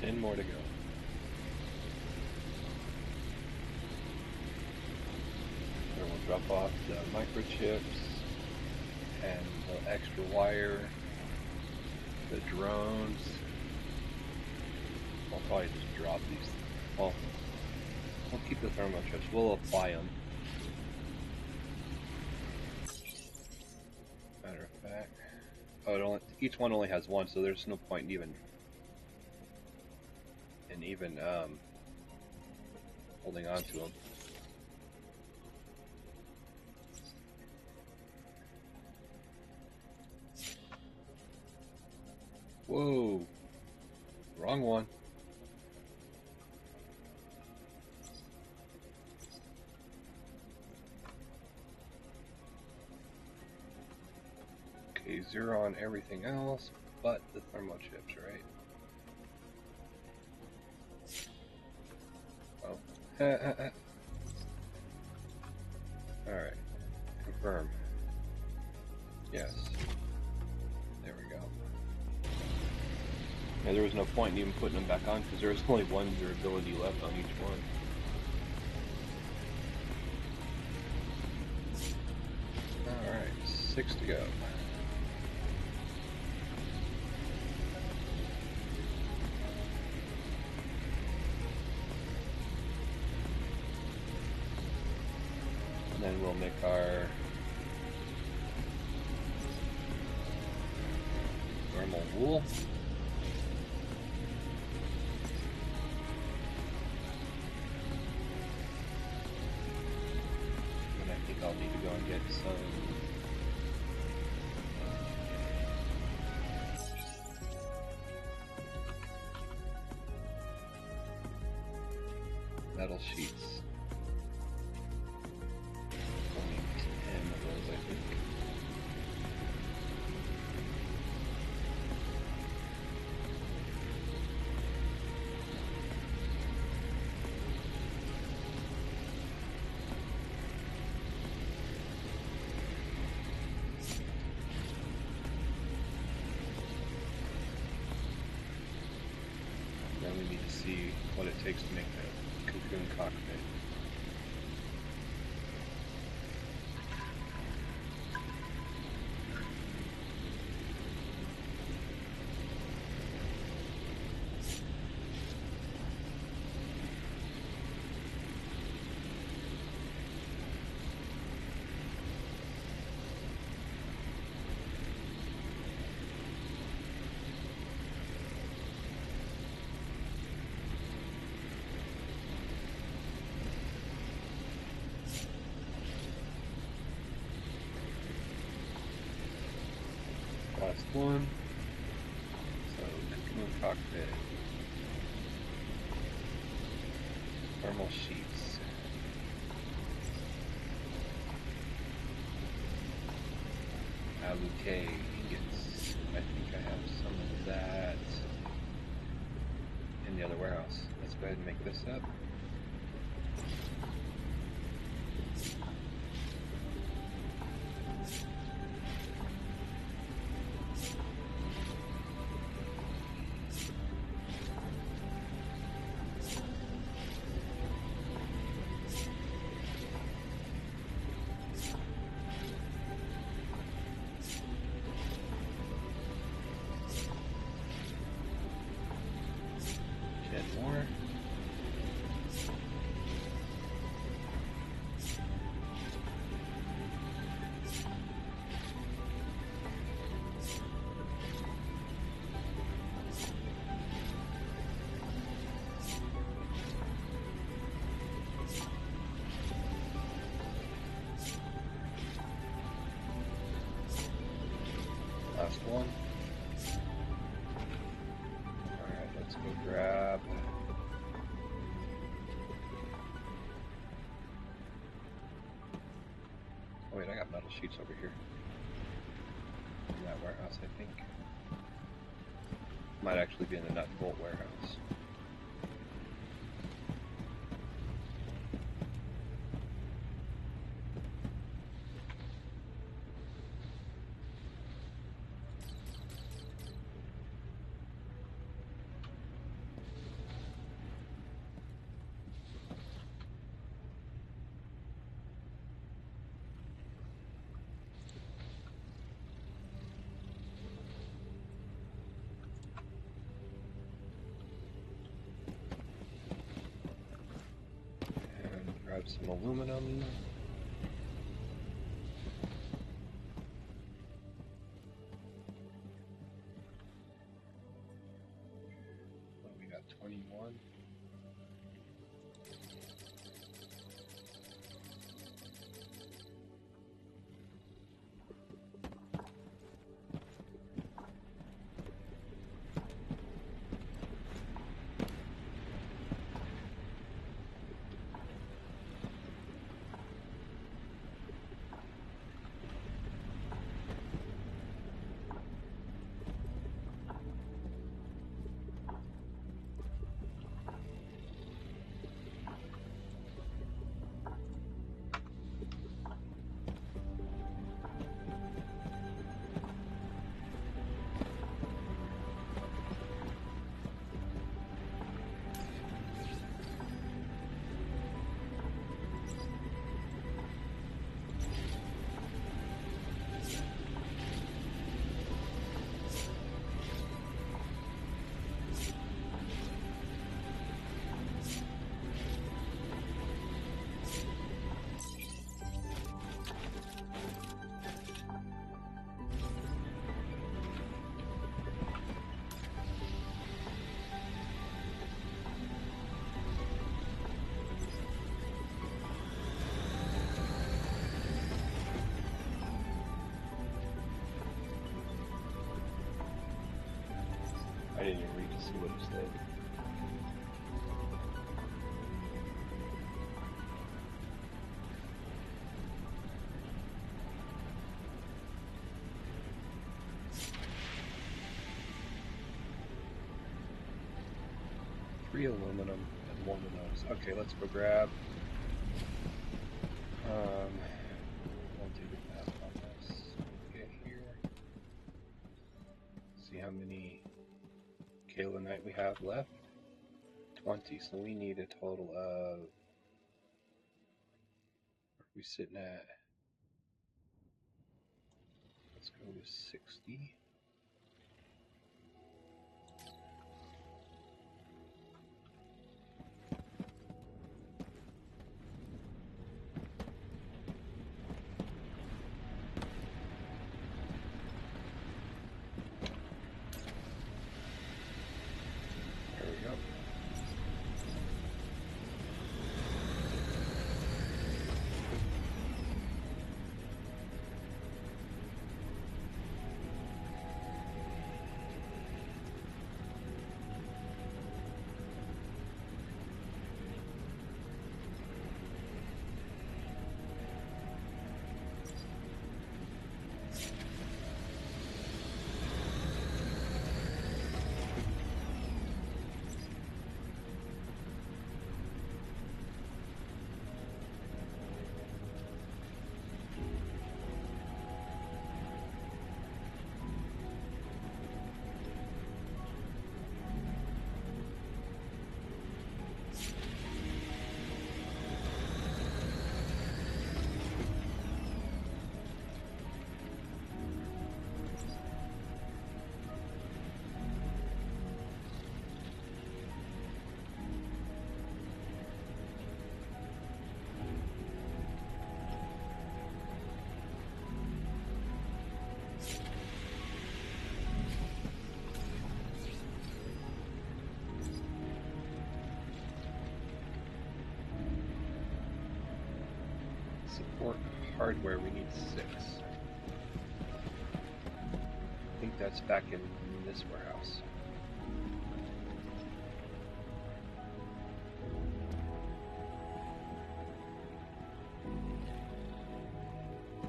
Ten more to go. And we'll drop off the microchips and the extra wire, the drones. I'll probably just drop these. Well, we'll keep the thermal chips. We'll apply them. Matter of fact, each one only has one, so there's no point in even holding on to them. Whoa, wrong one. Okay, 0 on everything else but the thermal chips, right? Alright, confirm. Yes. There we go. Yeah, there was no point in even putting them back on because there was only one durability left on each one. Alright, 6 to go. Then we'll make our thermal wool. And I think I'll need to go and get some metal sheets. Then we need to see what it takes to make the cocoon cockpit. Last one. So, cocoon cockpit. Thermal sheets. Okay, ingots. I think I have some of that in the other warehouse. Let's go ahead and make this up. More. Last one. Alright, let's go grab. Oh wait, I got metal sheets over here. In that warehouse, I think. Might actually be in the nut and bolt warehouse. Grab some aluminum. What we got? 21. I didn't even read to see what it said. Three aluminum and one of those. Okay, let's go grab. We'll do the math on this. Get here. See how many kaolinite we have left. 20. So we need a total of. What are we sitting at? Let's go with 60. There we go. support hardware, we need 6. I think that's back in this warehouse.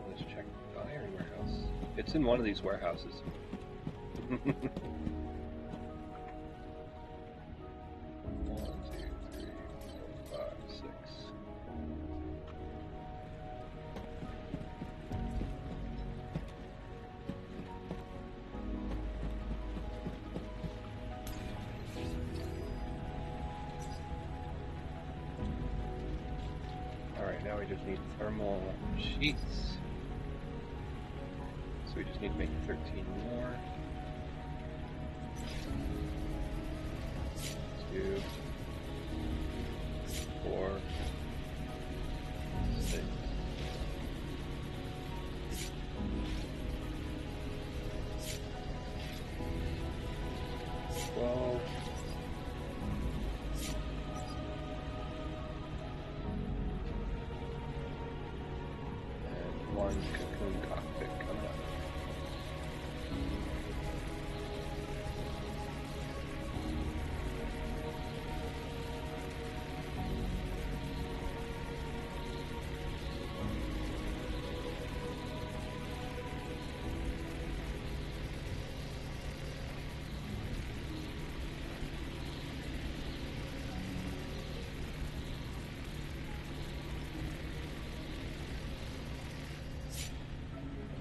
Let's check the iron warehouse. It's in one of these warehouses. 1, 2, 3, 4, 5, 6. Alright, now we just need thermal sheets. So we just need to make 13 more. 2, 4, 6. 12. And 1 cocoon cockpit coming up.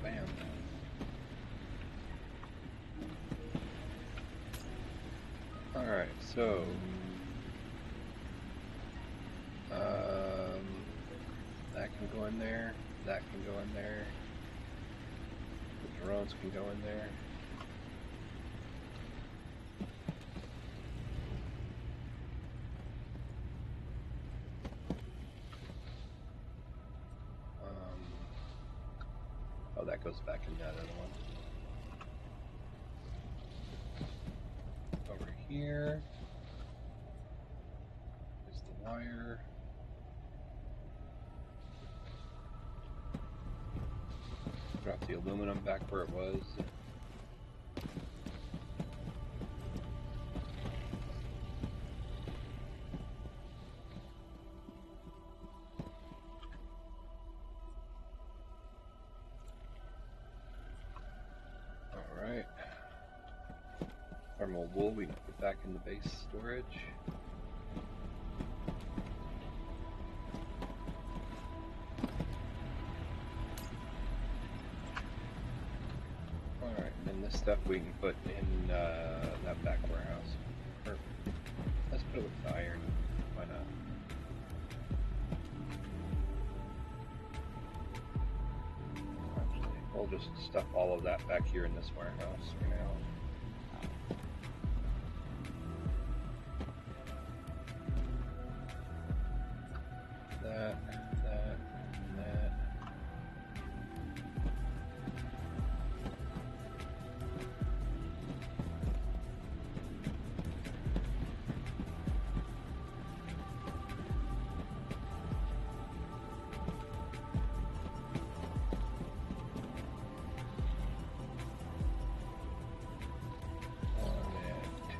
Bam. Alright, so that can go in there, that can go in there, the drones can go in there. Oh, that goes back in that other one. Over here is the wire. Drop the aluminum back where it was. Alright. Thermal wool we can put back in the base storage. Alright, and this stuff we can put in that back warehouse. Or, let's put it with the iron. Why not? Actually, we'll just stuff all of that back here in this warehouse for now. That, and that. And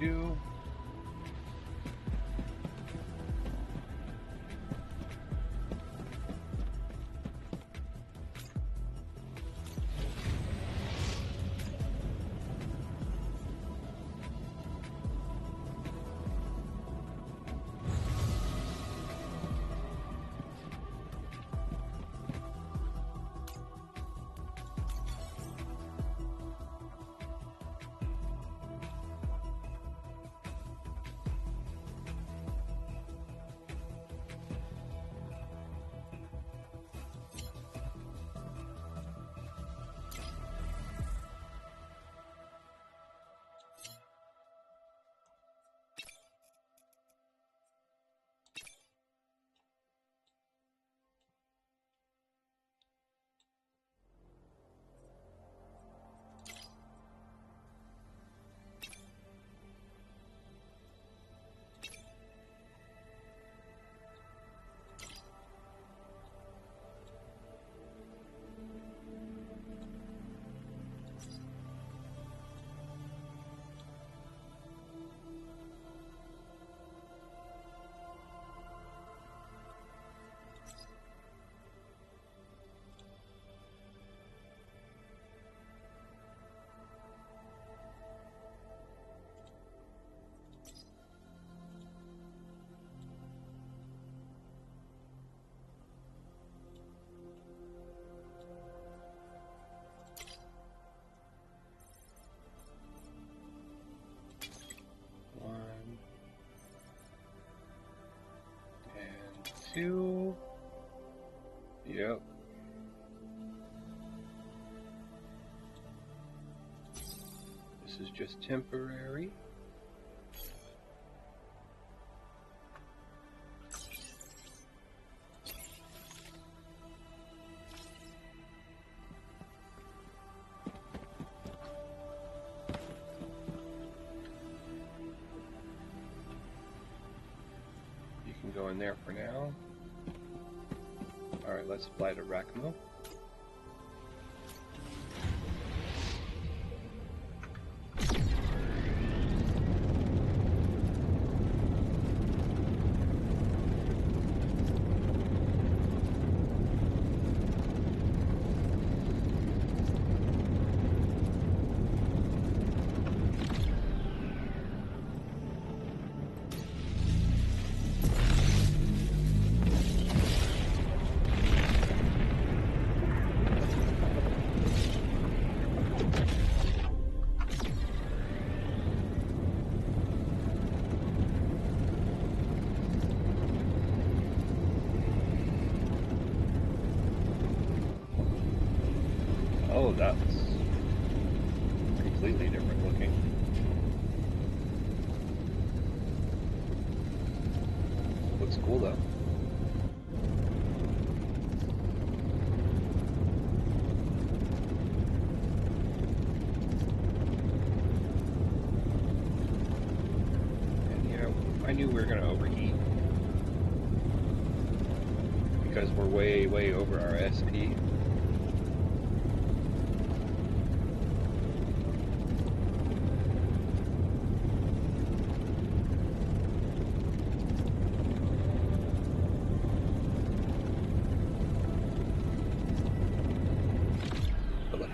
2. 2. Yep. This is just temporary. You can go in there for now. Alright, let's fly to Rakmo. Oh, that's completely different looking. Looks cool though. And yeah, I knew we were going to overheat because we're way over our SP.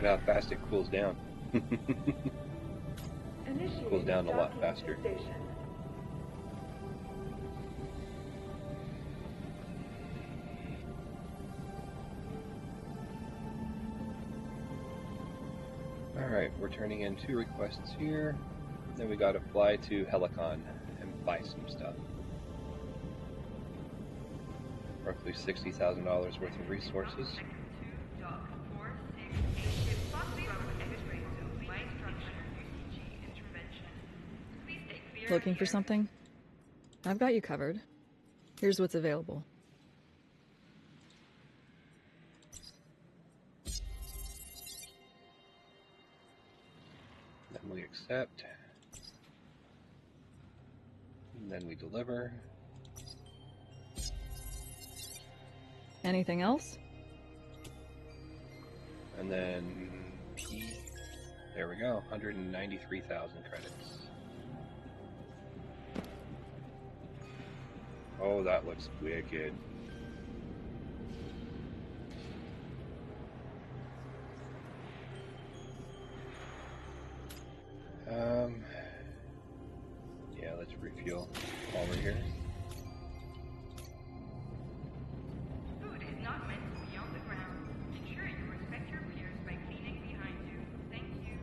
How fast it cools down. Cools down a lot faster. Alright, we're turning in 2 requests here. Then we gotta fly to Helicon and buy some stuff. Roughly $60,000 worth of resources. Looking for something? I've got you covered. Here's what's available. Then we accept. And then we deliver. Anything else? And then P. There we go. 193,000 credits. Oh, that looks wicked. Yeah, let's refuel while we're here. Food is not meant to be on the ground. Ensure you respect your peers by cleaning behind you. Thank you.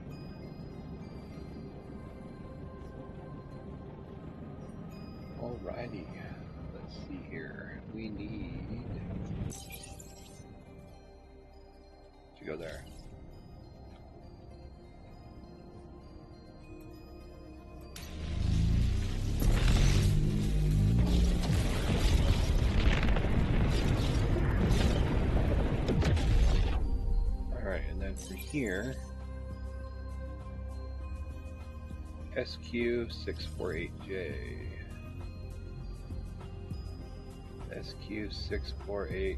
Alrighty. Let's see here. We need to go there. Alright, and then from here, SQ648J. SQ648J.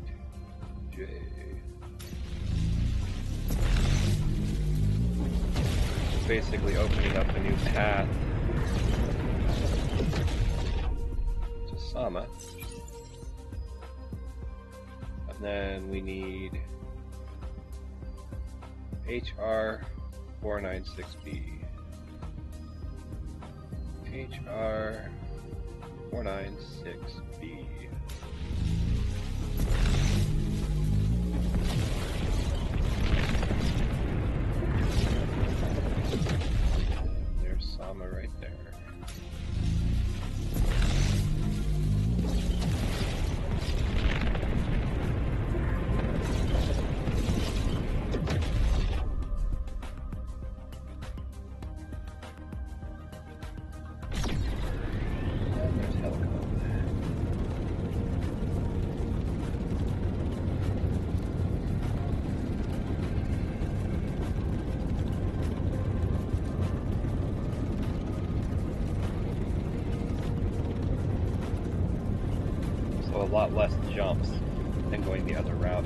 Basically opening up a new path to Sama. And then we need HR496B. HR496B. There's Sama right there. lot less jumps than going the other route.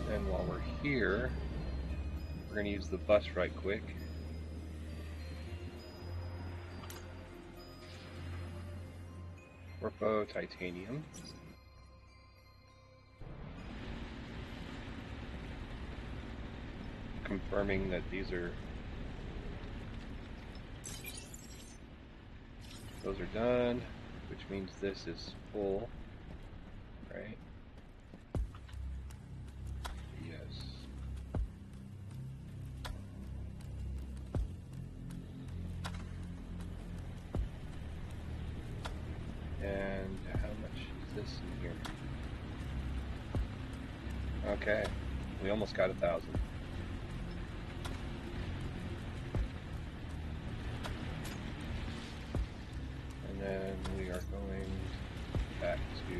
And while we're here, we're going to use the bus right quick. Orpho titanium. Confirming that those are done, which means this is full, right? Yes. And how much is this in here? Okay, we almost got 1,000. And then we are going back to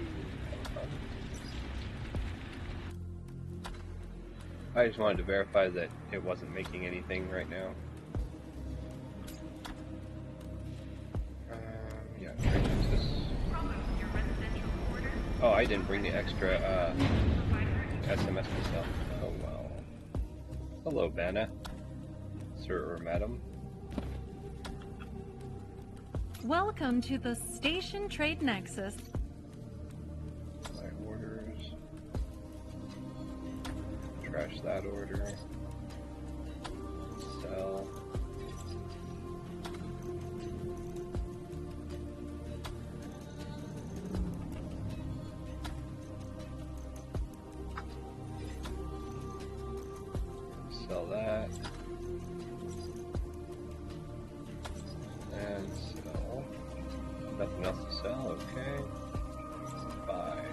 helicopter. I just wanted to verify that it wasn't making anything right now. Yeah, oh, I didn't bring the extra SMS myself. Oh well. Hello, Vanna. Sir or madam. Welcome to the Station Trade Nexus. My orders. Trash that order. Sell. Sell that. And sell. Nothing else to sell, okay. Buy.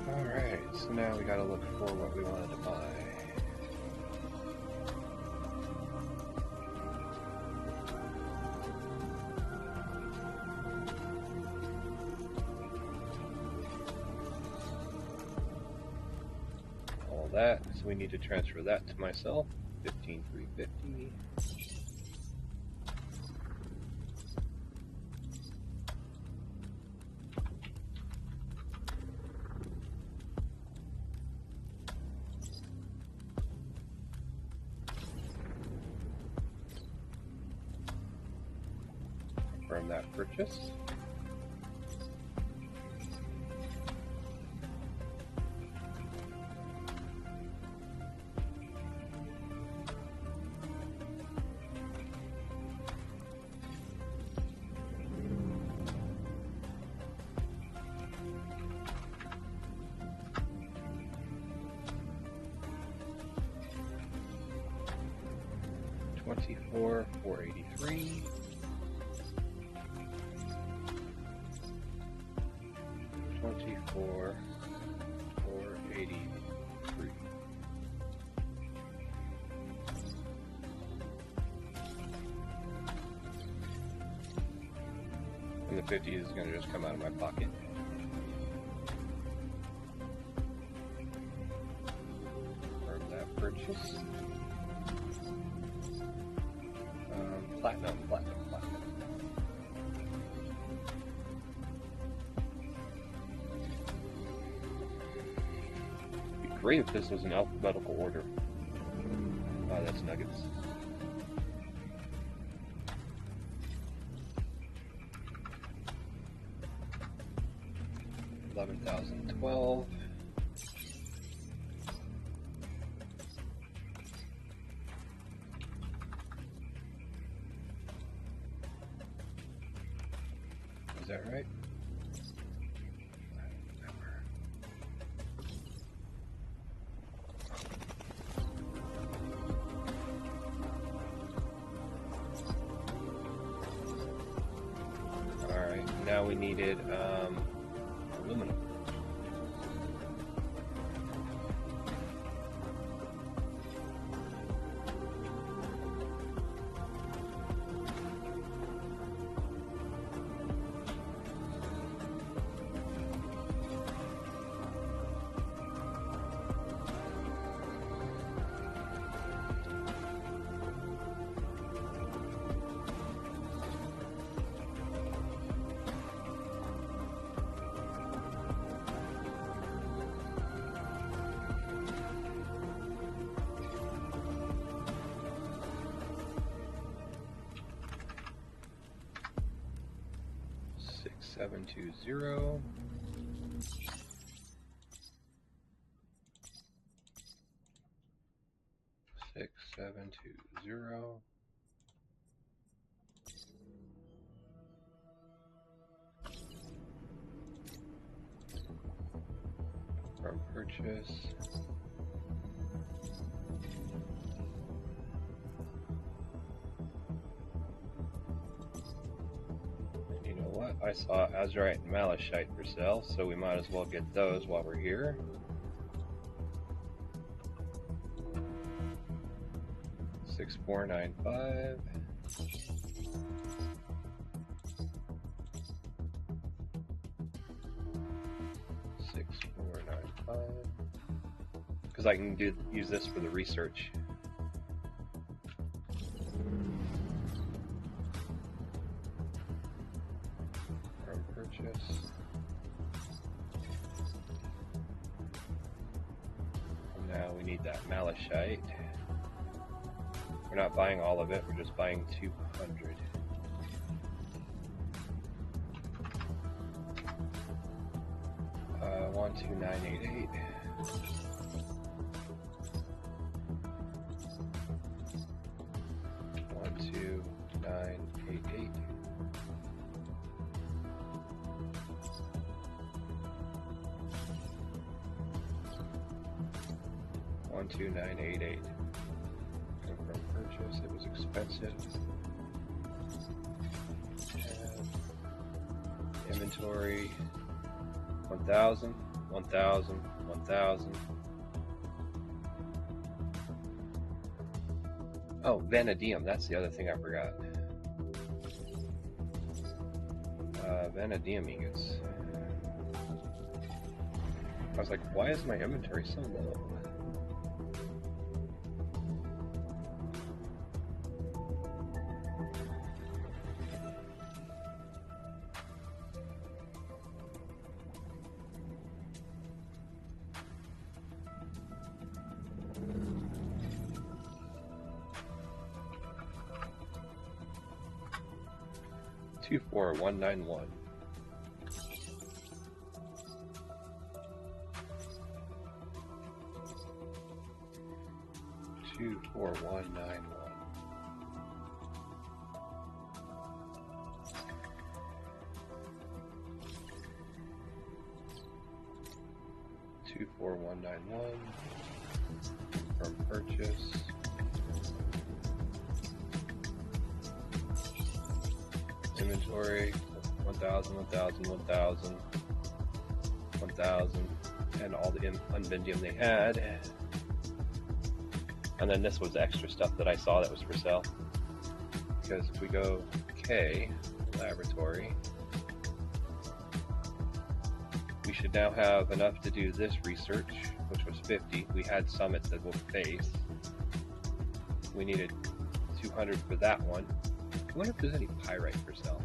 Alright, so now we gotta look for what we wanted to buy. All that, so we need to transfer that to myself. 15,350. Confirm that purchase. $24,483. $24,483. And the 50 is going to just come out of my pocket. Confirm that purchase. Platinum. It'd be great if this was in alphabetical order. Oh, that's nuggets. $11,012. we needed aluminum. Seven two zero. Six seven two zero. From purchase. I saw azurite and malachite for sale, so we might as well get those while we're here. $6495. Because I can use this for the research. Now we need that malachite. We're not buying all of it, we're just buying 200. Uh, 12988. $2988. Confirm purchase. It was expensive. And inventory 1,000, 1,000, 1,000. Oh, vanadium. That's the other thing I forgot. Vanadium ingots. I was like, why is my inventory so low? $24191. $24191 from purchase. Inventory 1,000, 1,000, 1,000, 1,000, and all the unvendium they had. And then this was extra stuff that I saw that was for sale. Because if we go K, laboratory, we should now have enough to do this research, which was 50. We had some at the base. We needed 200 for that one. I wonder if there's any pyrite for sale.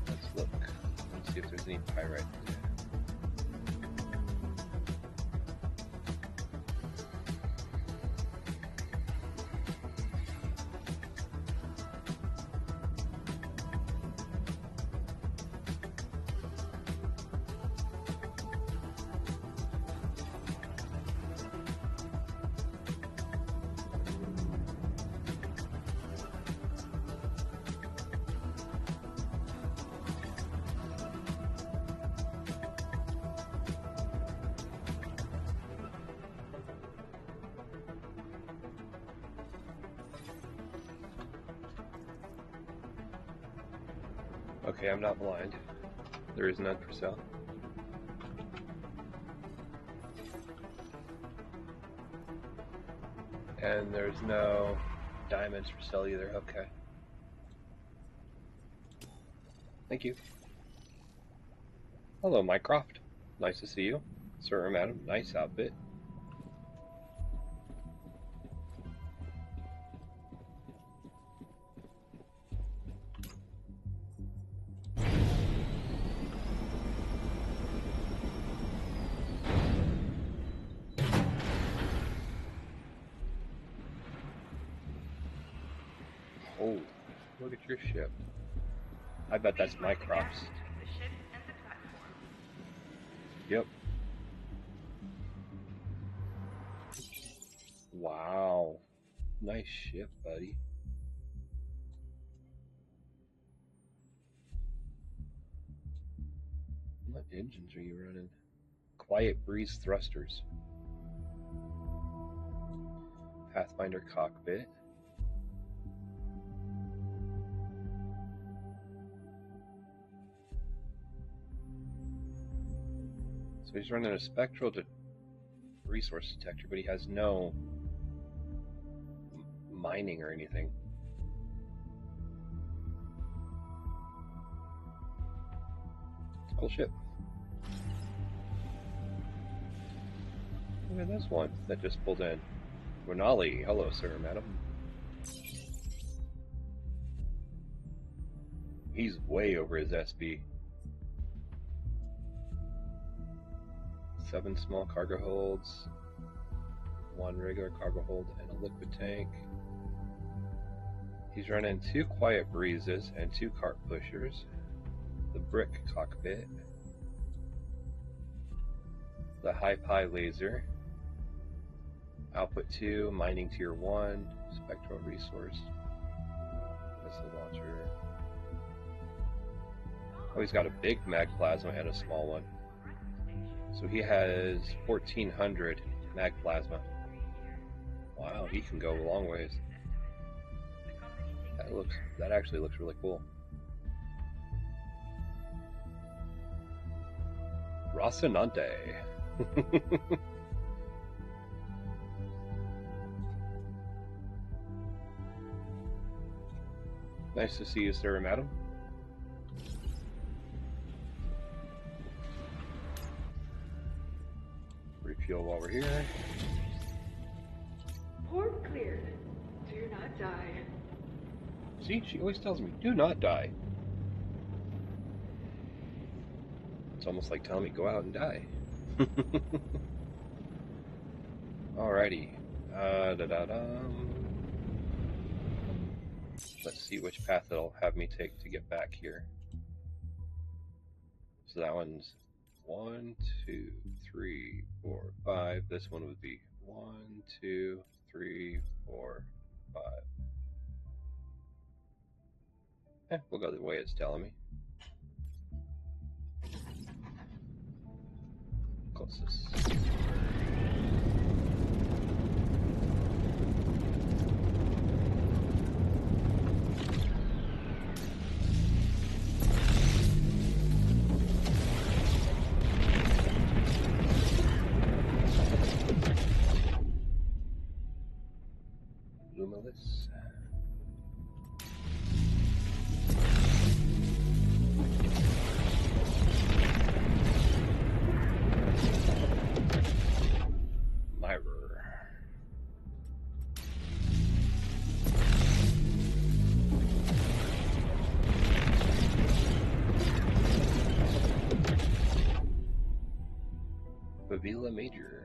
Let's look and see if there's any pyrite. Okay, I'm not blind. There is none for sale. And there's no diamonds for sale either. Okay. Thank you. Hello, Mycroft. Nice to see you. Sir or madam, nice outfit. Oh, look at your ship. I bet that's Mycroft's. Between the ship and the platform. Yep. Wow. Nice ship, buddy. What engines are you running? Quiet breeze thrusters. Pathfinder cockpit. So he's running a spectral resource detector, but he has no mining or anything. It's a cool ship. Look at this one that just pulled in. Renali, hello sir, madam. He's way over his SB. 7 small cargo holds, 1 regular cargo hold, and a liquid tank. He's running 2 quiet breezes and 2 cart pushers, the brick cockpit, the high pi laser, output 2, mining tier 1, spectral resource, missile launcher. Oh, he's got a big mag plasma and a small one. So he has 1400 mag plasma. Wow, he can go a long ways. That actually looks really cool. Rocinante. Nice to see you, sir and madam. Refuel while we're here. Port cleared. Do not die. See, she always tells me, do not die. It's almost like telling me, go out and die. Alrighty. Let's see which path it'll have me take to get back here. So that one's 1, 2, 3, 4, 5. This one would be 1, 2, 3, 4, 5. We'll go the way it's telling me. Closest. Luminous. Villa Major.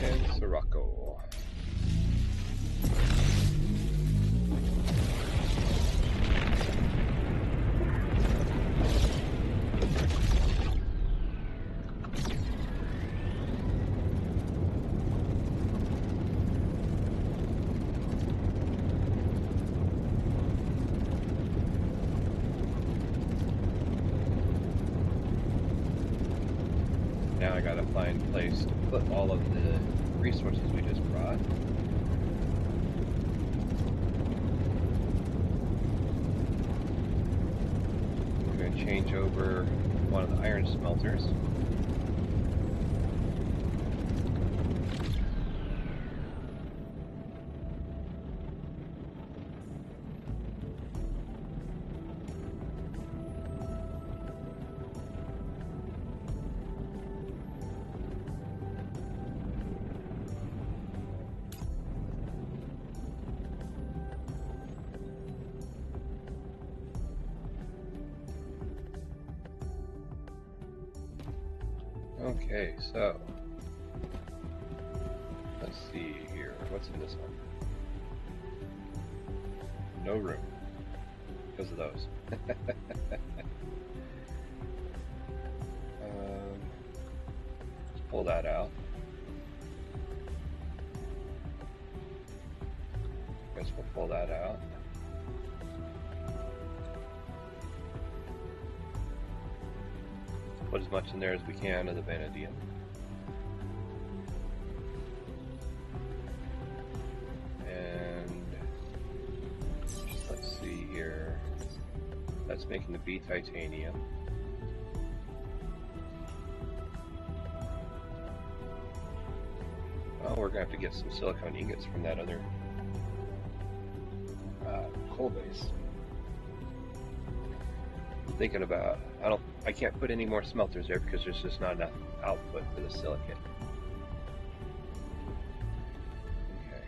And Sirocco. Now I gotta find a place to put all of the resources we just brought. We're going to change over one of the iron smelters. Okay, so let's see here. What's in this one? No room because of those. Let's pull that out. Guess we'll pull that out. Put as much in there as we can of the vanadium. And let's see here. That's making the B titanium. Oh, we're gonna have to get some silicon ingots from that other coal base. I'm thinking about, I can't put any more smelters there because there's just not enough output for the silicon. Okay.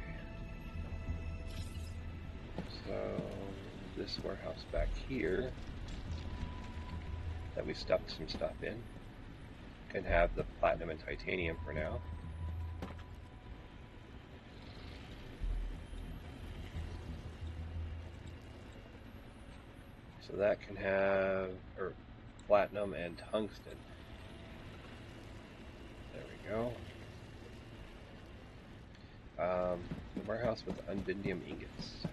So this warehouse back here that we stuffed some stuff in can have the platinum and titanium for now. So that can have platinum and tungsten. There we go. The warehouse with unbindium ingots.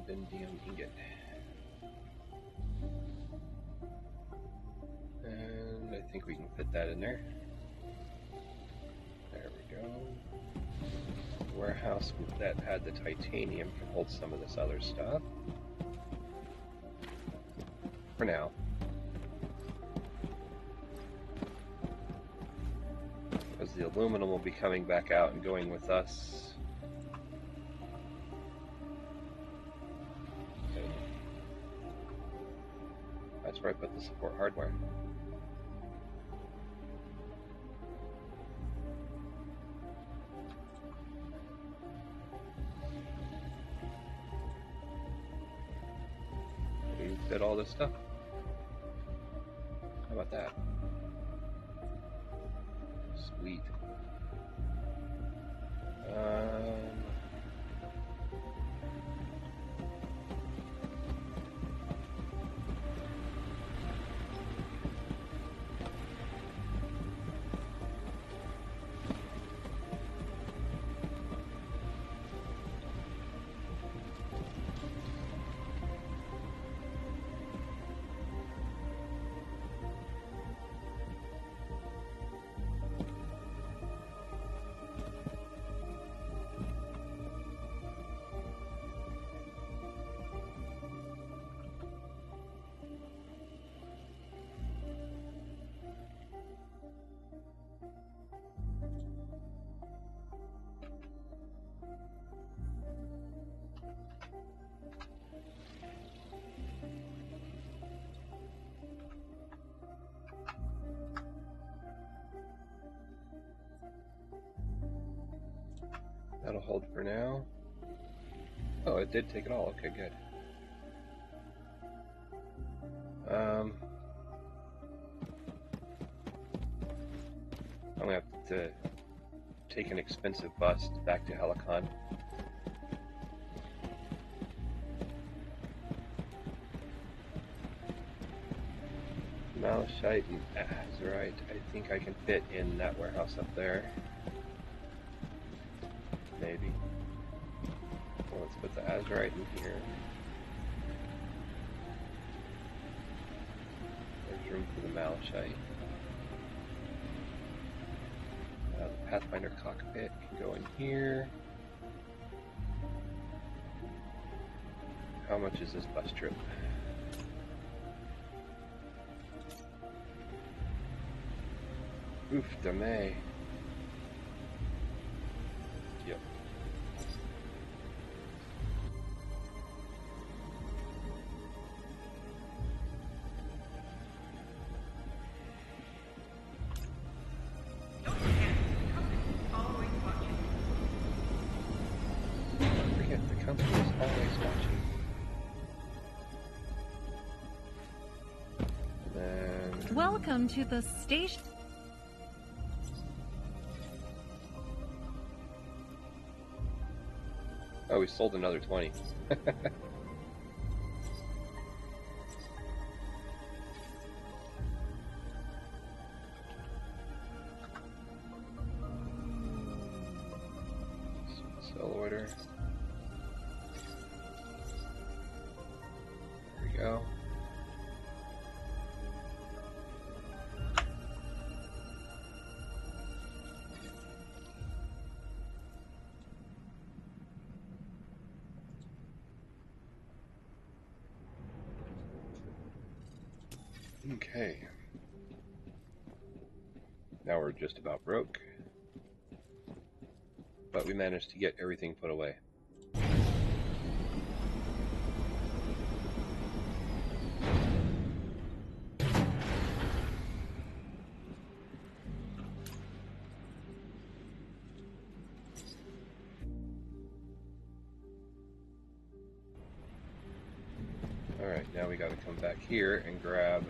Unbindium ingot. And I think we can fit that in there. There we go. The warehouse that had the titanium can hold some of this other stuff. For now. Because the aluminum will be coming back out and going with us. That's where I put the support hardware. We fit all this stuff. How about that? Sweet. That'll hold for now. Oh, it did take it all. Okay, good. I'm gonna have to take an expensive bus back to Helicon. Malachite and azurite. I think I can fit in that warehouse up there. Maybe. Well, let's put the azurite in here. There's room for the malachite. The Pathfinder cockpit can go in here. How much is this bus trip? Oof, damn. Yep. Don't forget, the company's always watching. Don't forget, the company is always watching. And then... Welcome to the station. Oh, we sold another 20. Sell order. There we go. Okay. Now we're just about broke. But we managed to get everything put away. Alright, now we gotta come back here and grab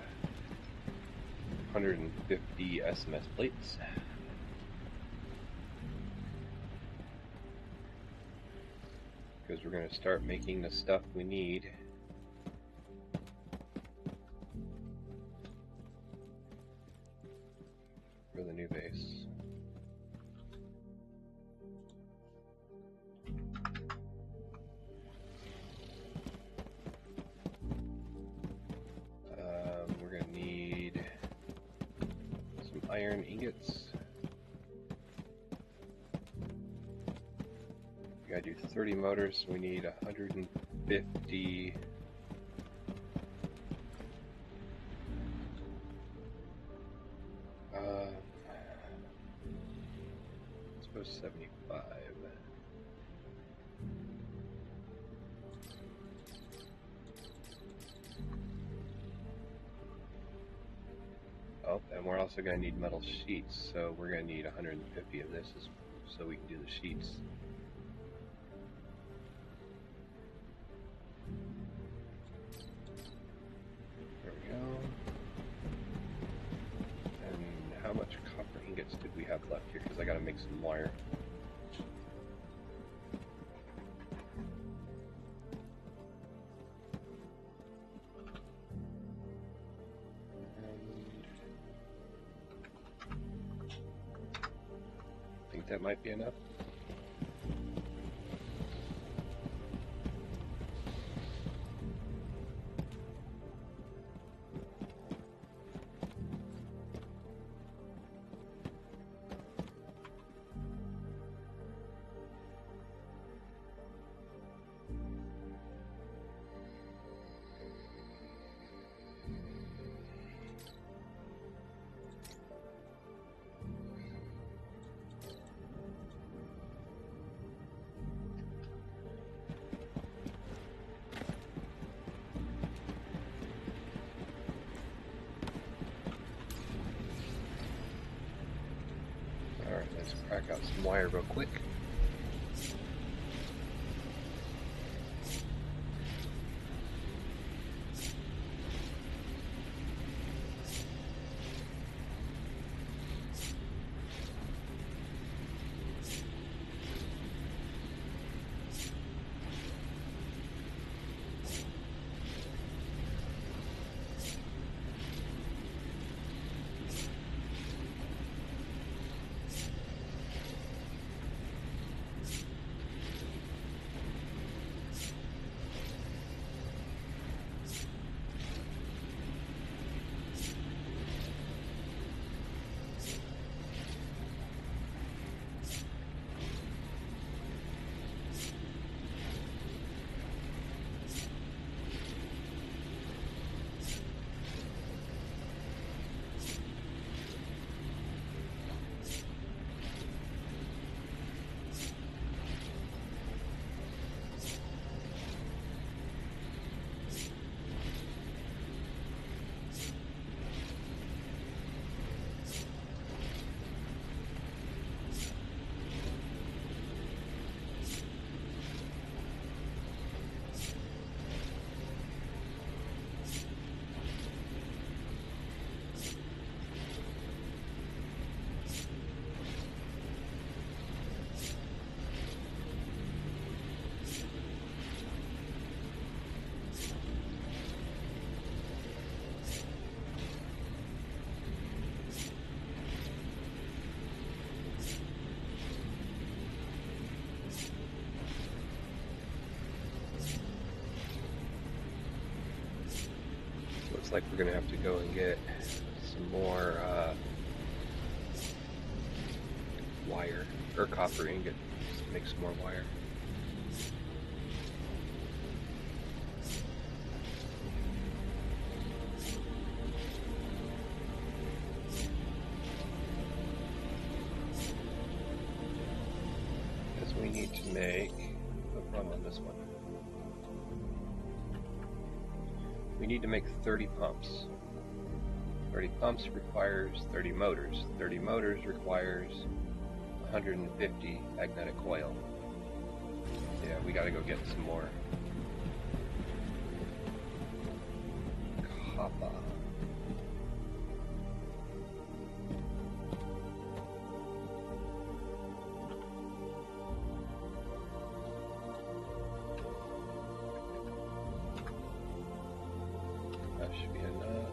150 SMS plates. Because we're going to start making the stuff we need. For the new base. We're going to need some iron ingots. We gotta do 30 motors, so we need 150. I suppose 75. Oh, and we're also going to need metal sheets, so we're going to need 150 of this so we can do the sheets. There we go. And how much copper ingots did we have left here? Because I got to make some wire. That might be enough. Alright, let's crack out some wire real quick. like we're gonna have to go and get some more wire, or copper ingot, to make some more wire. Because we need to make a run on this one. We need to make 30 pumps. 30 pumps requires 30 motors. 30 motors requires 150 magnetic coil. Yeah, we gotta go get some more copper. That should be enough.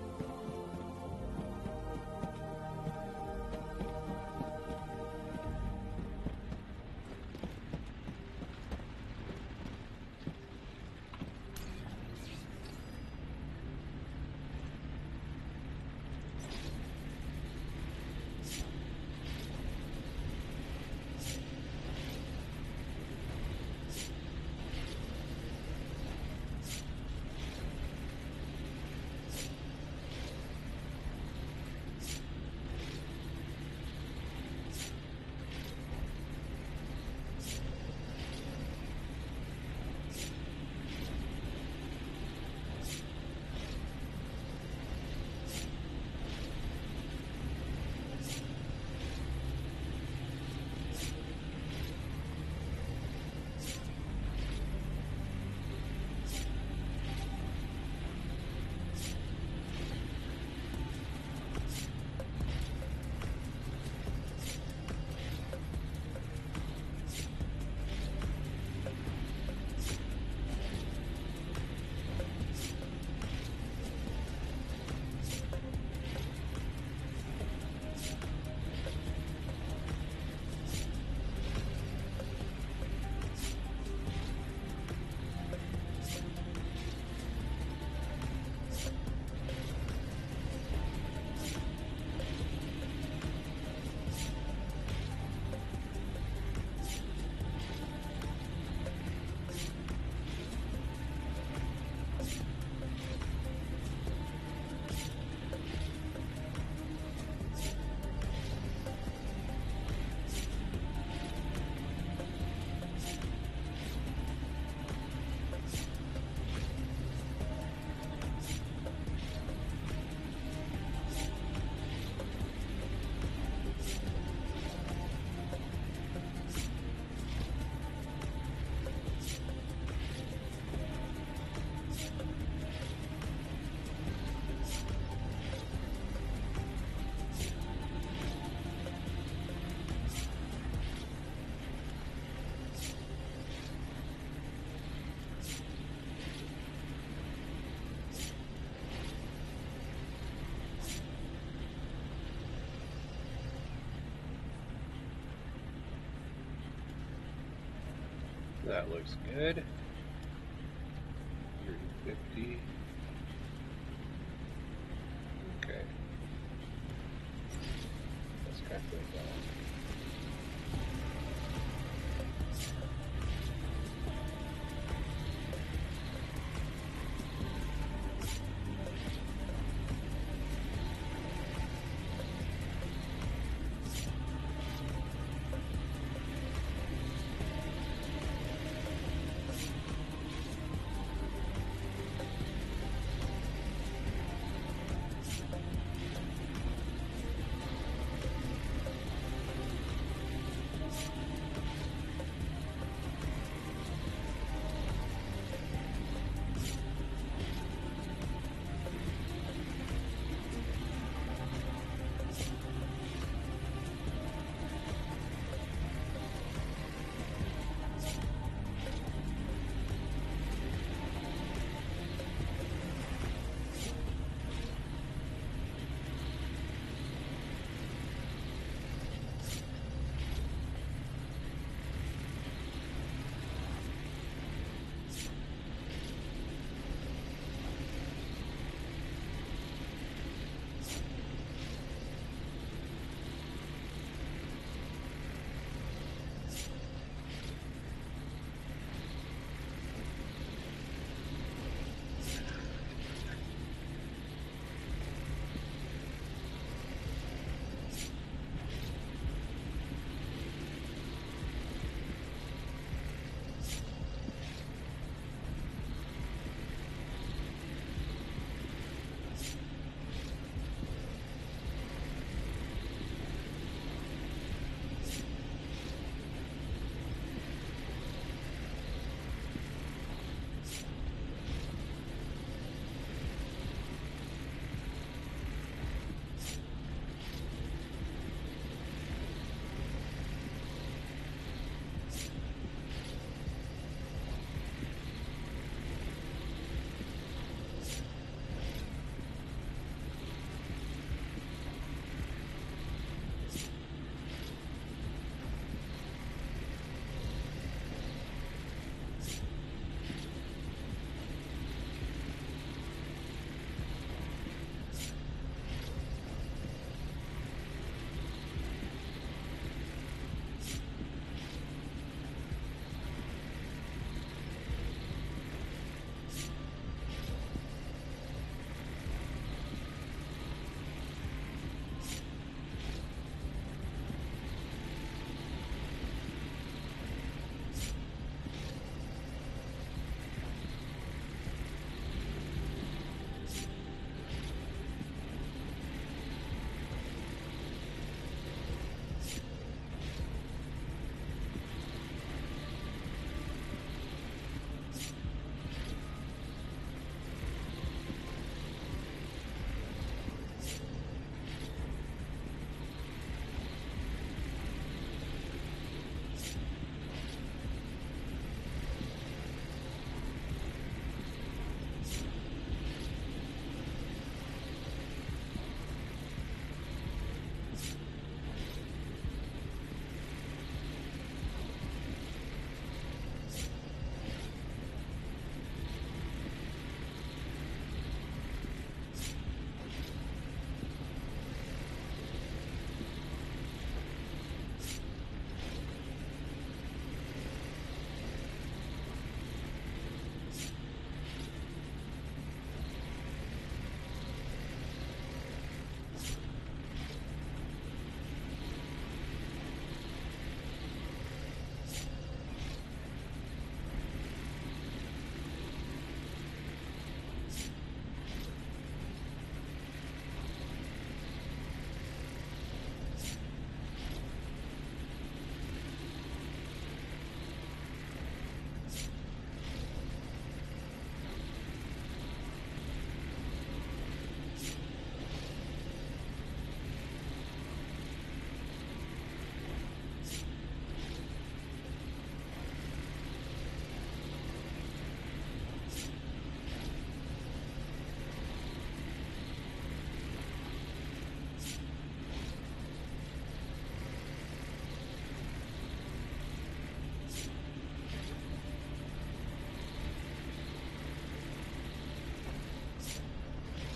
That looks good. 150. Okay. Let's calculate that.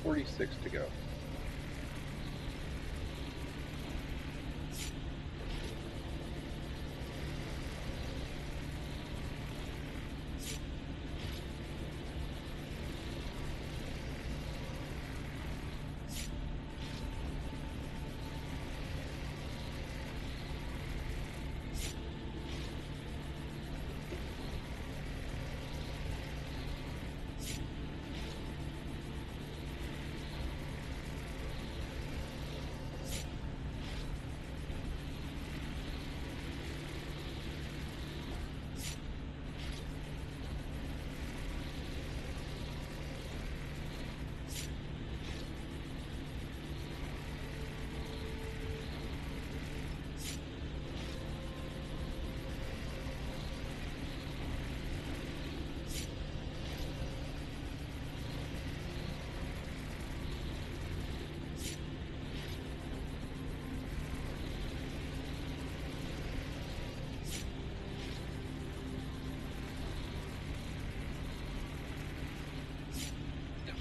46 to go.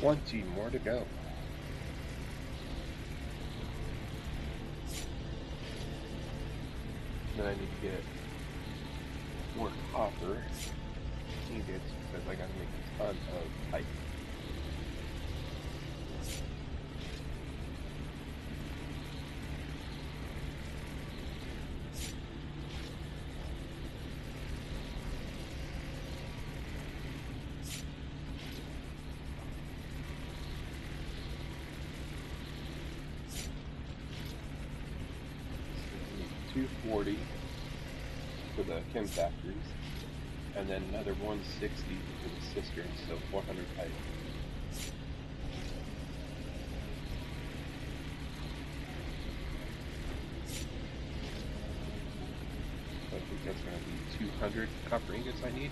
Twenty more to go. Then I need to get more copper ingots because I gotta make a ton of pipe. So I need 240 for the chem factories, and then another 160 for the cisterns, so 400 pipe. So I think that's going to be 200 copper ingots I need.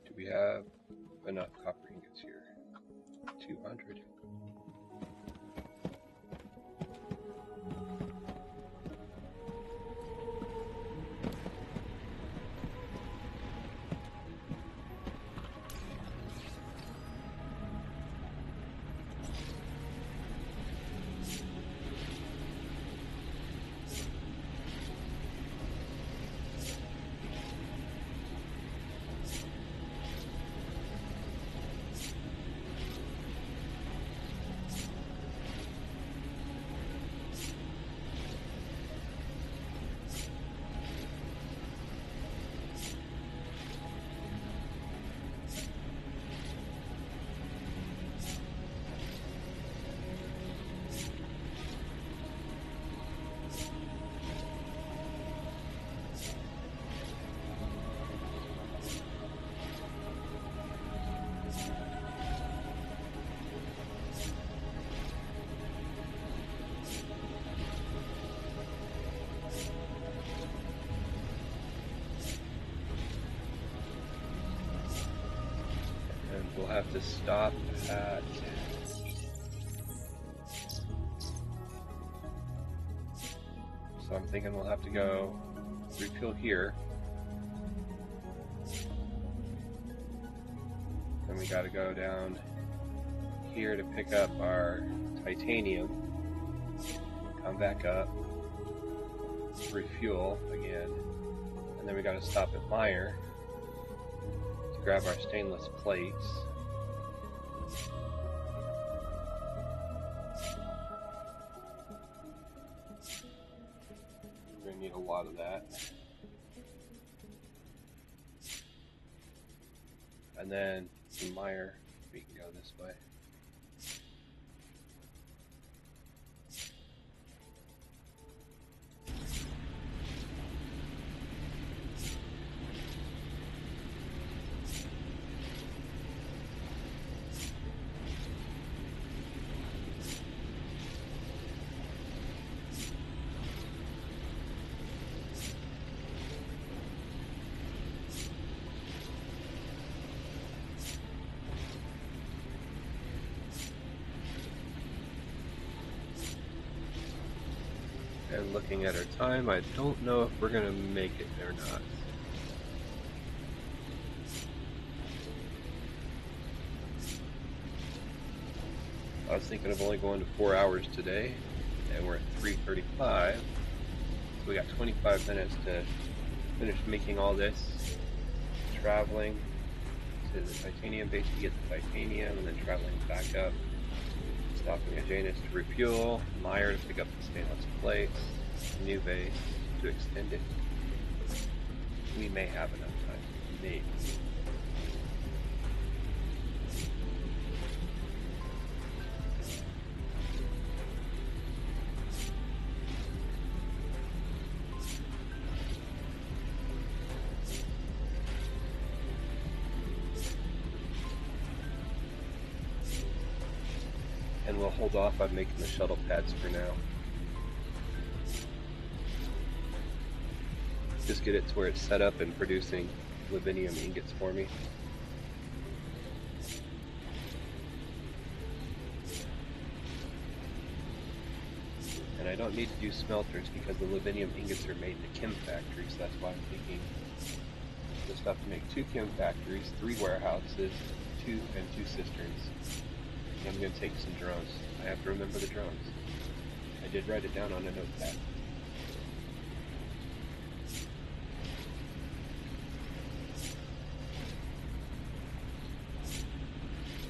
Do we have enough copper ingots here? 200. We'll have to stop at so I'm thinking we'll have to go refuel here. Then we gotta go down here to pick up our titanium. Come back up. Refuel again. And then we gotta stop at Meyer to grab our stainless plates. We're gonna need a lot of that. And then from Meyer, we can go this way. And looking at our time, I don't know if we're going to make it or not. I was thinking of only going to 4 hours today, and we're at 3:35, so we got 25 minutes to finish making all this, traveling to the titanium base to get the titanium, and then traveling back up, stopping at Janus to refuel, Meyer to pick up the stainless plates, new base to extend it. We may have enough time, maybe. And we'll hold off on making the shuttle pads for now. Just get it to where it's set up and producing rubidium ingots for me. And I don't need to do smelters because the rubidium ingots are made in the chem factory, so that's why I'm thinking just have to make 2 chem factories, 3 warehouses, 2 cisterns. I'm going to take some drones. I have to remember the drones. I did write it down on a notepad.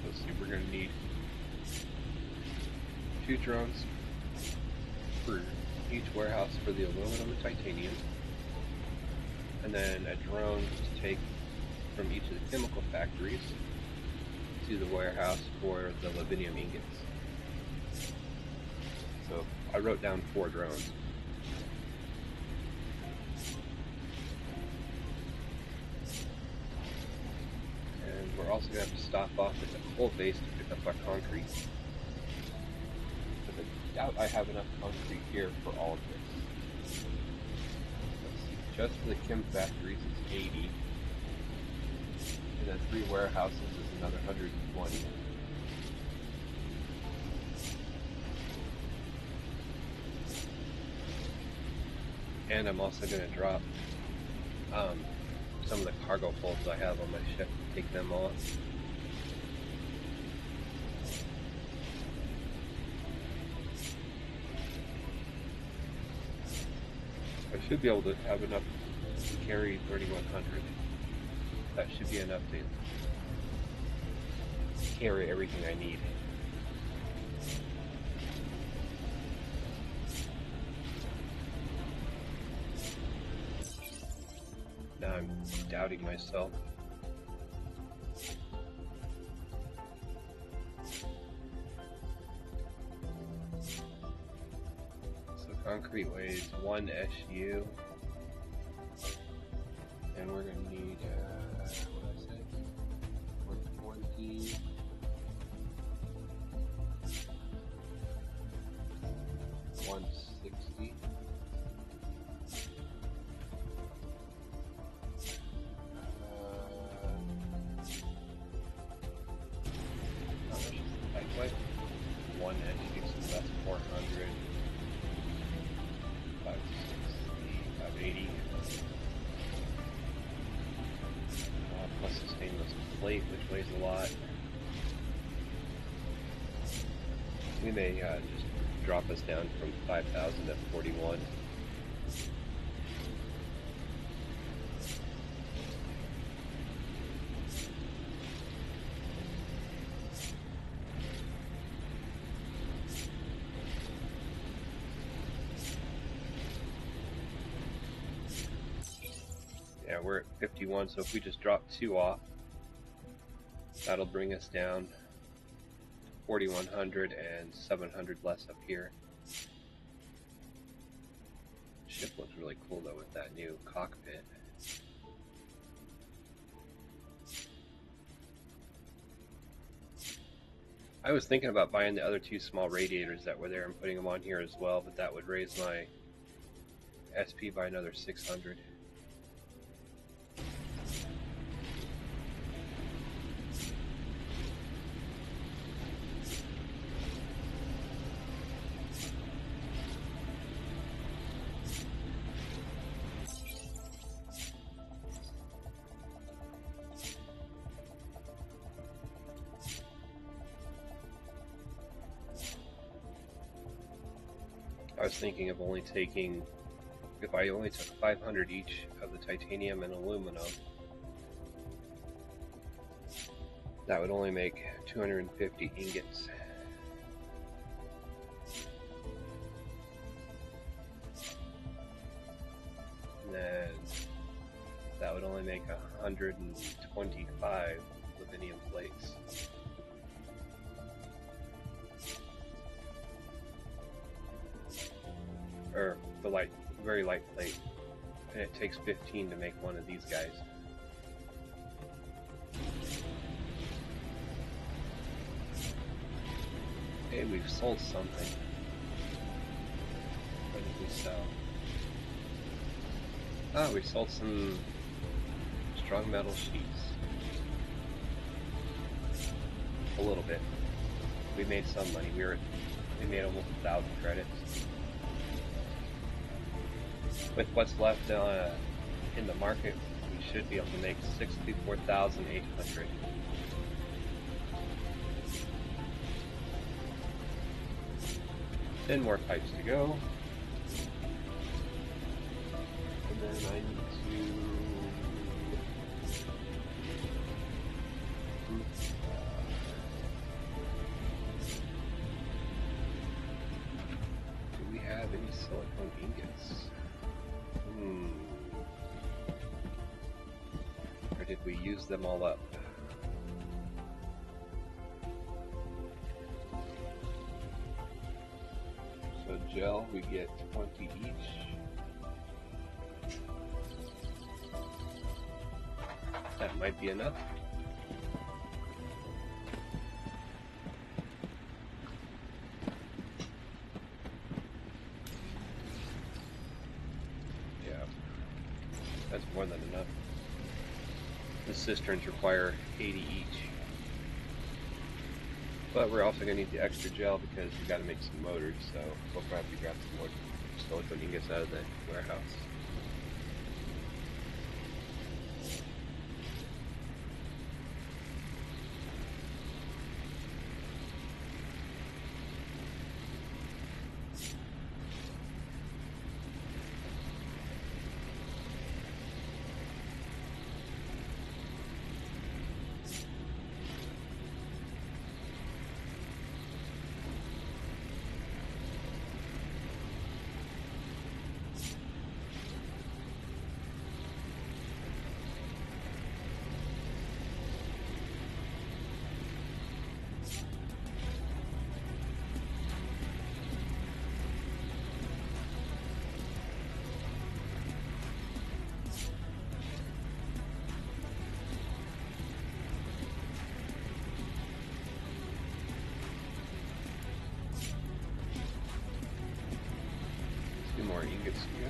Let's see, we're going to need 2 drones for each warehouse for the aluminum and titanium, and then a drone to take from each of the chemical factories to the warehouse for the rubidium ingots. So I wrote down 4 drones. And we're also going to have to stop off at the coal base to pick up our concrete. But I doubt I have enough concrete here for all of this. Let's see, just for the chem factories it's 80. And then 3 warehouses is another 120. And I'm also going to drop some of the cargo holds I have on my ship, take them off. I should be able to have enough to carry 3100. That should be enough to carry everything I need. Now I'm doubting myself. So concrete weighs 1 SU. And we're going to need, what did I say? 120. 160. How much is the pipe weight? 1 SU, so that's 400. 560, 580. Plus the stainless plate, which weighs a lot. We may just drop us down from 5,000 to 41. Yeah, we're at 51, so if we just drop 2 off, that'll bring us down 4,100 and 700 less up here. Ship looks really cool though with that new cockpit. I was thinking about buying the other 2 small radiators that were there and putting them on here as well, but that would raise my SP by another 600. I was thinking of only taking, if I only took 500 each of the titanium and aluminum, that would only make 250 ingots. And then that would only make 125 rubidium plates. Or the very light plate. And it takes 15 to make one of these guys. Hey, we've sold something. What did we sell? Ah, we sold some strong metal sheets. A little bit. We made some money. We made almost 1,000 credits. With what's left in the market, we should be able to make 64,800. 10 more pipes to go. And then I need to... do we have any silicone ingots? Or did we use them all up? So gel, we get 20 each. That might be enough. Yeah, that's more than enough. The cisterns require 80 each. But we're also going to need the extra gel because we got to make some motors, so we'll probably grab some more silicone ingots out of the warehouse. More ingots to go.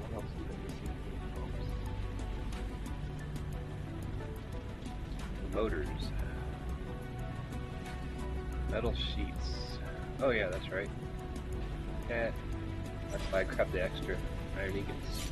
What else is there? Motors. Metal sheets. Oh yeah, that's right. Yeah. That's why I grabbed the extra iron ingots.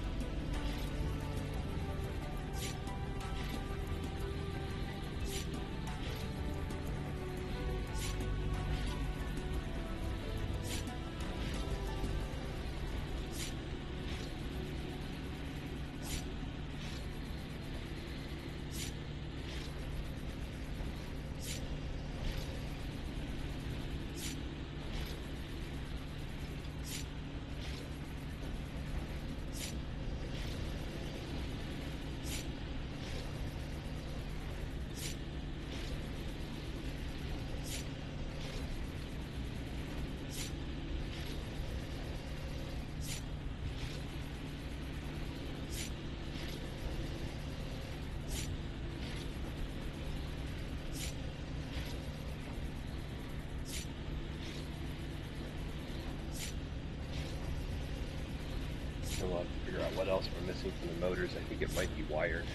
We'll have to figure out what else we're missing from the motors. I think it might be wired.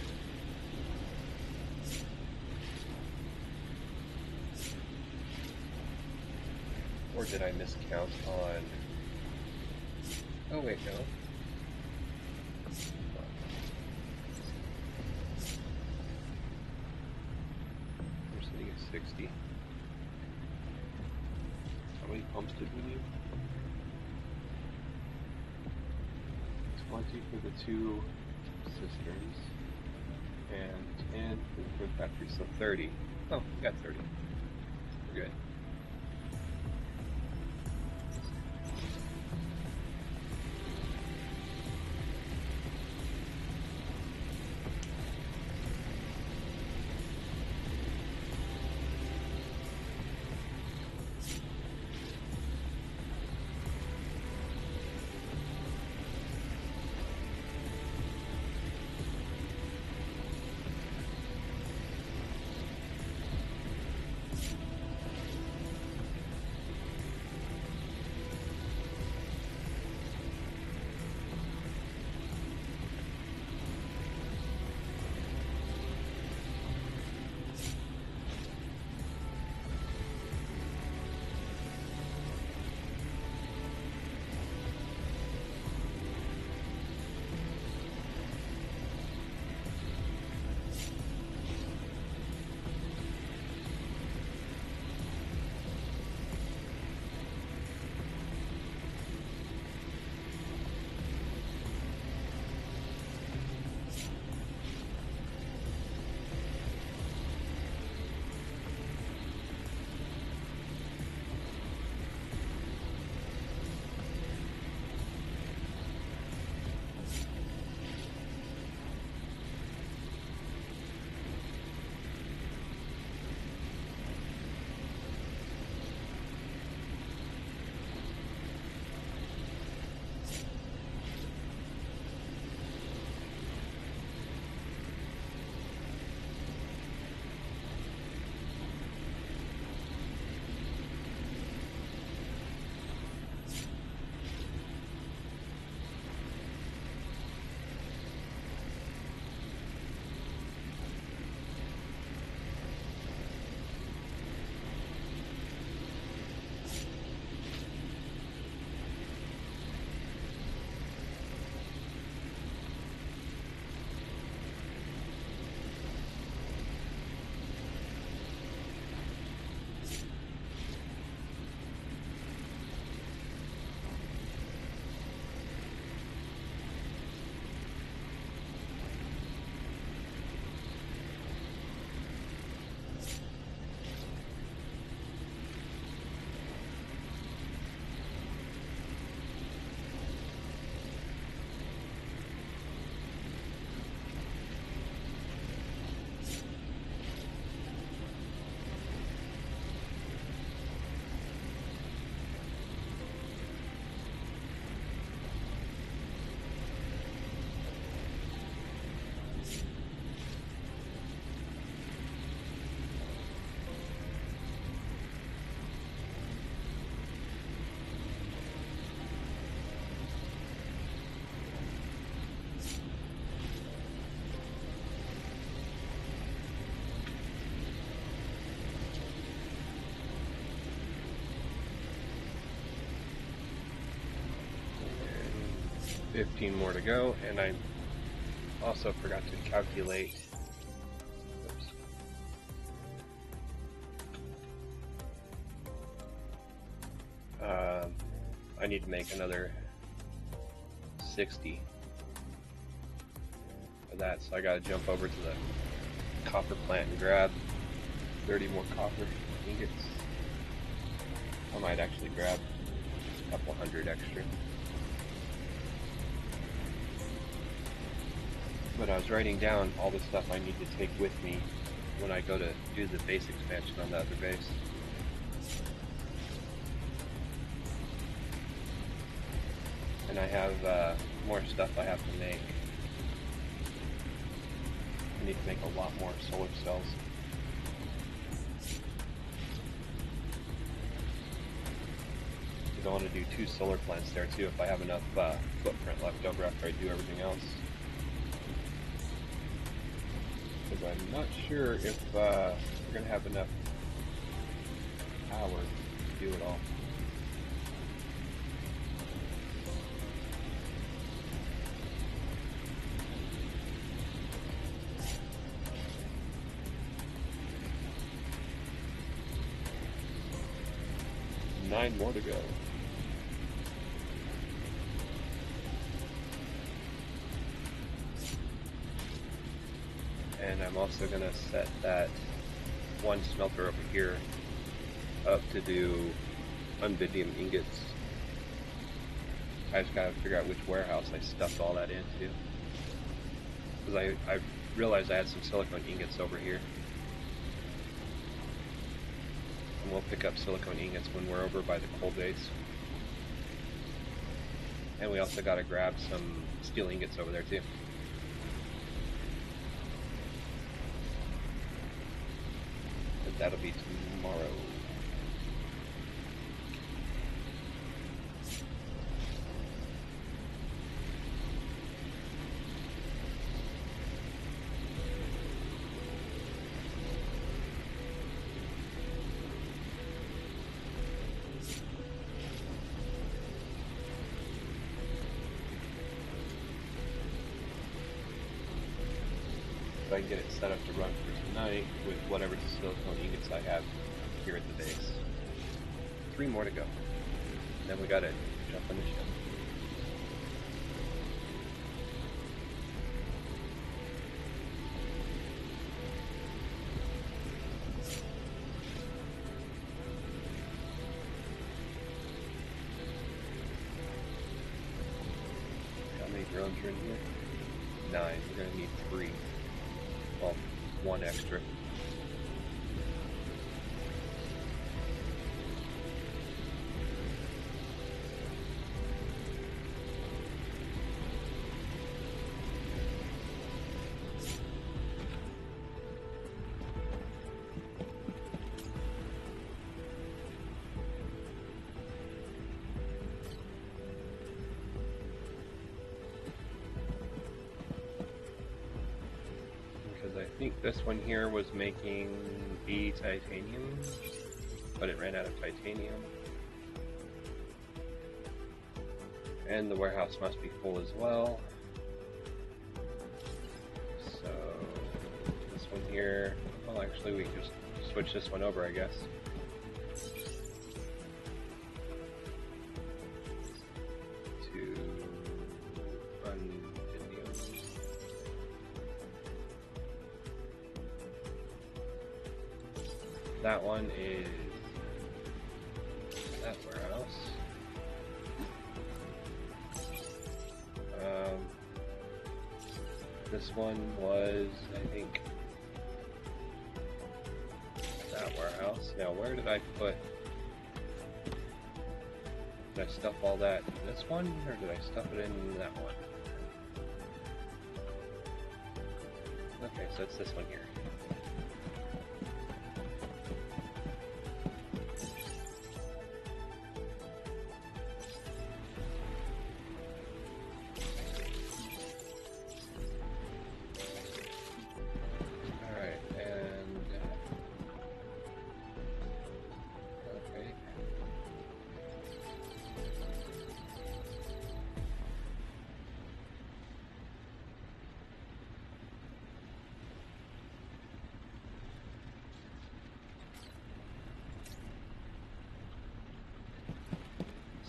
Or did I miscount on Oh wait, no. We're sitting at 60. How many pumps did we need? 20 for the 2 cisterns, and 10 for the factory, so 30. Oh, we got 30. We're good. And 15 more to go, and I also forgot to calculate. Oops. I need to make another 60 for that, so I gotta jump over to the copper plant and grab 30 more copper ingots. I might actually grab a couple hundred extra. But I was writing down all the stuff I need to take with me when I go to do the base expansion on the other base. And I have more stuff I have to make. I need to make a lot more solar cells. Because I want to do 2 solar plants there too if I have enough footprint left over after I do everything else. Because I'm not sure if we're going to have enough power to do it all. 9 more to go. And I'm also going to set that one smelter over here up to do unvidium ingots. I just got to figure out which warehouse I stuffed all that into. Because I realized I had some silicone ingots over here. And we'll pick up silicone ingots when we're over by the coal base. And we also got to grab some steel ingots over there too. But that'll be tomorrow. I can get it set up to run for tonight with whatever silicone ingots I have here at the base. 3 more to go. Then we gotta jump on the ship. How many drones are in here? 9. We're gonna need 3. Well, 1 extra. I think this one here was making B titanium, but it ran out of titanium. And the warehouse must be full as well. So this one here, well actually we can just switch this one over I guess. That one is that warehouse. This one was, I think, that warehouse. Now, where did I put? Did I stuff all that in this one, or did I stuff it in that one? Okay, so it's this one here.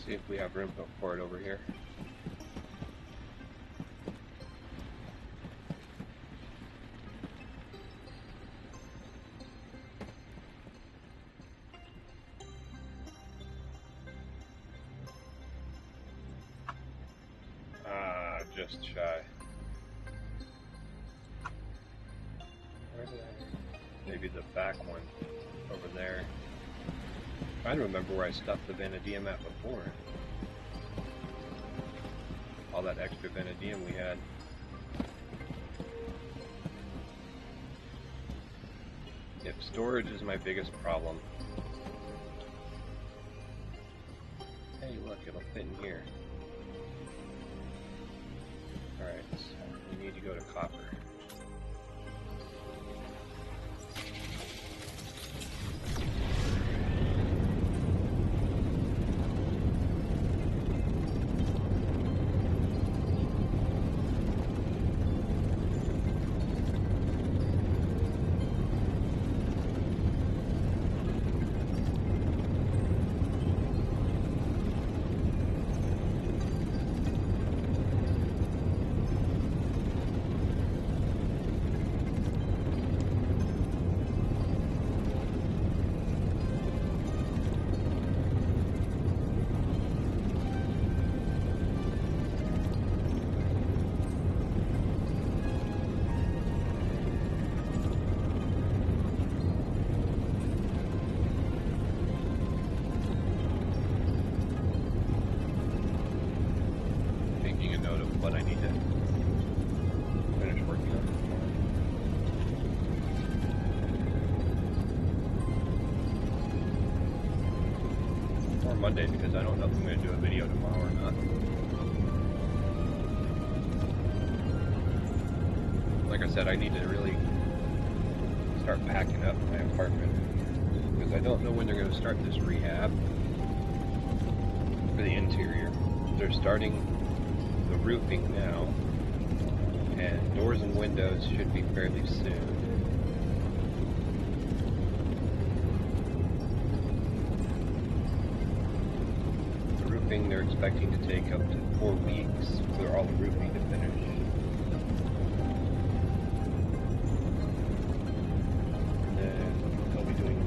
See if we have room for it over here. Just shy. Where did I? Maybe the back one over there. I'm trying to remember where I stuffed the vanadium at before. All that extra vanadium we had. Yep, storage is my biggest problem. Hey, look, it'll fit in here. Alright, so we need to go to copper. Monday because I don't know if I'm going to do a video tomorrow or not. Like I said, I need to really start packing up my apartment because I don't know when they're going to start this rehab for the interior. They're starting the roofing now, and doors and windows should be fairly soon. The roofing they're expecting to take up to 4 weeks for all the roofing to finish.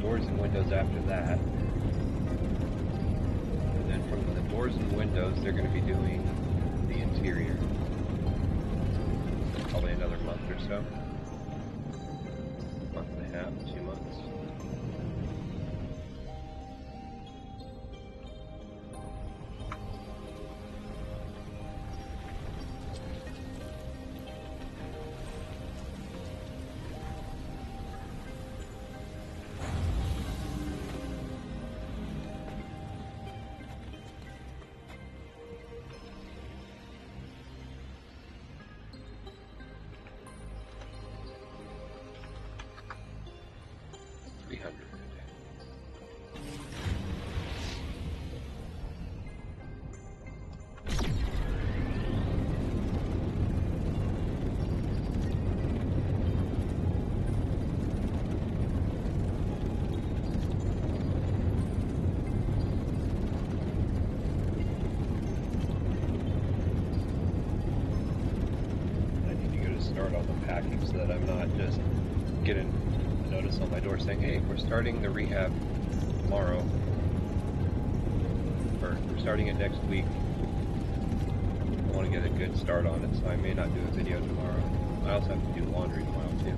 Doors and windows after that. And then from the doors and windows, they're going to be doing the interior. Probably another month or so. Month and a half, 2 months. So that I'm not just getting a notice on my door saying, hey, we're starting the rehab tomorrow, or we're starting it next week. I want to get a good start on it, so I may not do a video tomorrow. I also have to do laundry tomorrow too.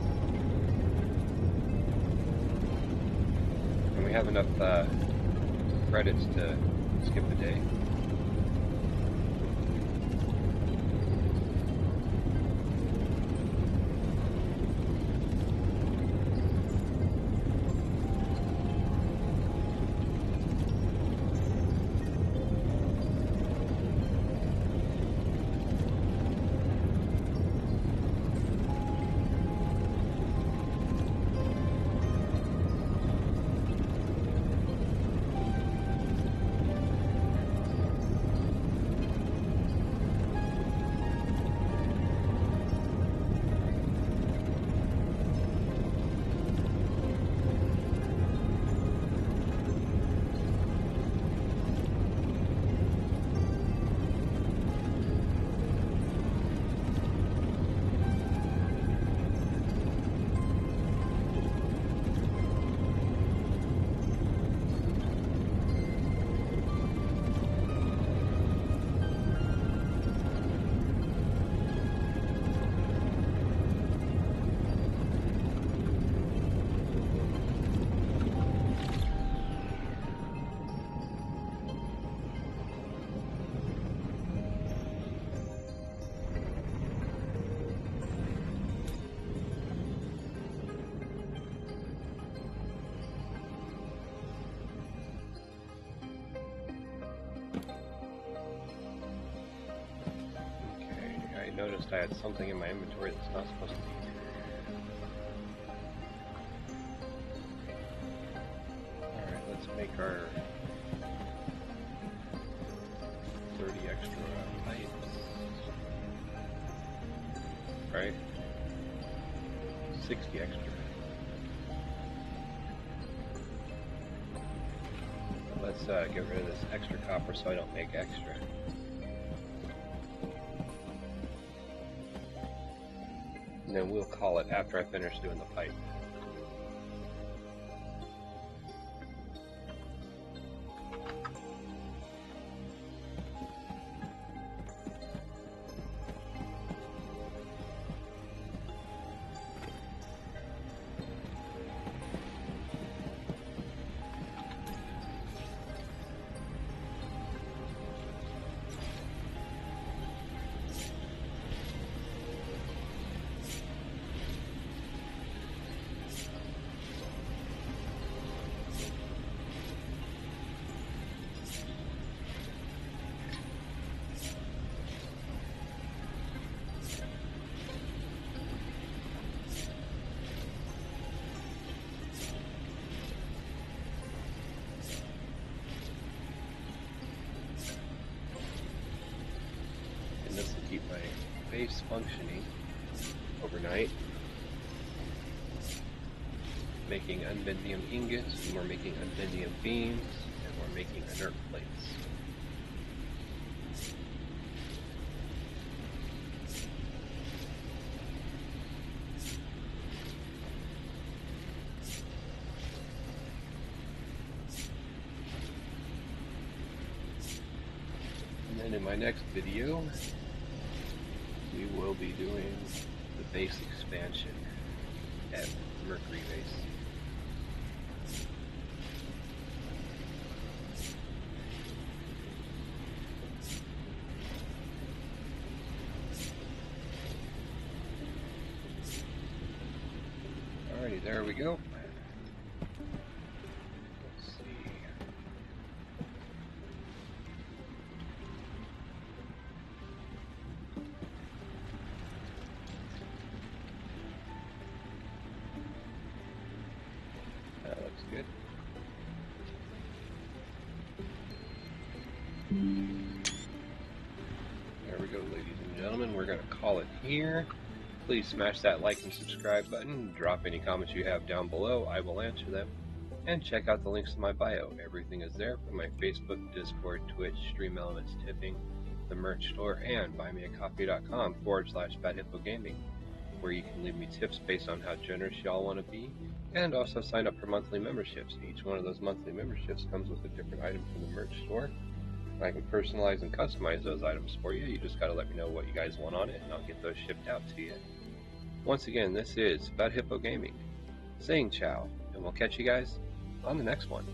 And we have enough credits to skip a day. Noticed I had something in my inventory that's not supposed to be here. Alright, let's make our 30 extra pipes. Right? 60 extra. Let's get rid of this extra copper so I don't make extra. And then we'll call it after I finish doing the pipe. base functioning overnight, making unbendium ingots, and we're making unbendium beams, and we're making inert plates. And then in my next video, we will be doing the base expansion at Mercury base. Alrighty, there we go. Let's see. That looks good. There we go, ladies and gentlemen. We're going to call it here. Please smash that like and subscribe button. Drop any comments you have down below. I will answer them. And check out the links to my bio. Everything is there from my Facebook, Discord, Twitch, Stream Elements, Tipping, the merch store, and buymeacoffee.com/FatHippoGaming, where you can leave me tips based on how generous y'all want to be, and also sign up for monthly memberships. Each one of those monthly memberships comes with a different item from the merch store. I can personalize and customize those items for you. You just got to let me know what you guys want on it, and I'll get those shipped out to you. Once again, this is Fat Hippo Gaming, saying ciao, and we'll catch you guys on the next one.